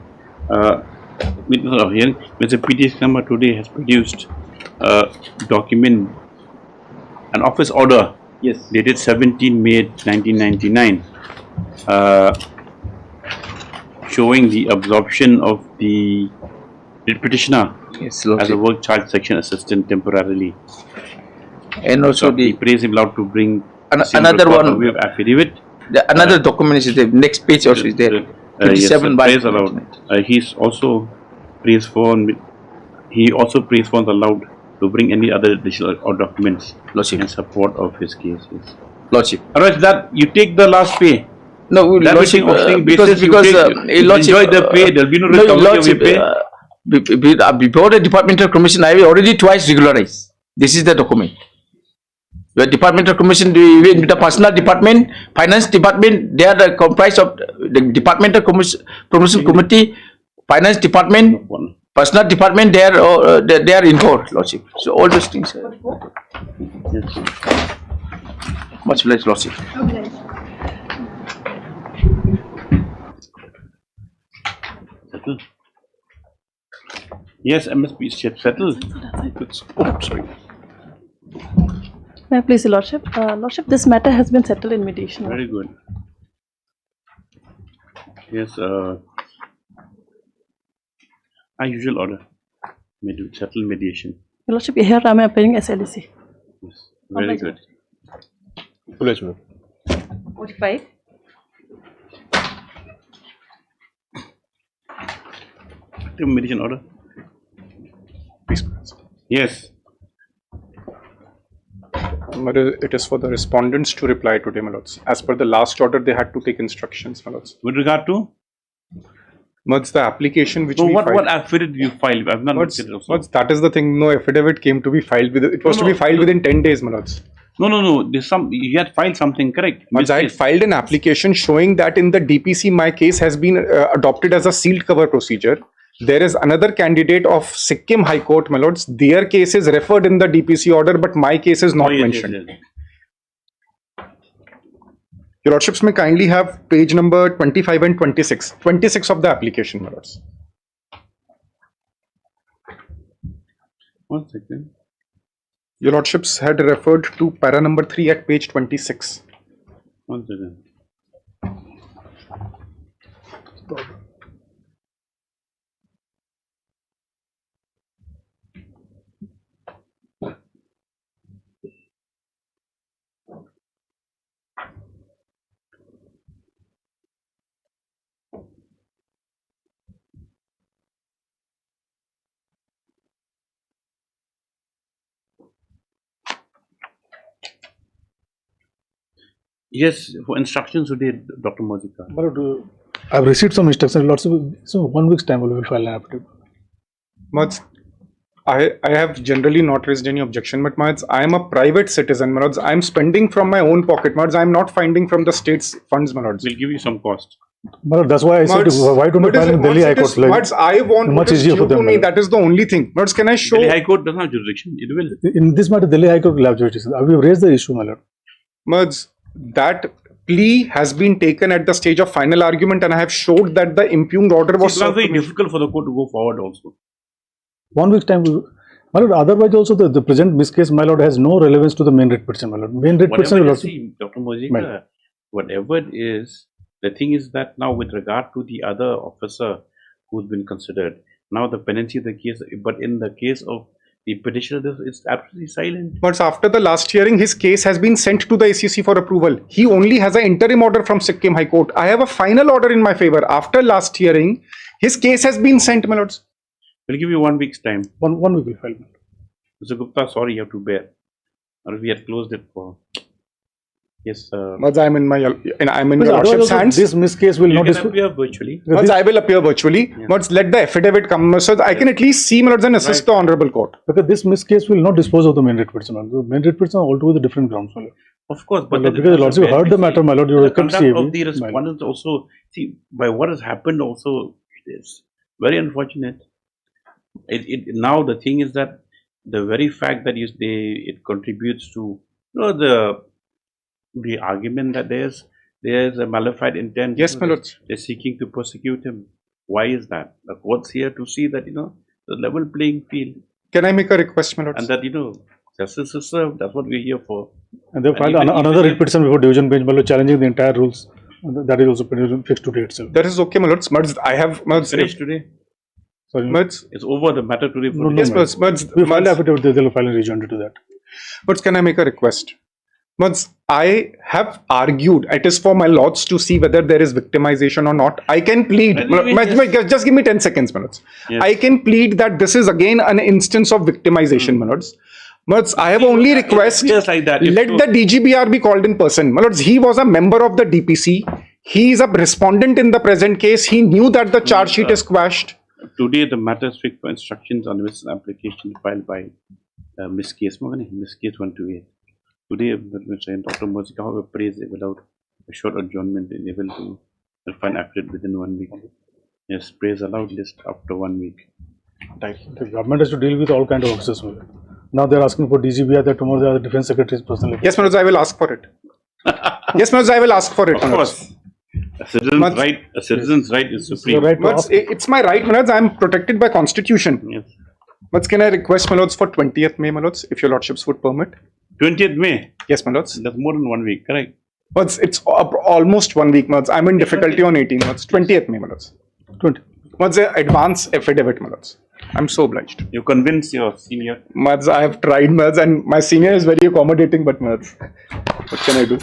Mr. P.T. Sangma today has produced a document, an office order. Yes. Dated 17 May 1999, showing the absorption of the petitioner as a work charge section assistant temporarily. And also the praise him allowed to bring another one. We have affidavit. Another document is the next page also is there. 27 by praise allowed. He's also praised for. He also praised for allowed to bring any other additional or documents in support of his case. Yes. Lordship. Otherwise, that you take the last pay. No, that Lordship, because Lordship, enjoy the pay. There'll be no recovery of your pay. Before the departmental commission, I already twice regularized. This is the document. The departmental commission, with the personal department, finance department, they are comprised of the departmental promotion committee, finance department, personal department. They are involved, Lordship. So all those things. Yes. Much obliged, Lordship. Settle. Yes, MSP is settled. Sorry. May I please, Your Lordship? Lordship, this matter has been settled in mediation. Very good. Yes, our usual order, settle mediation. Your Lordship, here I am appearing as LEC. Yes, very good. 45. Mediation order. Yes. But it is for the respondents to reply today, my lords. As per the last order, they had to take instructions, my lords. With regard to? What's the application which No, we filed? what affidavit did you file? I've not looked at it also. That is the thing. No affidavit came to be filed with. It was to be filed within 10 days, my lords. No. There's some. You had filed something, correct? But I had filed an application showing that in the DPC, my case has been adopted as a sealed cover procedure. There is another candidate of Sikkim High Court, my lords. Their case is referred in the DPC order, but my case is not mentioned. Yes. Your lordships may kindly have page number 25 and 26. 26 of the application, my lords. 1 second. Your lordships had referred to para number 3 at page 26. 1 second. Yes, for instructions today, Dr. Mozika. I've received some instructions. Lots of, so 1 week's time we will file an affidavit. Mads, I have generally not raised any objection, but Mads, I am a private citizen, Mads. I am spending from my own pocket, Mads. I am not finding from the state's funds, Mads. We'll give you some cost. But that's why I said, why don't you file in Delhi High Court? Mads, I want much easier for them. Me, that is the only thing. Mads, can I show? Delhi High Court doesn't have jurisdiction. It will. In this matter, Delhi High Court will have jurisdiction. We have raised the issue, my lord. Mads, that plea has been taken at the stage of final argument, and I have showed that the impugned order was. It's not very difficult for the court to go forward also. 1 week's time, my lord. Otherwise, also the present miscase, my lord, has no relevance to the main writ petition, my lord. Main writ petition will also. See, Dr. Mozika, whatever it is, the thing is that now with regard to the other officer who's been considered, now the pendency of the case, but in the case of the petitioner, it's absolutely silent. But after the last hearing, his case has been sent to the ACC for approval. He only has an interim order from Sikkim High Court. I have a final order in my favor. After last hearing, his case has been sent, my lords. We'll give you 1 week's time. One week will file. Mr. Gupta, sorry, you have to bear. Or we had closed it for. Yes, But I'm in your lordship's hands. This miscase will not appear virtually. But I will appear virtually. But let the affidavit come, so I can at least see, my lords, and assist the honorable court. Because this miscase will not dispose of the main writ petition. The main writ petition altogether different grounds, my lord. Of course, but because the lords, you heard the matter, my lord. You the conduct of the respondents also. See, by what has happened, also it is very unfortunate. Now the thing is that the very fact that it contributes to the argument that there's a malified intent. Yes, my lords. They're seeking to persecute him. Why is that? The court's here to see that the level playing field. Can I make a request, my lords? And that justice is served. That's what we're here for. And they filed another writ petition before division bench, my lord, challenging the entire rules. That is also fixed today itself. That is okay, my lords. I have finished today. Sorry, it's over the matter today. Yes, but we filed affidavit. They will file a rejoinder to that. But can I make a request? Once I have argued, it is for my lords to see whether there is victimization or not. I can plead. Just give me 10 seconds, my lords. Yes. I can plead that this is again an instance of victimization, my lords. I have only request. Like that. Let the DGBR be called in person, my lords. He was a member of the DPC. He is a respondent in the present case. He knew that the charge sheet is quashed. Today, the matter is fixed for instructions on this application filed by Miss Case 128. Today, Dr. Mozika, however, praised without a short adjournment, is able to find affidavit within 1 week. Yes, praise allowed list after 1 week. The government has to deal with all kinds of officers. Now they're asking for DGBR, that tomorrow they are the defense secretary's personal. Yes, Manoj, I will ask for it. Yes, Manoj, I will ask for it. Of course. A citizen's right is supreme. It's my right, Manoj. I am protected by Constitution. Yes. But can I request, my lords, for 20th May, my lords, if your lordships would permit? 20th May. Yes, my lords. That's more than 1 week, correct? But it's almost 1 week, my lords. I'm in difficulty on 18, my lords. 20th May, my lords. 20. What's the advance affidavit, my lords? I'm so obliged. You convince your senior. Mads, I have tried, Mads, and my senior is very accommodating, but Mads, what can I do?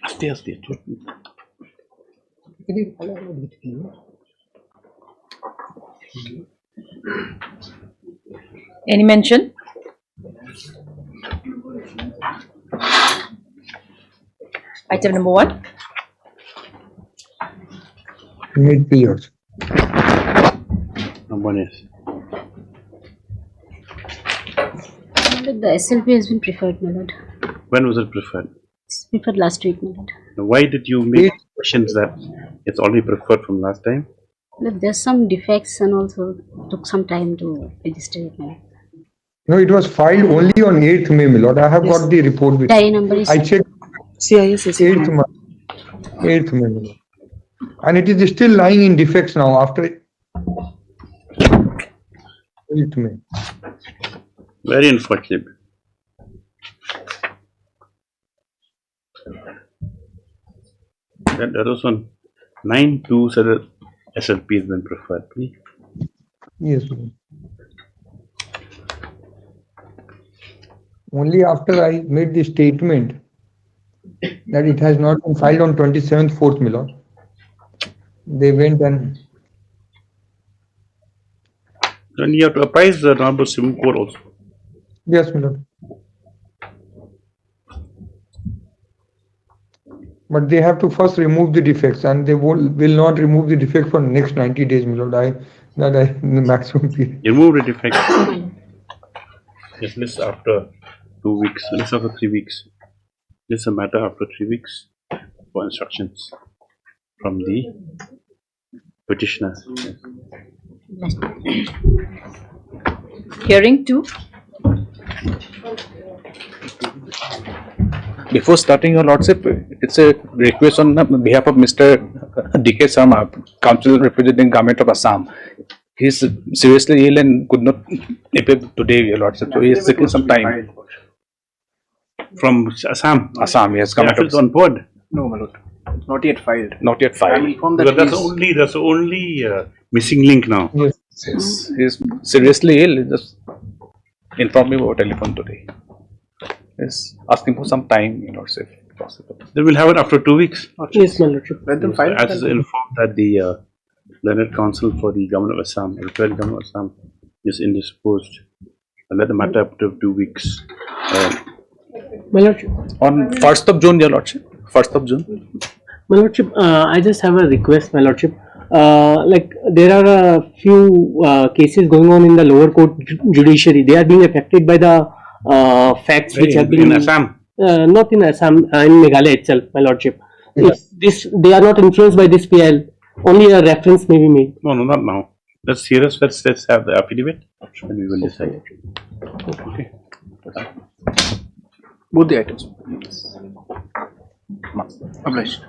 Aste, aste. Any mention? Item number 1. Mid period. Number 1 is. The SLP has been preferred, my lord. When was it preferred? It's preferred last week, my lord. Now, why did you make questions that it's already preferred from last time? Look, there's some defects and also took some time to register it, my lord. No, it was filed only on 8th May, my lord. I have got the report with Die number is I checked CIS is 8th May, 8th May, my lord. And it is still lying in defects now after 8th May. Very unfortunate. That was on 9/2 said that SLP has been preferred, please. Yes, my lord. Only after I made the statement that it has not been filed on 27th 4th, my lord, they went and Then you have to apprise the Honorable Supreme Court also. yes, my lord. But they have to first remove the defects, and they will not remove the defect for next 90 days, my lord. The maximum period. You remove the defect. Yes, list after 2 weeks, list after 3 weeks. This is a matter after 3 weeks for instructions from the petitioner. Yes. Hearing 2. Before starting, Your Lordship, it's a request on behalf of Mr. D.K. Sharma, Council representing Government of Assam. He is seriously ill and could not appear today, Your Lordship. So he is taking some time. From Assam? Assam, yes. Government of on board? No, my lord. It's not yet filed. Not yet filed. Because that's the only missing link now. Yes. Yes. He is seriously ill. He just informed me over telephone today. Yes. Asking for some time, Your Lordship, if possible. They will have it after 2 weeks. Yes, my Lordship. Let them file. As is informed that the Learned Council for the Government of Assam, retired Government of Assam, is indisposed. And let the matter up to 2 weeks. My Lordship. On 1st of June, Your Lordship. 1st of June. My Lordship, I just have a request, my Lordship. Like there are a few cases going on in the lower court judiciary. They are being affected by the facts which have been in Assam. Not in Assam, in Meghalaya itself, my Lordship. If this, they are not influenced by this PL. Only a reference may be made. No, not now. Let's hear us. Let's have the affidavit, and we will decide. Okay. Both the items. Obliged.